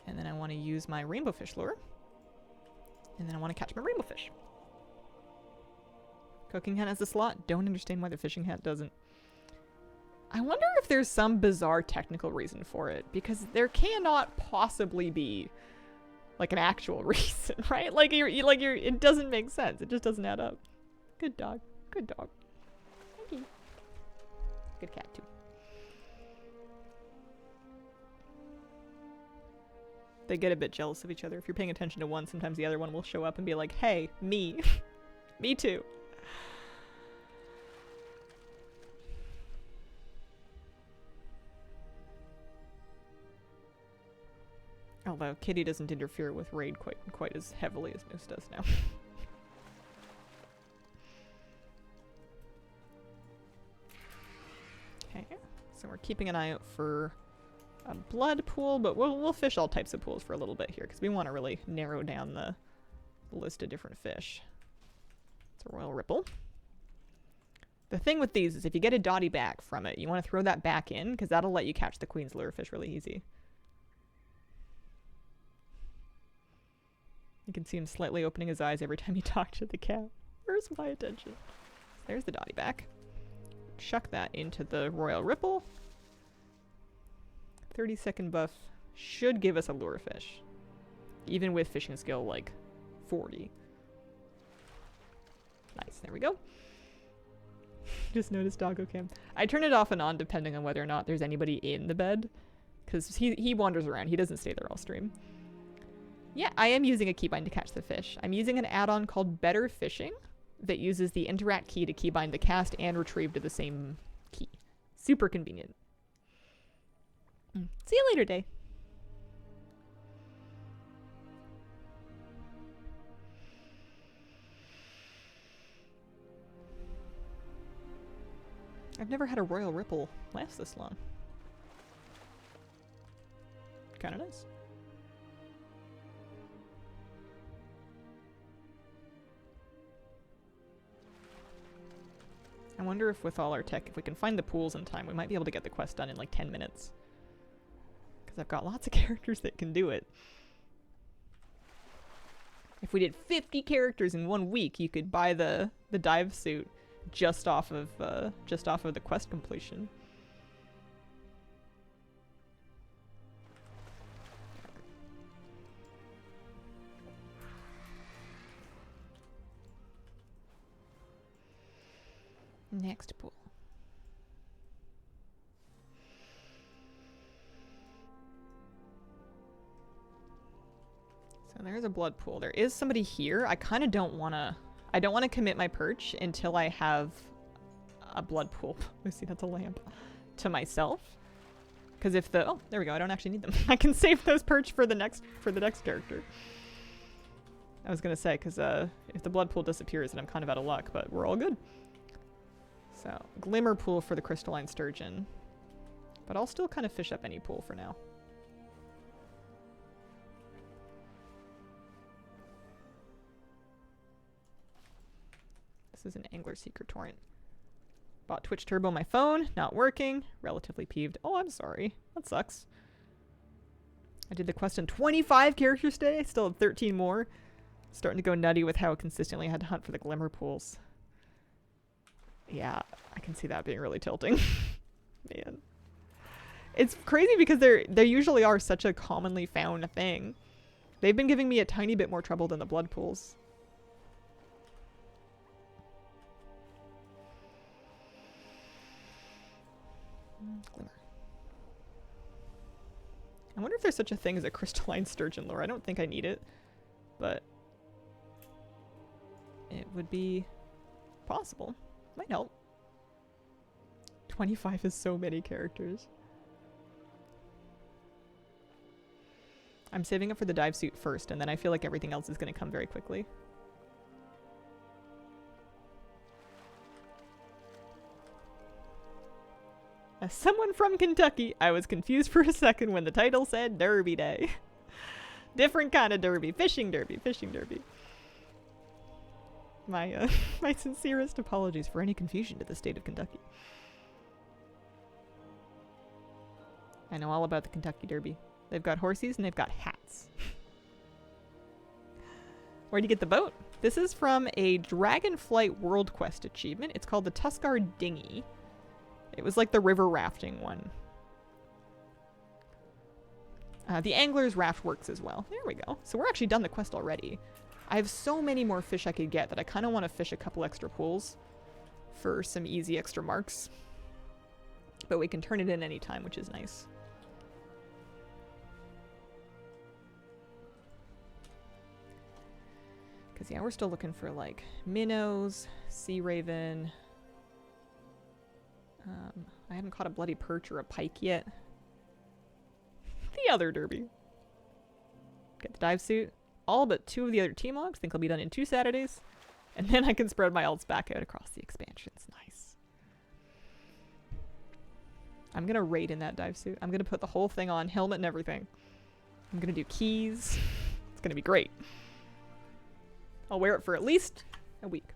And then I want to use my rainbow fish lure. And then I want to catch my rainbow fish. Cooking hat has a slot. Don't understand why the fishing hat doesn't. I wonder if there's some bizarre technical reason for it, because there cannot possibly be like an actual reason, right? Like it doesn't make sense. It just doesn't add up. Good dog. Good dog. Thank you. Good cat too. They get a bit jealous of each other. If you're paying attention to one, sometimes the other one will show up and be like, hey, me. Me too. Although Kitty doesn't interfere with raid quite as heavily as Moose does now. Okay, so we're keeping an eye out for a blood pool, but we'll fish all types of pools for a little bit here because we want to really narrow down the list of different fish. It's a royal ripple. The thing with these is if you get a dotty back from it, you want to throw that back in because that'll let you catch the queen's lure fish really easy. You can see him slightly opening his eyes every time you talk to the cat. Where's my attention? There's the dotty back. Chuck that into the royal ripple. 30-second buff should give us a lure fish. Even with fishing skill like 40. Nice, there we go. Just noticed doggo cam. I turn it off and on depending on whether or not there's anybody in the bed. Because he wanders around. He doesn't stay there all stream. Yeah, I am using a keybind to catch the fish. I'm using an add-on called Better Fishing that uses the interact key to keybind the cast and retrieve to the same key. Super convenient. See you later, Day. I've never had a royal ripple last this long. Kinda nice. I wonder if with all our tech, if we can find the pools in time, we might be able to get the quest done in like 10 minutes. Because I've got lots of characters that can do it. If we did 50 characters in 1 week, you could buy the dive suit just off of the quest completion. Next pool. So there's a blood pool. There is somebody here. I kind of don't want to commit my perch until I have a blood pool. Lucy, that's a lamp. To myself. Because if oh, there we go. I don't actually need them. I can save those perch for the next character. I was gonna say, because if the blood pool disappears, then I'm kind of out of luck, but we're all good. So, glimmer pool for the crystalline sturgeon. But I'll still kind of fish up any pool for now. This is an angler secret torrent. Bought Twitch Turbo on my phone, not working. Relatively peeved. Oh, I'm sorry. That sucks. I did the quest in 25 characters today. Still have 13 more. Starting to go nutty with how consistently I had to hunt for the glimmer pools. Yeah, I can see that being really tilting. Man. It's crazy because they usually are such a commonly found thing. They've been giving me a tiny bit more trouble than the blood pools. Glimmer. I wonder if there's such a thing as a crystalline sturgeon lure. I don't think I need it, but it would be possible. Might help. 25 is so many characters. I'm saving up for the dive suit first, and then I feel like everything else is going to come very quickly. As someone from Kentucky, I was confused for a second when the title said Derby Day. Different kind of derby. Fishing derby. Fishing derby. My my sincerest apologies for any confusion to the state of Kentucky. I know all about the Kentucky Derby. They've got horses and they've got hats. Where'd you get the boat? This is from a Dragonflight World Quest achievement. It's called the Tuskar Dinghy. It was like the river rafting one. The Angler's Raft works as well. There we go. So we're actually done the quest already. I have so many more fish I could get that I kind of want to fish a couple extra pools for some easy extra marks. But we can turn it in anytime, which is nice. Because, yeah, we're still looking for, like, minnows, sea raven. I haven't caught a bloody perch or a pike yet. The other derby. Get the dive suit. All but 2 of the other team logs. Think I'll be done in 2 Saturdays. And then I can spread my alts back out across the expansions. Nice. I'm going to raid in that dive suit. I'm going to put the whole thing on, helmet and everything. I'm going to do keys. It's going to be great. I'll wear it for at least a week.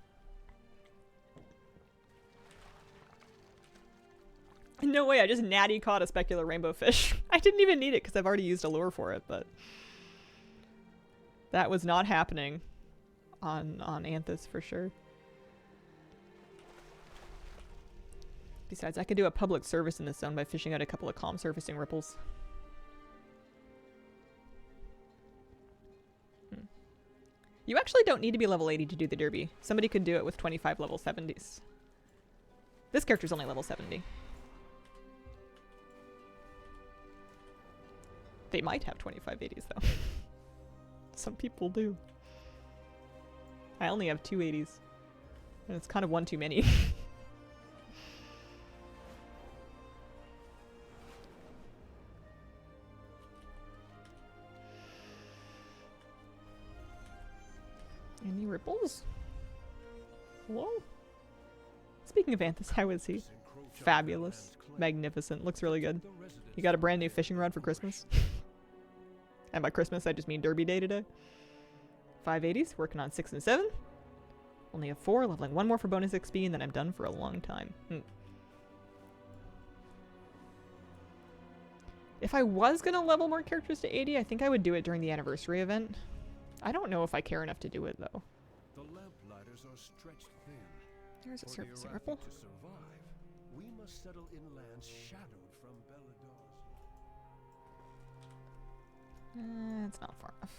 No way, I just natty caught a specular rainbow fish. I didn't even need it because I've already used a lure for it, but that was not happening on Anthus for sure. Besides, I could do a public service in this zone by fishing out a couple of calm surfacing ripples. You actually don't need to be level 80 to do the derby. Somebody could do it with 25 level 70s. This character's only level 70. They might have 25 80s though. Some people do. I only have 2 80s. And it's kind of one too many. Any ripples? Hello? Speaking of Anthus, how is he? Fabulous. Magnificent. Looks really good. You got a brand new fishing rod for Christmas? And by Christmas, I just mean Derby Day today. 580s, working on 6 and 7. Only have 4, leveling 1 more for bonus XP, and then I'm done for a long time. If I was going to level more characters to 80, I think I would do it during the anniversary event. I don't know if I care enough to do it, though. The lamplighters are stretched thin. There's a For the surfacing Arathi ripple. to survive, we must settle in lands shadowed from Belador's. It's not far enough.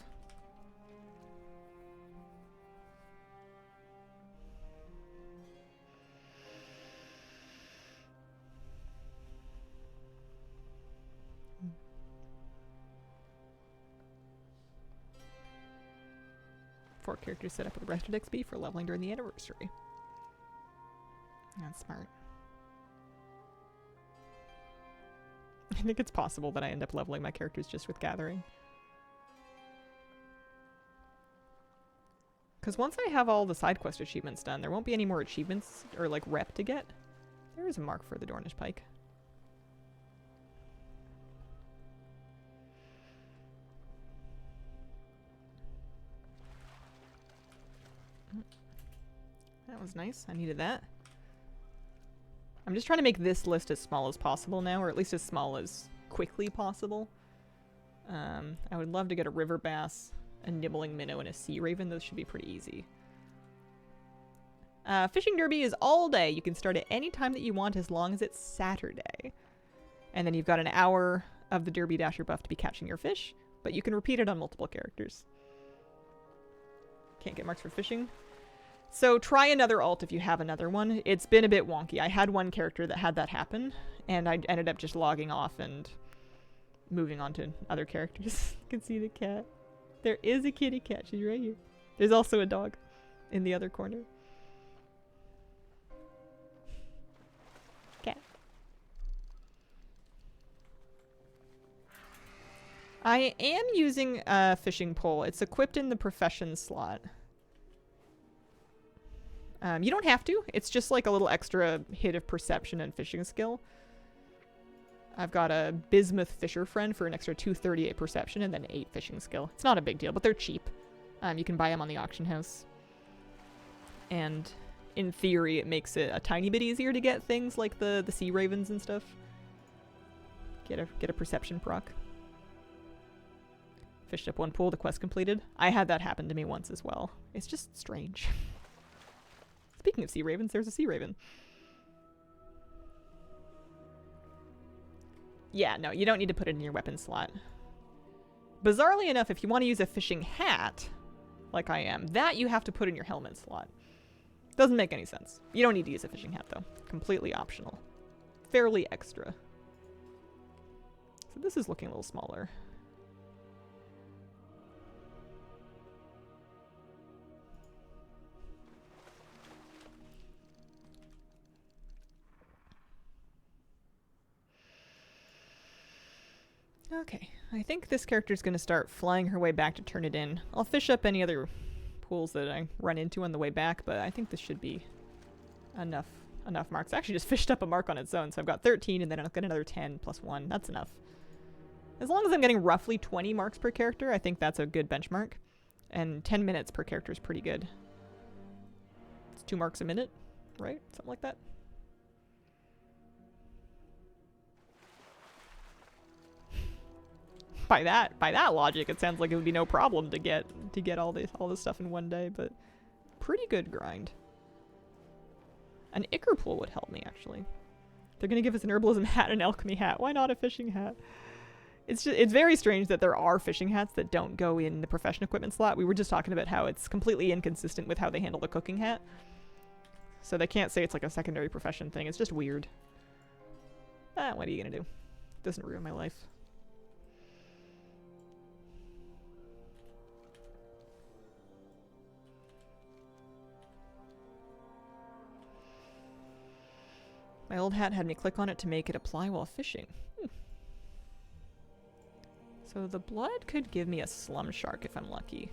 Four characters set up with rested XP for leveling during the anniversary. That's smart. I think it's possible that I end up leveling my characters just with gathering. Because once I have all the side quest achievements done, there won't be any more achievements or like rep to get. There is a mark for the Dornish Pike. That was nice. I needed that. I'm just trying to make this list as small as possible now, or at least as small as quickly possible. I would love to get a river bass, a nibbling minnow, and a sea raven. Those should be pretty easy. Fishing derby is all day. You can start at any time that you want as long as it's Saturday. And then you've got an hour of the Derby Dasher buff to be catching your fish, but you can repeat it on multiple characters. Can't get marks for fishing. So try another alt if you have another one. It's been a bit wonky. I had one character that had that happen, and I ended up just logging off and moving on to other characters. You can see the cat. There is a kitty cat. She's right here. There's also a dog in the other corner. Cat. I am using a fishing pole. It's equipped in the profession slot. You don't have to. It's just like a little extra hit of perception and fishing skill. I've got a bismuth fisher friend for an extra 238 perception and then 8 fishing skill. It's not a big deal, but they're cheap. You can buy them on the auction house. And in theory, it makes it a tiny bit easier to get things like the sea ravens and stuff. Get a perception proc. Fished up one pool, the quest completed. I had that happen to me once as well. It's just strange. Speaking of sea ravens, there's a sea raven. Yeah, no, you don't need to put it in your weapon slot. Bizarrely enough, if you want to use a fishing hat, like I am, that you have to put in your helmet slot. Doesn't make any sense. You don't need to use a fishing hat, though. Completely optional. Fairly extra. So this is looking a little smaller. Okay, I think this character's going to start flying her way back to turn it in. I'll fish up any other pools that I run into on the way back, but I think this should be enough marks. I actually just fished up a mark on its own, so I've got 13 and then I'll get another 10 plus 1. That's enough. As long as I'm getting roughly 20 marks per character, I think that's a good benchmark. And 10 minutes per character is pretty good. It's 2 marks a minute, right? Something like that. By that logic, it sounds like it would be no problem to get all this stuff in one day, but pretty good grind. An Ichor pool would help me, actually. They're gonna give us an herbalism hat and an alchemy hat. Why not a fishing hat? It's very strange that there are fishing hats that don't go in the profession equipment slot. We were just talking about how it's completely inconsistent with how they handle the cooking hat. So they can't say it's like a secondary profession thing. It's just weird. What are you gonna do? It doesn't ruin my life. My old hat had me click on it to make it apply while fishing. So the blood could give me a slum shark if I'm lucky.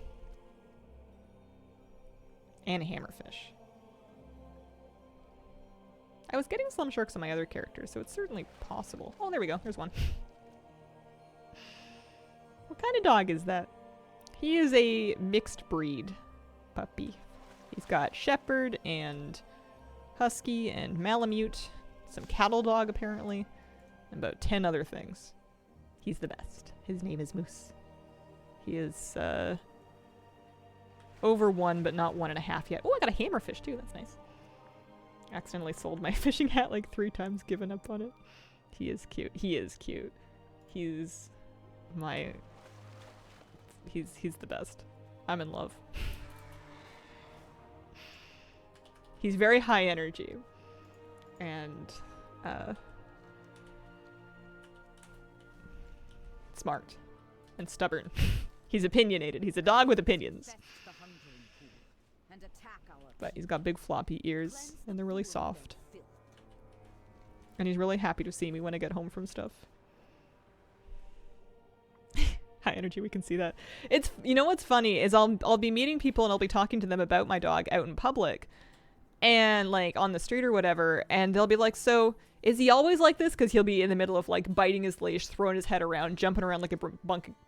And a hammerfish. I was getting slum sharks on my other characters, so it's certainly possible. Oh, there we go. There's one. What kind of dog is that? He is a mixed breed puppy. He's got shepherd and husky and malamute. Some cattle dog, apparently. And about 10 other things. He's the best. His name is Moose. He is, over 1, but not 1.5 yet. Oh, I got a hammerfish, too. That's nice. Accidentally sold my fishing hat like 3 times, given up on it. He is cute. He is cute. He's my... He's the best. I'm in love. He's very high energy. And smart and stubborn. He's opinionated. He's a dog with opinions. But he's got big floppy ears and they're really soft. And he's really happy to see me when I get home from stuff. High energy, we can see that. It's, you know what's funny is I'll be meeting people and I'll be talking to them about my dog out in public. And like on the street or whatever, and they'll be like, so is he always like this? Because he'll be in the middle of like biting his leash, throwing his head around, jumping around like a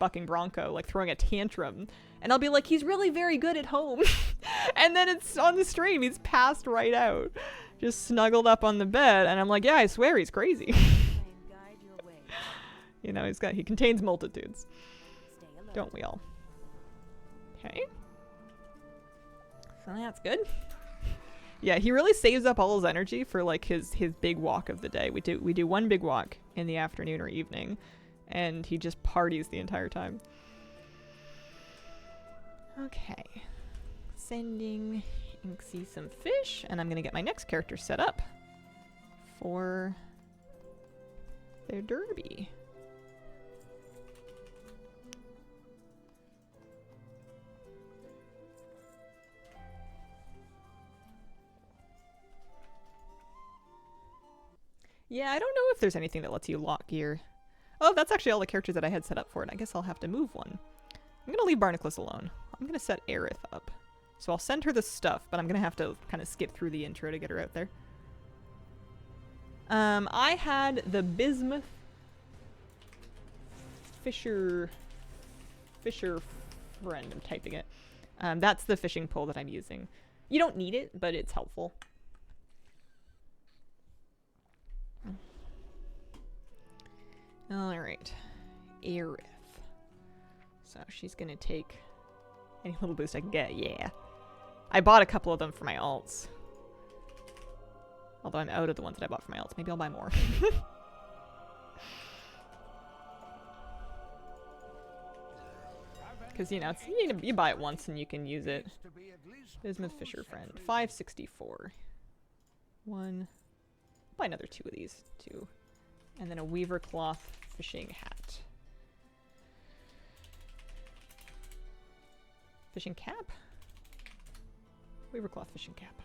bucking bronco, like throwing a tantrum. And I'll be like, he's really very good at home. And then it's on the stream, he's passed right out, just snuggled up on the bed. And I'm like, yeah, I swear he's crazy. You know, he contains multitudes. Don't we all? Okay. So that's good. Yeah, he really saves up all his energy for like his big walk of the day. We do one big walk in the afternoon or evening, and he just parties the entire time. Okay. Sending Inksy some fish, and I'm gonna get my next character set up for their derby. Yeah, I don't know if there's anything that lets you lock gear. Oh, that's actually all the characters that I had set up for it. I guess I'll have to move one. I'm gonna leave Barnacles alone. I'm gonna set Aerith up. So I'll send her the stuff, but I'm gonna have to kind of skip through the intro to get her out there. I had the Bismuth Fisher friend. I'm typing it. That's the fishing pole that I'm using. You don't need it, but it's helpful. Alright. Aerith. So she's gonna take any little boost I can get, yeah. I bought a couple of them for my alts. Although I'm out of the ones that I bought for my alts. Maybe I'll buy more. Because, you know, it's, you buy it once and you can use it. Bismuth Fisher friend. 564. One. Buy another 2 of these. 2. And then a Weaver Cloth fishing hat. Fishing cap? Weaver Cloth fishing cap.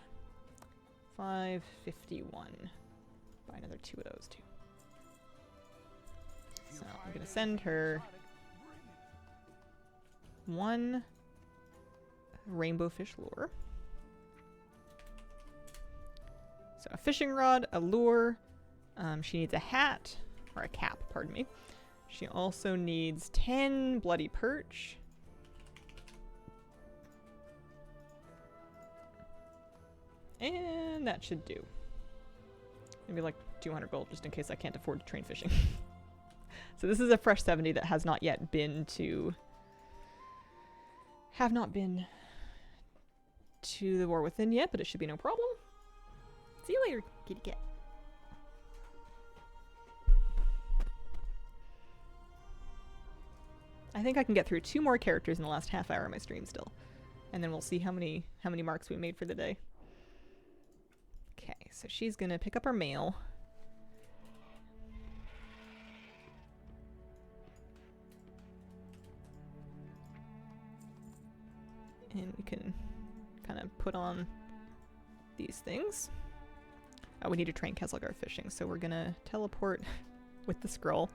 551. Buy another 2 of those too. So I'm gonna send her 1 rainbow fish lure. So a fishing rod, a lure. She needs a hat, or a cap, pardon me. She also needs 10 bloody perch. And that should do. Maybe like 200 gold, just in case I can't afford to train fishing. So this is a fresh 70 that has not yet been to... Have not been to the War Within yet, but it should be no problem. See you later, kitty cat. I think I can get through 2 more characters in the last half hour of my stream still. And then we'll see how many marks we made for the day. Okay, so she's gonna pick up our mail. And we can kind of put on these things. Oh, we need to train Kesselgar fishing, so we're gonna teleport with the scroll.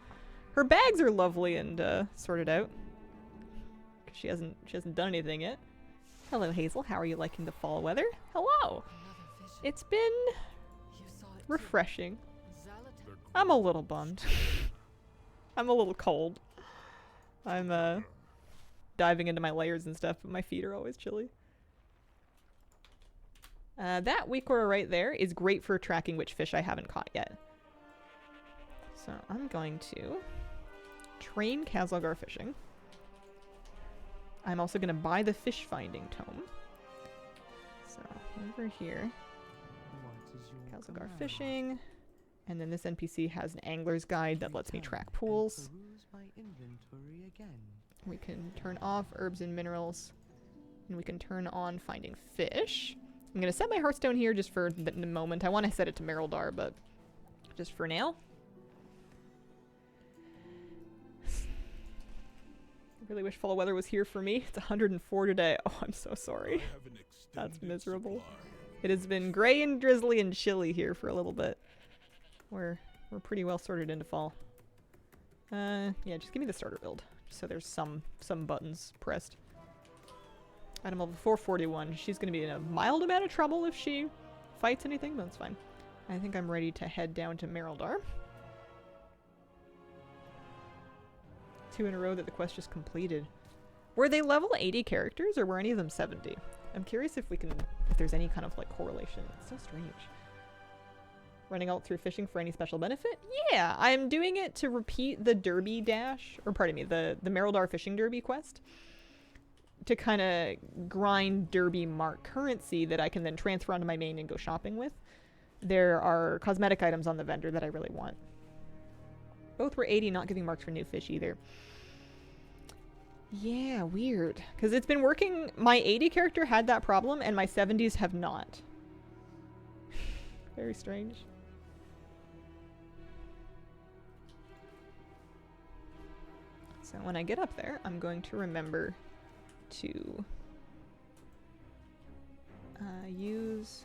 Her bags are lovely and sorted out. 'Cause she hasn't done anything yet. Hello, Hazel. How are you liking the fall weather? Hello. It's been refreshing. I'm a little bummed. I'm a little cold. I'm diving into my layers and stuff, but my feet are always chilly. That Weakora right there is great for tracking which fish I haven't caught yet. So I'm going to train Kesselgar fishing. I'm also going to buy the fish finding tome. So over here, Kesselgar fishing, and then this NPC has an angler's guide that lets me track pools. We can turn off herbs and minerals, and we can turn on finding fish. I'm going to set my Hearthstone here just for the moment. I want to set it to Merildar, but just for now. I really wish fall weather was here for me. It's 104 today. Oh, I'm so sorry. That's miserable. It has been gray and drizzly and chilly here for a little bit. We're pretty well sorted into fall. Yeah, just give me the starter build. So there's some buttons pressed. Item level 441. She's going to be in a mild amount of trouble if she fights anything, but that's fine. I think I'm ready to head down to Merildar. 2 in a row that the quest just completed. Were they level 80 characters, or were any of them 70? I'm curious if there's any kind of like correlation. It's so strange. Running alt through fishing for any special benefit? Yeah, I'm doing it to repeat the Derby dash, or pardon me, the Merildar fishing derby quest. to kind of grind derby mark currency that I can then transfer onto my main and go shopping with. There are cosmetic items on the vendor that I really want. Both were 80, not giving marks for new fish either. Yeah, weird. Because it's been working. My 80 character had that problem, and my 70s have not. Very strange. So when I get up there, I'm going to remember to use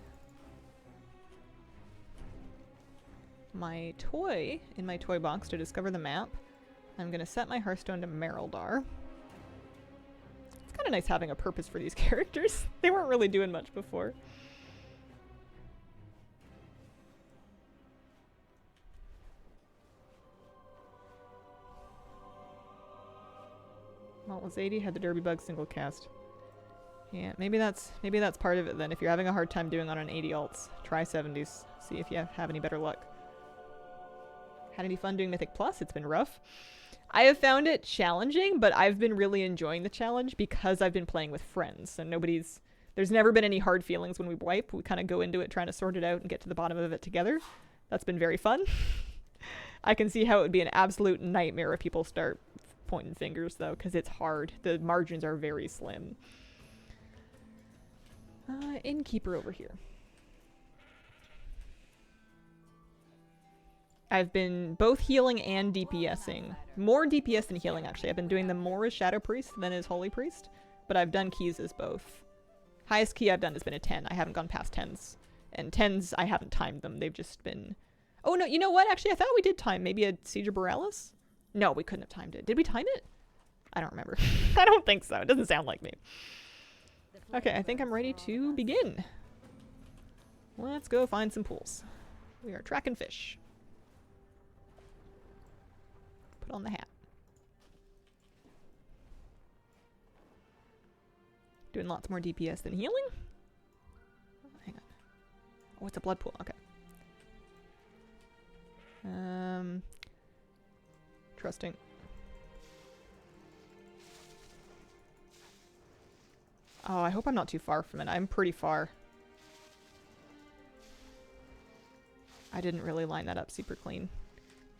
my toy in my toy box to discover the map. I'm going to set my Hearthstone to Merildar. It's kind of nice having a purpose for these characters. They weren't really doing much before. Well, was 80 had the Derby Bug single cast. Yeah, maybe that's part of it then. If you're having a hard time doing on an 80 alts, try 70s. See if you have any better luck. Had any fun doing Mythic Plus? It's been rough. I have found it challenging, but I've been really enjoying the challenge because I've been playing with friends. And there's never been any hard feelings when we wipe. We kind of go into it trying to sort it out and get to the bottom of it together. That's been very fun. I can see how it would be an absolute nightmare if people start pointing fingers, though, because it's hard. The margins are very slim. Innkeeper over here. I've been both healing and DPSing. More DPS than healing, actually. I've been doing them more as Shadow Priest than as Holy Priest, but I've done keys as both. Highest key I've done has been a 10. I haven't gone past 10s. And 10s, I haven't timed them. They've just been... Oh, no, you know what? Actually, I thought we did time maybe a Siege of Borealis? No, we couldn't have timed it. Did we time it? I don't remember. I don't think so. It doesn't sound like me. Okay, I think I'm ready to begin. Let's go find some pools. We are tracking fish. Put on the hat. Doing lots more DPS than healing? Oh, hang on. Oh, it's a blood pool. Okay. Trusting. Oh, I hope I'm not too far from it. I'm pretty far. I didn't really line that up super clean.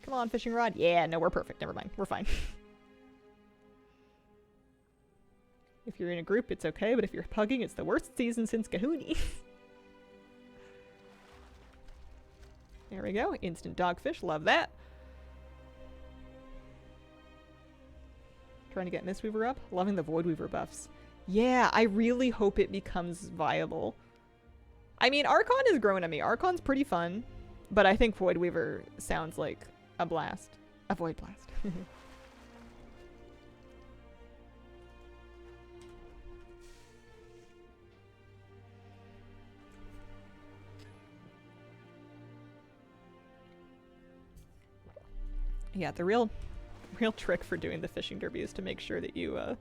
Come on, fishing rod. Yeah, no, we're perfect. Never mind. We're fine. If you're in a group, it's okay, but if you're pugging, it's the worst season since Kahuni. There we go. Instant dogfish. Love that. Trying to get Mistweaver up. Loving the Voidweaver buffs. Yeah, I really hope it becomes viable. I mean, Archon is growing on me. Archon's pretty fun, but I think Voidweaver sounds like a blast. A Void Blast. Yeah, the real trick for doing the fishing derby is to make sure that you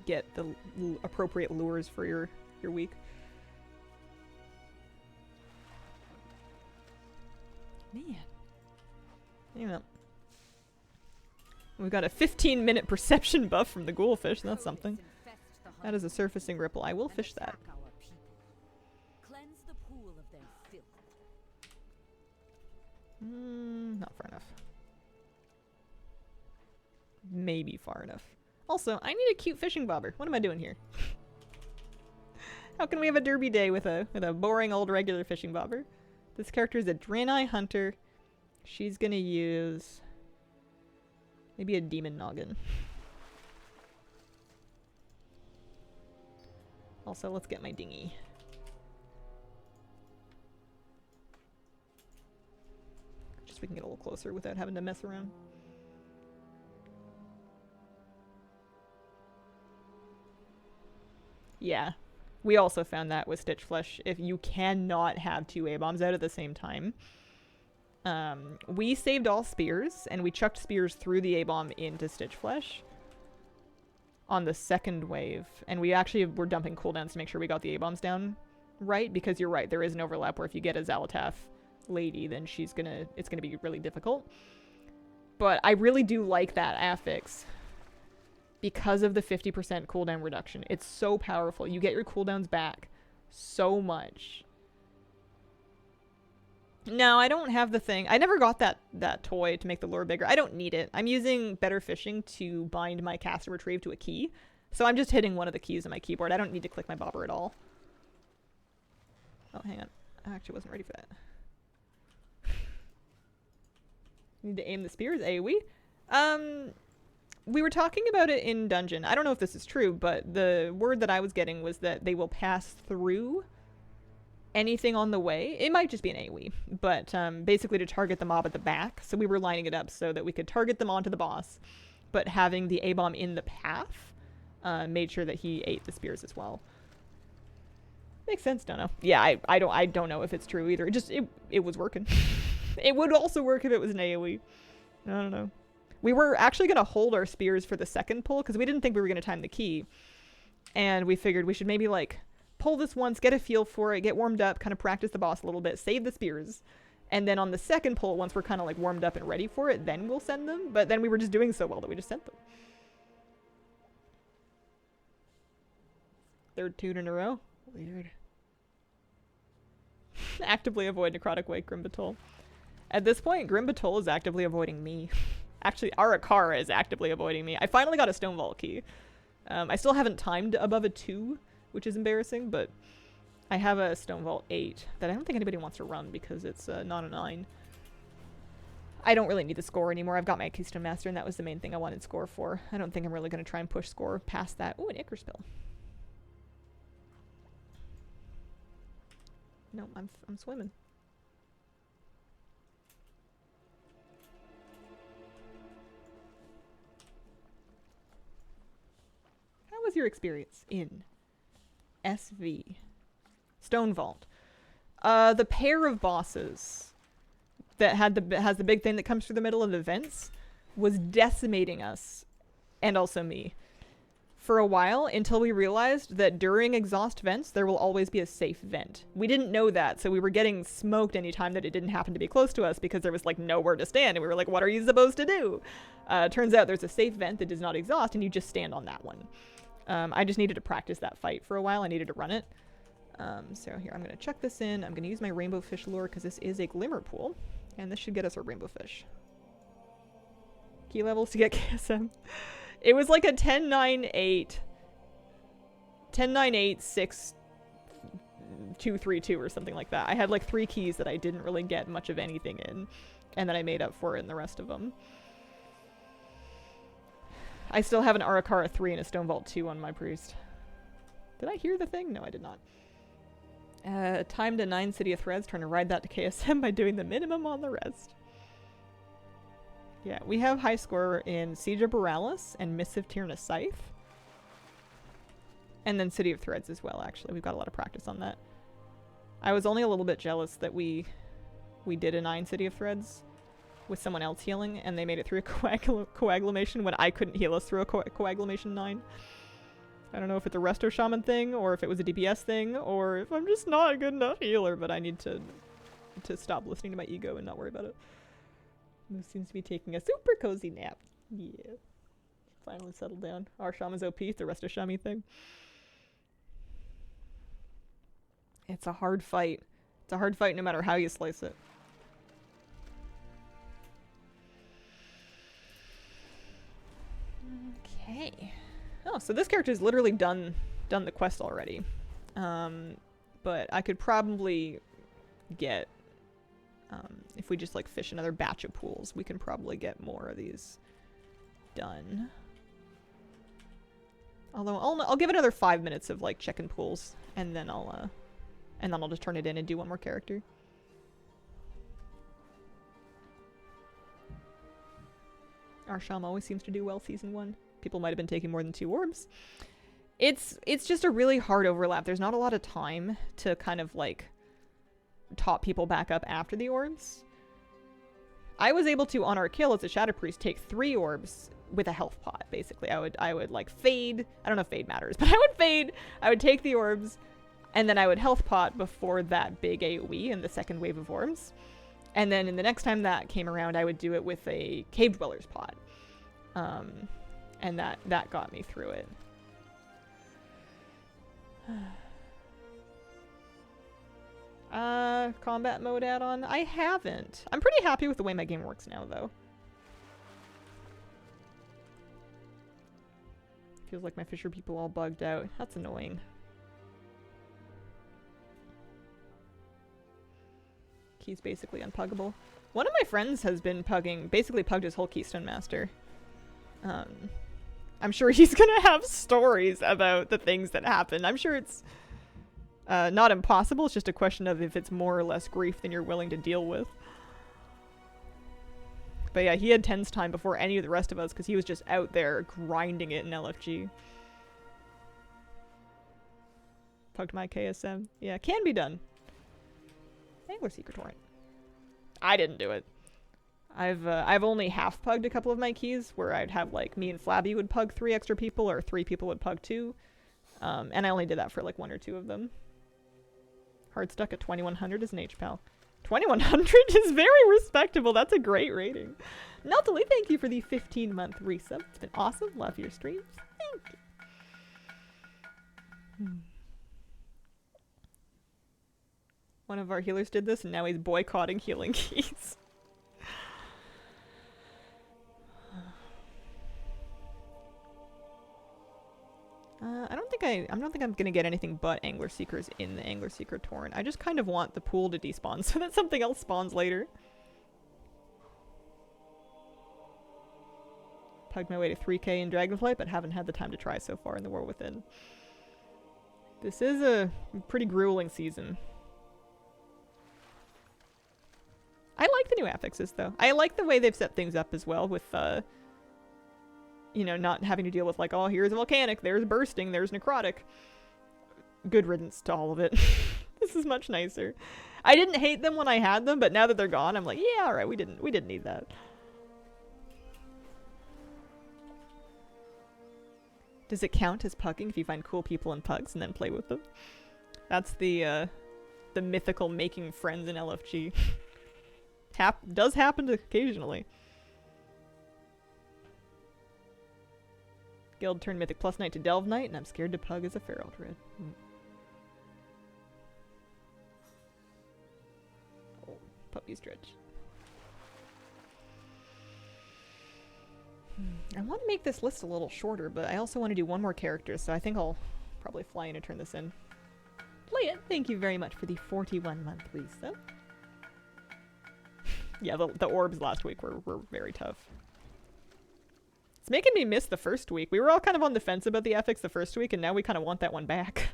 get the appropriate lures for your week. Man. Yeah. We've got a 15-minute perception buff from the ghoulfish, and that's something. That is a surfacing ripple. I will fish that. Not far enough. Maybe far enough. Also, I need a cute fishing bobber. What am I doing here? How can we have a derby day with a boring old regular fishing bobber? This character is a Draenei hunter. She's gonna use maybe a demon noggin. Also, let's get my dinghy. Just so we can get a little closer without having to mess around. Yeah. We also found that with Stitch Flesh, if you cannot have two A-bombs out at the same time. We saved all spears, and we chucked spears through the A-bomb into Stitch Flesh on the second wave. And we actually were dumping cooldowns to make sure we got the A-bombs down right, because you're right, there is an overlap where if you get a Xalatath lady, then it's gonna be really difficult. But I really do like that affix. because of the 50% cooldown reduction. It's so powerful. You get your cooldowns back so much. No, I don't have the thing. I never got that toy to make the lure bigger. I don't need it. I'm using Better Fishing to bind my cast and retrieve to a key. So I'm just hitting one of the keys on my keyboard. I don't need to click my bobber at all. Oh, hang on. I actually wasn't ready for that. Need to aim the spears, AoE? We were talking about it in dungeon. I don't know if this is true, but the word that I was getting was that they will pass through anything on the way. It might just be an AoE, but basically to target the mob at the back. So we were lining it up so that we could target them onto the boss, but having the A-bomb in the path made sure that he ate the spears as well. Makes sense, don't know. Yeah, I don't know if it's true either. It was working. It would also work if it was an AoE. I don't know. We were actually going to hold our spears for the second pull because we didn't think we were going to time the key. And we figured we should maybe like pull this once, get a feel for it, get warmed up, kind of practice the boss a little bit, save the spears. And then on the second pull, once we're kind of like warmed up and ready for it, then we'll send them. But then we were just doing so well that we just sent them. Third toot in a row. Weird. Actively avoid Necrotic Wake, Grimbatol. At this point, Grimbatol is actively avoiding me. Actually, Arakara is actively avoiding me. I finally got a Stone Vault key. I still haven't timed above a 2, which is embarrassing, but I have a Stone Vault 8 that I don't think anybody wants to run because it's not a 9. I don't really need the score anymore. I've got my Keystone Master, and that was the main thing I wanted score for. I don't think I'm really going to try and push score past that. Ooh, an Ichor Spill. No, I'm swimming. How was your experience in SV? Stone Vault. The pair of bosses that has the big thing that comes through the middle of the vents was decimating us, and also me, for a while until we realized that during exhaust vents there will always be a safe vent. We didn't know that, so we were getting smoked anytime that it didn't happen to be close to us because there was like nowhere to stand, and we were like, what are you supposed to do? Turns out there's a safe vent that does not exhaust, and you just stand on that one. I just needed to practice that fight for a while. I needed to run it. So here, I'm going to chuck this in. I'm going to use my Rainbow Fish lure because this is a Glimmer pool, and this should get us a Rainbow Fish. Key levels to get KSM. It was like a 10-9-8, 6, 2, 3, 2 or something like that. I had like 3 keys that I didn't really get much of anything in, and then I made up for it in the rest of them. I still have an Arakara 3 and a Stone Vault 2 on my priest. Did I hear the thing? No, I did not. Timed a 9 City of Threads, trying to ride that to KSM by doing the minimum on the rest. Yeah, we have high score in Siege of Borealis and Missive Tyrannus Scythe. And then City of Threads as well, actually. We've got a lot of practice on that. I was only a little bit jealous that we did a 9 City of Threads with someone else healing, and they made it through a coagulation when I couldn't heal us through a coagulation 9. I don't know if it's a Resto Shaman thing, or if it was a DPS thing, or if I'm just not a good enough healer, but I need to stop listening to my ego and not worry about it. Moose seems to be taking a super cozy nap. Yeah. Finally settled down. Our Shaman's OP, the Resto Shami thing. It's a hard fight. It's a hard fight no matter how you slice it. Okay. Oh, so this character's literally done the quest already. But I could probably get, if we just like fish another batch of pools, we can probably get more of these done. Although I'll give it another 5 minutes of like checking pools, and then I'll just turn it in and do one more character. Arsham always seems to do well season 1. People might have been taking more than 2 orbs. It's just a really hard overlap. There's not a lot of time to kind of like top people back up after the orbs. I was able to, on our kill as a Shadow Priest, take 3 orbs with a health pot, basically. I would like fade. I don't know if fade matters, but I would fade. I would take the orbs, and then I would health pot before that big AoE in the second wave of orbs. And then in the next time that came around, I would do it with a Cave Dweller's pot. And that got me through it. Combat mode add-on? I haven't. I'm pretty happy with the way my game works now, though. Feels like my fisher people all bugged out. That's annoying. Key's basically unpuggable. One of my friends has been basically pugged his whole Keystone Master. I'm sure he's gonna have stories about the things that happened. I'm sure it's not impossible, it's just a question of if it's more or less grief than you're willing to deal with. But yeah, he had 10's time before any of the rest of us because he was just out there grinding it in LFG. Pugged my KSM. Yeah, can be done. Angler Secret Torrent. I didn't do it. I've only half pugged a couple of my keys where I'd have like me and Flabby would pug 3 extra people or 3 people would pug 2. And I only did that for like 1 or 2 of them. Hard stuck at 2100 as an HPAL. 2100 is very respectable. That's a great rating. Neltally, thank you for the 15-month resub. It's been awesome. Love your streams. Thank you. One of our healers did this and now he's boycotting healing keys. I don't think I'm gonna get anything but Angler Seekers in the Angler Seeker Torrent. I just kind of want the pool to despawn so that something else spawns later. Pugged my way to 3k in Dragonflight, but haven't had the time to try so far in the War Within. This is a pretty grueling season. I like the new affixes, though. I like the way they've set things up as well with, you know, not having to deal with like, oh, here's a volcanic, there's bursting, there's necrotic. Good riddance to all of it. This is much nicer. I didn't hate them when I had them, but now that they're gone, I'm like, yeah, alright, we didn't need that. Does it count as pugging if you find cool people in pugs and then play with them? That's the mythical making friends in LFG. Does happen occasionally. Guild turned Mythic Plus Knight to Delve Knight, and I'm scared to pug as a Feral Druid. Oh, puppy stretch. I want to make this list a little shorter, but I also want to do one more character, so I think I'll probably fly in and turn this in. Play it! Thank you very much for the 41-month resub. Yeah, the orbs last week were very tough. It's making me miss the first week. We were all kind of on the fence about the ethics the first week, and now we kind of want that one back.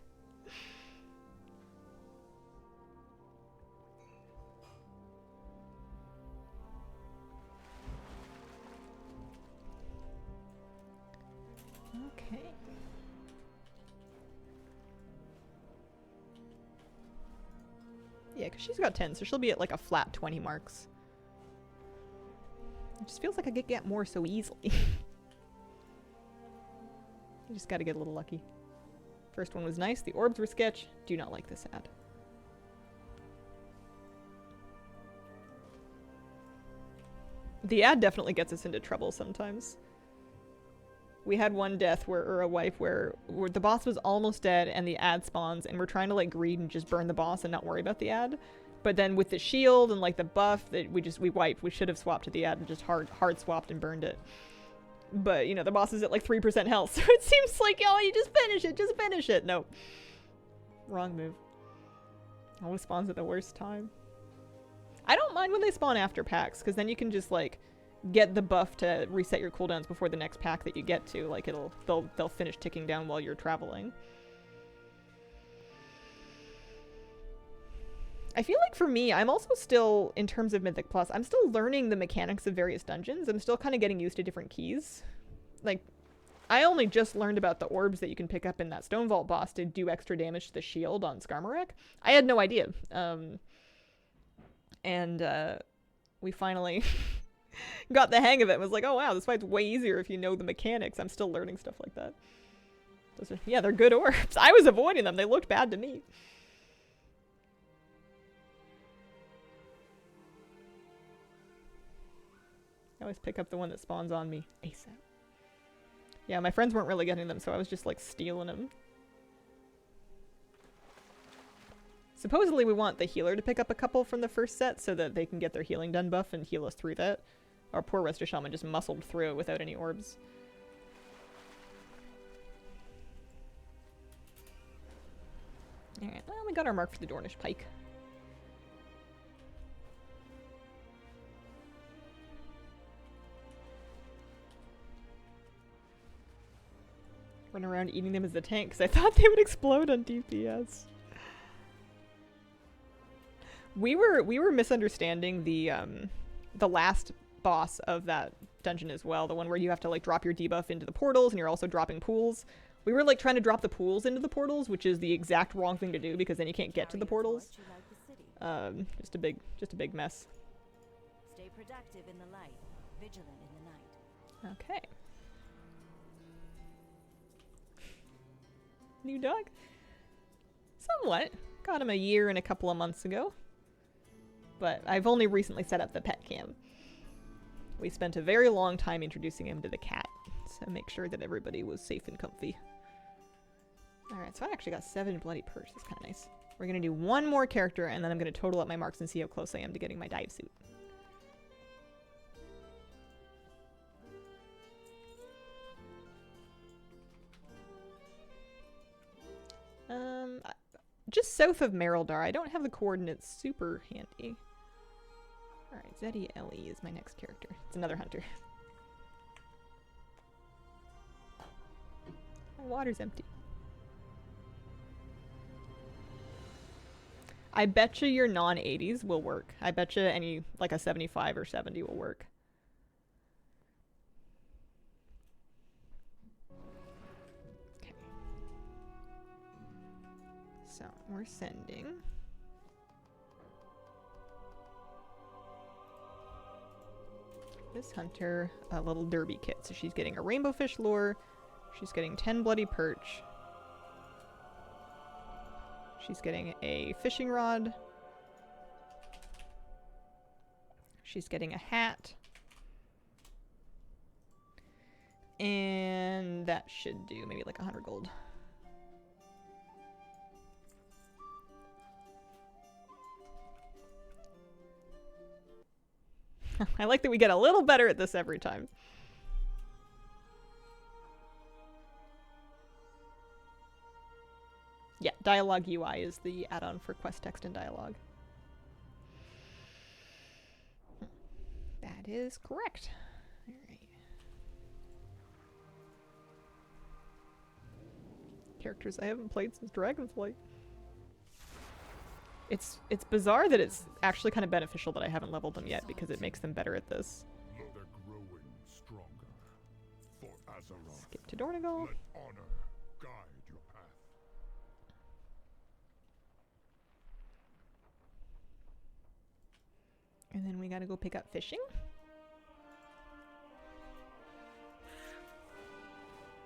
Okay. Yeah, because she's got 10, so she'll be at like a flat 20 marks. It just feels like I get more so easily. You just gotta get a little lucky. First one was nice. The orbs were sketch. Do not like this ad. The ad definitely gets us into trouble sometimes. We had one death or a wipe where the boss was almost dead and the ad spawns and we're trying to like greed and just burn the boss and not worry about the ad. But then with the shield and like the buff that we wiped, we should have swapped to the ad and just hard swapped and burned it. But, you know, the boss is at like 3% health, so it seems like, oh, you just finish it. No. Wrong move. Always spawns at the worst time. I don't mind when they spawn after packs, because then you can just, like, get the buff to reset your cooldowns before the next pack that you get to. Like, they'll finish ticking down while you're traveling. I feel like for me, I'm also still, in terms of Mythic Plus, I'm still learning the mechanics of various dungeons. I'm still kind of getting used to different keys. Like, I only just learned about the orbs that you can pick up in that Stone Vault boss to do extra damage to the shield on Skarmorak. I had no idea. We finally got the hang of it and was like, oh wow, this fight's way easier if you know the mechanics. I'm still learning stuff like that. Yeah, they're good orbs. I was avoiding them. They looked bad to me. I always pick up the one that spawns on me ASAP. Yeah, my friends weren't really getting them, so I was just like stealing them. Supposedly we want the healer to pick up a couple from the first set so that they can get their healing done buff and heal us through that. Our poor Resto Shaman just muscled through it without any orbs. Alright, well, we got our mark for the Dornish Pike. Run around eating them as a tank because I thought they would explode on DPS. We were misunderstanding the last boss of that dungeon as well, the one where you have to like drop your debuff into the portals and you're also dropping pools. We were like trying to drop the pools into the portals, which is the exact wrong thing to do because then you can't get to the portals. Just a big mess. Stay productive in the light, vigilant in the night. Okay. New dog? Somewhat. Got him a year and a couple of months ago. But I've only recently set up the pet cam. We spent a very long time introducing him to the cat, so make sure that everybody was safe and comfy. Alright, so I actually got 7 bloody perks. That's kind of nice. We're going to do one more character, and then I'm going to total up my marks and see how close I am to getting my dive suit. Just south of Merildar. I don't have the coordinates super handy. Alright, Zeddy Ellie is my next character. It's another hunter. My water's empty. I betcha your non-80s will work. I betcha any, like a 75 or 70 will work. Okay. So, we're sending... this hunter a little derby kit. So she's getting a rainbow fish lure. She's getting 10 bloody perch. She's getting a fishing rod. She's getting a hat. And that should do maybe like 100 gold. I like that we get a little better at this every time. Yeah, Dialogue UI is the add-on for quest text and dialogue. That is correct. Alright. Characters I haven't played since Dragonflight. It's bizarre that it's actually kind of beneficial that I haven't leveled them yet because it makes them better at this. They're growing stronger. For Azeroth, Skip to Dornigal. let honor guide your path. And then we gotta go pick up fishing.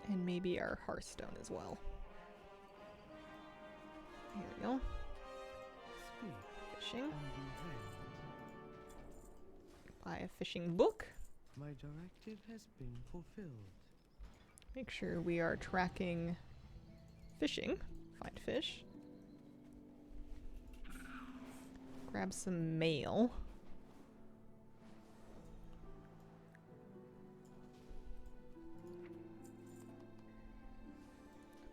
And maybe our Hearthstone as well. Here we go. Fishing. Buy a fishing book. My directive has been fulfilled. Make sure we are tracking fishing. Find fish. Grab some mail.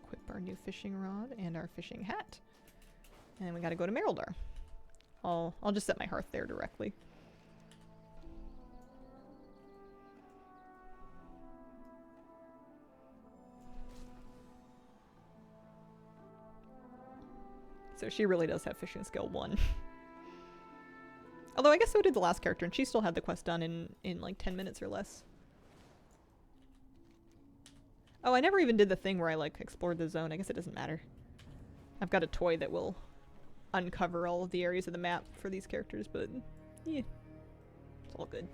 Equip our new fishing rod and our fishing hat. And we gotta go to Merildar. I'll just set my hearth there directly. So she really does have fishing skill 1. Although I guess so did the last character, and she still had the quest done in like 10 minutes or less. Oh, I never even did the thing where I like explored the zone. I guess it doesn't matter. I've got a toy that will uncover all of the areas of the map for these characters, but yeah, it's all good.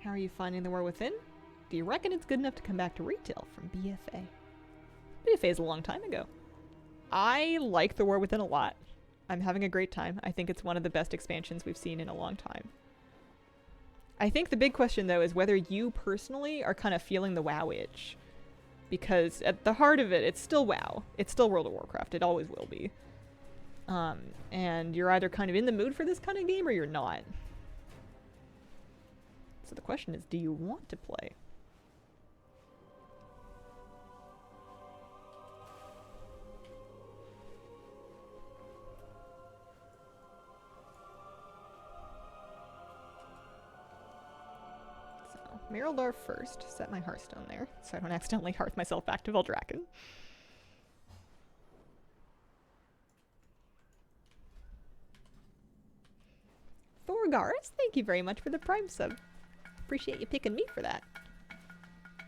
How are you finding the War Within? Do you reckon it's good enough to come back to retail from BFA? Beta phase a long time ago. I like the War Within a lot. I'm having a great time. I think it's one of the best expansions we've seen in a long time. I think the big question, though, is whether you personally are kind of feeling the WoW itch. Because at the heart of it, it's still WoW. It's still World of Warcraft. It always will be. And you're either kind of in the mood for this kind of game or you're not. So the question is, do you want to play? Marildar first. Set my Hearthstone there, so I don't accidentally hearth myself back to Veldraken. Thorgaris, thank you very much for the Prime sub. Appreciate you picking me for that.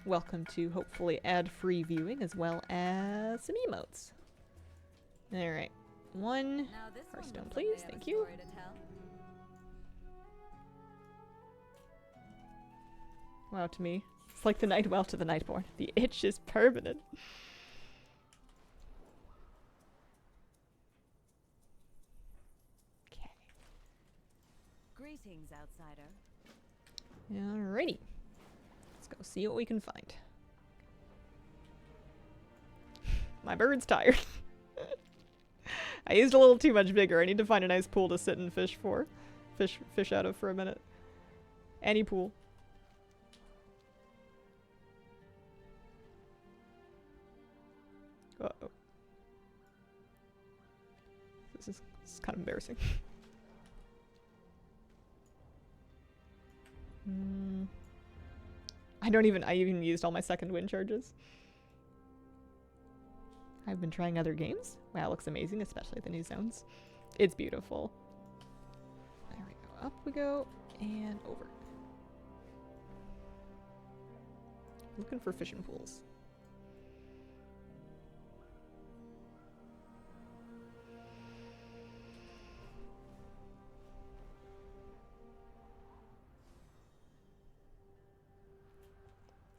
Welcome to hopefully ad-free viewing as well as some emotes. Alright. One Hearthstone, please. Thank you. Wow to me. It's like the night well to the Nightborn. The itch is permanent. Okay. Greetings, outsider. Alrighty. Let's go see what we can find. My bird's tired. I used a little too much vigor. I need to find a nice pool to sit and fish for. Fish out of for a minute. Any pool. Uh-oh. This is kind of embarrassing. I even used all my second wind charges. I've been trying other games. Wow, it looks amazing, especially the new zones. It's beautiful. There we go. Up we go, and over. Looking for fishing pools.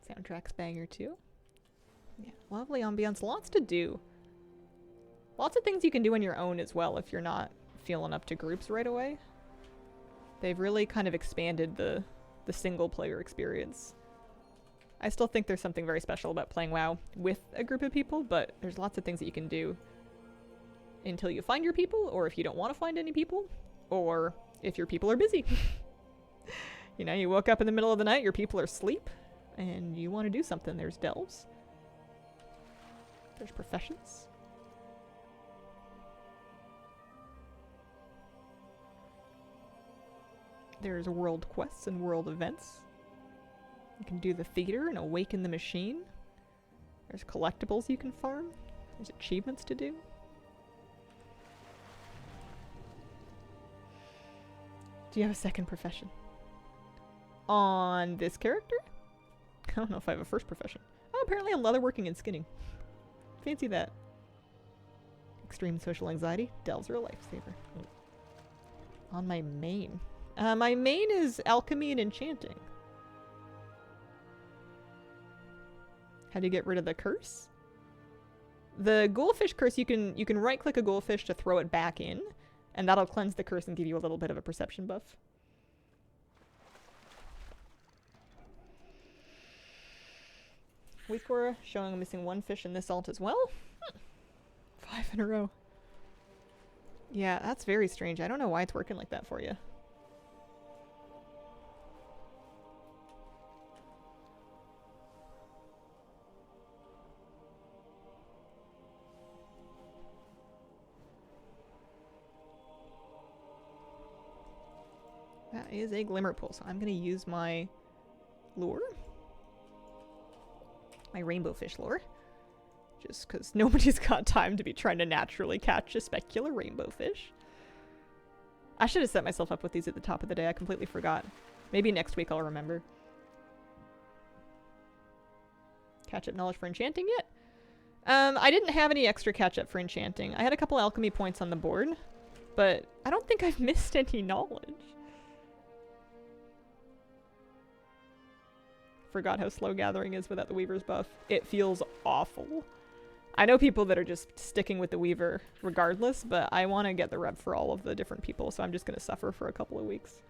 Soundtrack's banger too. Yeah, lovely ambiance. Lots to do. Lots of things you can do on your own as well if you're not feeling up to groups right away. They've really kind of expanded the single player experience. I still think there's something very special about playing WoW with a group of people, but there's lots of things that you can do until you find your people, or if you don't want to find any people, or if your people are busy. You know, you woke up in the middle of the night, your people are asleep, and you want to do something. There's delves. There's professions. There's world quests and world events. You can do the theater and awaken the machine. There's collectibles you can farm. There's achievements to do. Do you have a second profession? On this character? I don't know if I have a first profession. Oh, apparently I'm leatherworking and skinning. Fancy that. Extreme social anxiety. Delves are a lifesaver. On my main. My main is alchemy and enchanting. How do you get rid of the curse? The goldfish curse, you can right click a goldfish to throw it back in, and that'll cleanse the curse and give you a little bit of a perception buff. Weekora showing I'm missing one fish in this alt as well. 5 in a row. Yeah, that's very strange. I don't know why it's working like that for you. That is a glimmer pool, so I'm going to use my lure. My rainbow fish lure. Just because nobody's got time to be trying to naturally catch a specular rainbow fish. I should have set myself up with these at the top of the day. I completely forgot. Maybe next week I'll remember. Catch-up knowledge for enchanting yet? I didn't have any extra catch-up for enchanting. I had a couple alchemy points on the board, but I don't think I've missed any knowledge. Forgot how slow gathering is without the Weaver's buff. It feels awful. I know people that are just sticking with the Weaver regardless, but I want to get the rep for all of the different people, so I'm just going to suffer for a couple of weeks.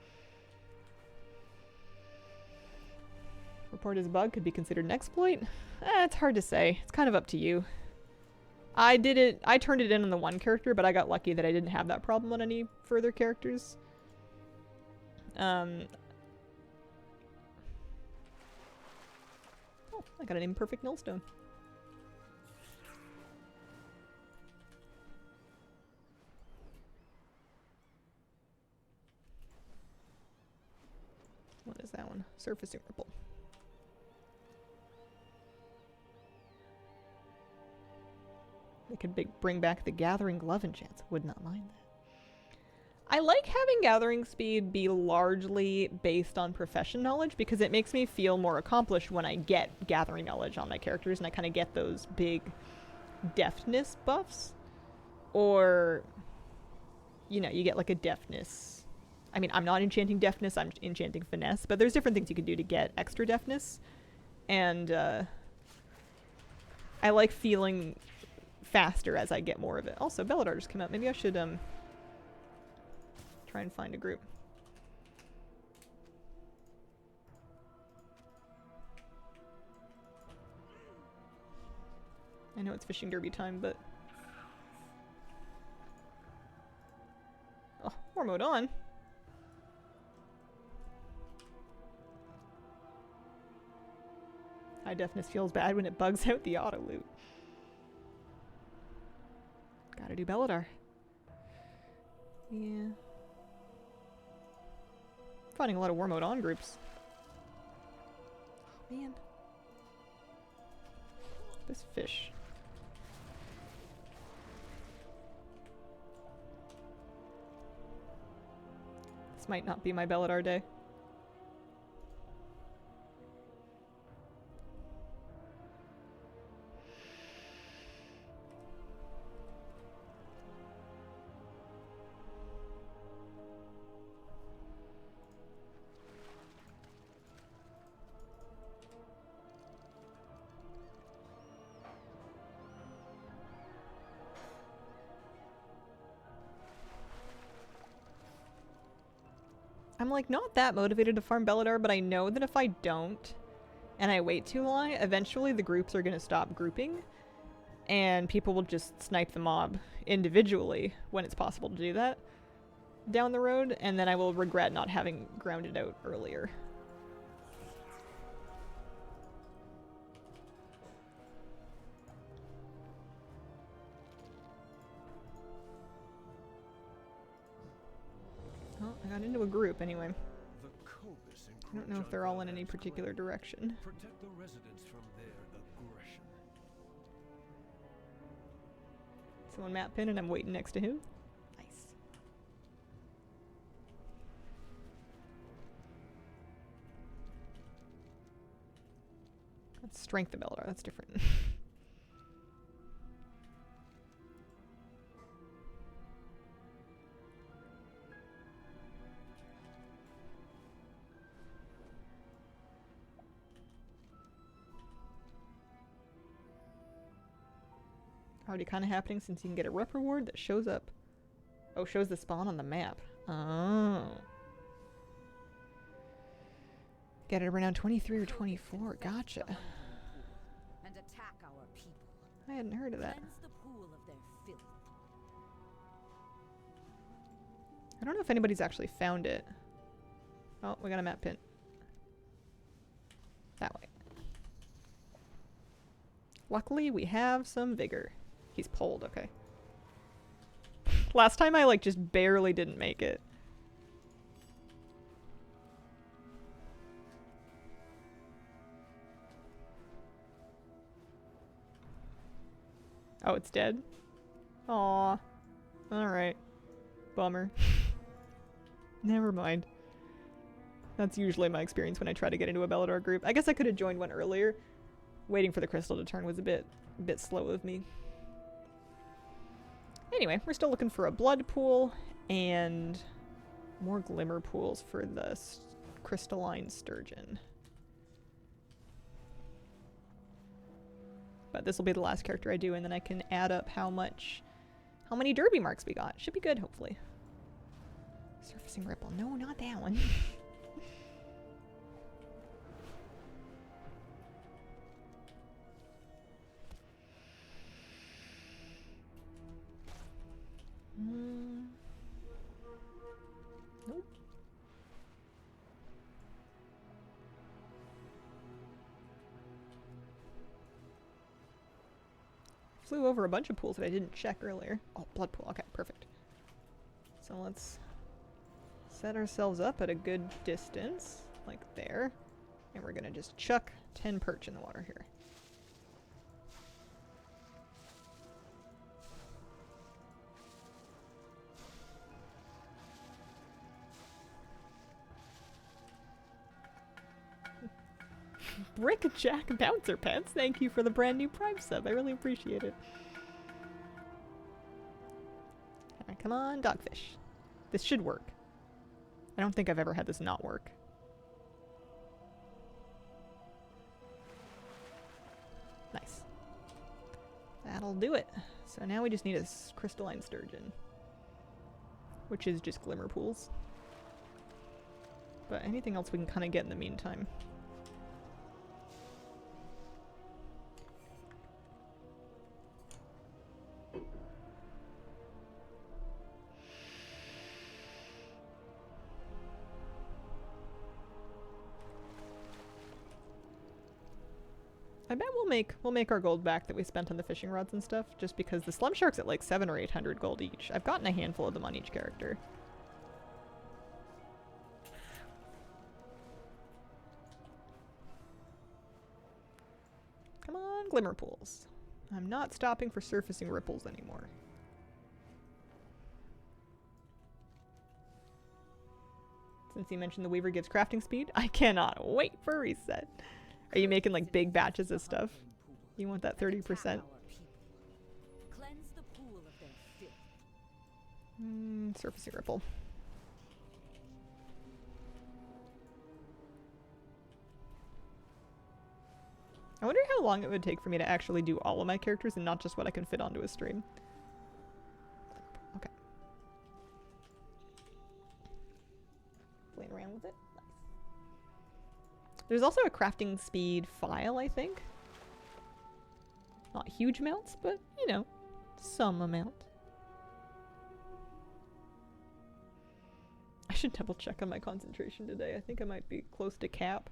Report as a bug could be considered an exploit? It's hard to say. It's kind of up to you. I turned it in on the one character, but I got lucky that I didn't have that problem on any further characters. Oh, I got an imperfect nullstone. What is that one? Surfacing ripple. They could bring back the Gathering Glove enchants. Would not mind that. I like having Gathering Speed be largely based on profession knowledge because it makes me feel more accomplished when I get Gathering knowledge on my characters and I kind of get those big deftness buffs. Or, you know, you get like a deftness. I mean, I'm not enchanting deftness, I'm enchanting finesse, but there's different things you can do to get extra deftness. And I like feeling faster as I get more of it. Also, Belladar just came out. Maybe I should try and find a group. I know it's fishing derby time, but... Oh, war mode on. High deafness feels bad when it bugs out the auto loot. Gotta do Belladar. Yeah. Finding a lot of war mode on groups. Oh man. This fish. This might not be my Belladar day. I'm like not that motivated to farm Belladar, but I know that if I don't and I wait too long, eventually the groups are going to stop grouping and people will just snipe the mob individually when it's possible to do that down the road, and then I will regret not having grounded out earlier. Well, I got into a group anyway. I don't know if they're all in any particular direction. Protect the residents from their aggression. Someone map pin and I'm waiting next to him. Nice. That's strength of Belladar, that's different. Already kind of happening since you can get a rep reward that shows up. Oh, shows the spawn on the map. Oh. Get it around 23 or 24. Gotcha. And attack our people. I hadn't heard of that. Cleanse the pool of their filth. I don't know if anybody's actually found it. Oh, we got a map pin. That way. Luckily, we have some vigor. He's pulled, okay. Last time I like just barely didn't make it. Oh, it's dead? Aw. Alright. Bummer. Never mind. That's usually my experience when I try to get into a Belladar group. I guess I could have joined one earlier. Waiting for the crystal to turn was a bit slow of me. Anyway, we're still looking for a blood pool and more glimmer pools for the crystalline sturgeon. But this will be the last character I do, and then I can add up how many derby marks we got. Should be good, hopefully. Surfacing Ripple. No, not that one. Nope. Flew over a bunch of pools that I didn't check earlier. Oh, blood pool. Okay, perfect. So let's set ourselves up at a good distance, like there. And we're gonna just chuck 10 perch in the water here. Brickjack Bouncer Pants, thank you for the brand new Prime sub. I really appreciate it. Alright, come on, dogfish. This should work. I don't think I've ever had this not work. Nice. That'll do it. So now we just need a crystalline sturgeon, which is just glimmer pools. But anything else we can kind of get in the meantime. I bet we'll make our gold back that we spent on the fishing rods and stuff, just because the slum shark's at like 700 or 800 gold each. I've gotten a handful of them on each character. Come on, glimmer pools. I'm not stopping for surfacing ripples anymore. Since you mentioned the Weaver gives crafting speed, I cannot wait for a reset. Are you making like big batches of stuff? You want that 30%? Cleanse the pool of their filth. Surfacing ripple. I wonder how long it would take for me to actually do all of my characters and not just what I can fit onto a stream. Okay. Playing around with it. Nice. There's also a crafting speed file, I think. Not huge amounts, but, you know, some amount. I should double check on my concentration today. I think I might be close to cap.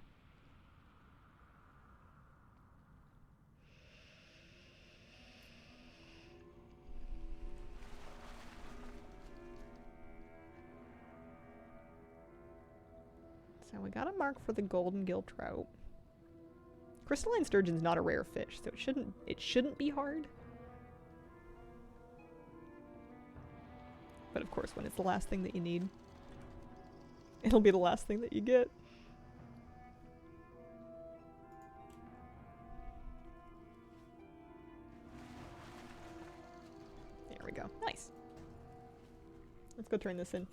So we got a mark for the golden gill trout. Crystalline sturgeon's not a rare fish, so it shouldn't be hard. But of course, when it's the last thing that you need, it'll be the last thing that you get. There we go. Nice. Let's go turn this in.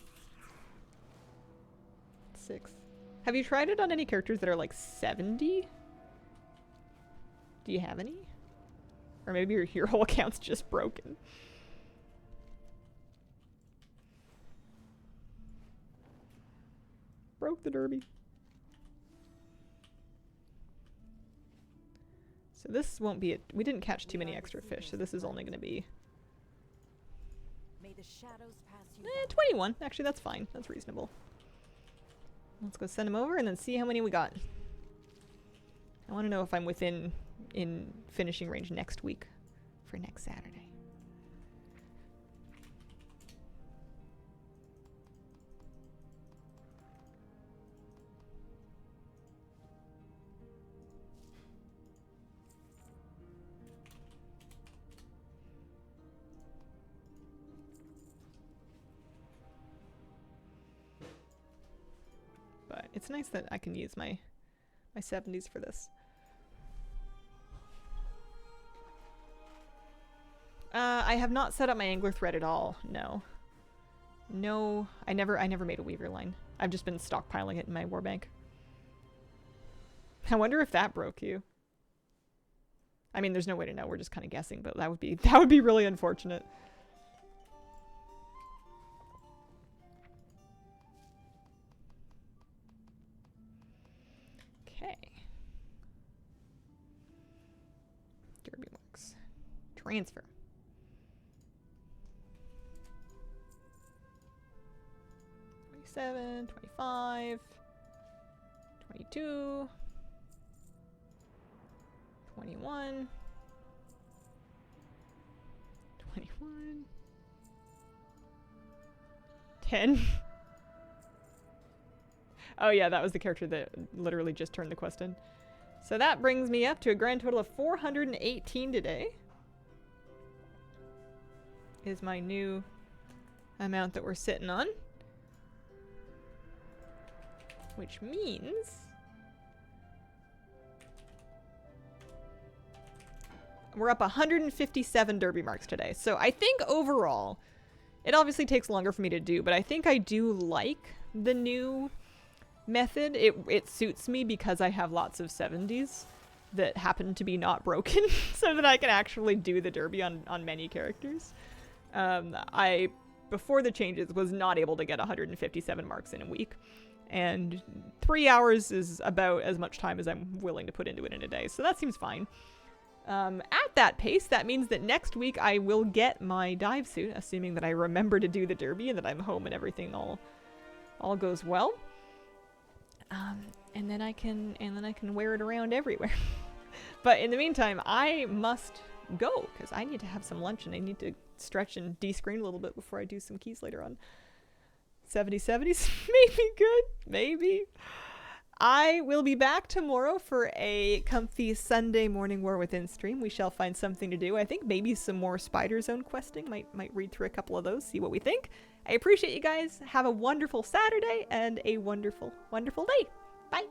6. Have you tried it on any characters that are like 70? Do you have any? Or maybe your hero account's just broken. Broke the derby. So this won't be it. We didn't catch too many extra fish, so this is only going to be... May the shadows pass you 21. Actually, that's fine. That's reasonable. Let's go send them over and then see how many we got. I want to know if I'm within in finishing range next week for next Saturday. But it's nice that I can use my 70s for this. I have not set up my angler thread at all. No. No, I never made a weaver line. I've just been stockpiling it in my warbank. I wonder if that broke you. I mean, there's no way to know. We're just kind of guessing, but that would be really unfortunate. Okay. Derby marks. Transfer. $27, $25, $22, $21, $21, $10. Oh yeah, that was the character that literally just turned the quest in. So that brings me up to a grand total of 418 today. Is my new amount that we're sitting on. Which means we're up 157 derby marks today. So I think overall, it obviously takes longer for me to do, but I think I do like the new method. It suits me because I have lots of 70s that happen to be not broken so that I can actually do the derby on many characters. I, before the changes, was not able to get 157 marks in a week. And 3 hours is about as much time as I'm willing to put into it in a day. So that seems fine. At that pace, that means that next week I will get my dive suit, assuming that I remember to do the derby and that I'm home and everything all goes well. And then I can wear it around everywhere. But in the meantime, I must go because I need to have some lunch and I need to stretch and de-screen a little bit before I do some keys later on. 70s, maybe good, maybe. I will be back tomorrow for a comfy Sunday morning War Within stream. We shall find something to do. I think maybe some more Spider Zone questing. Might read through a couple of those, see what we think. I appreciate you guys. Have a wonderful Saturday and a wonderful, wonderful day. Bye.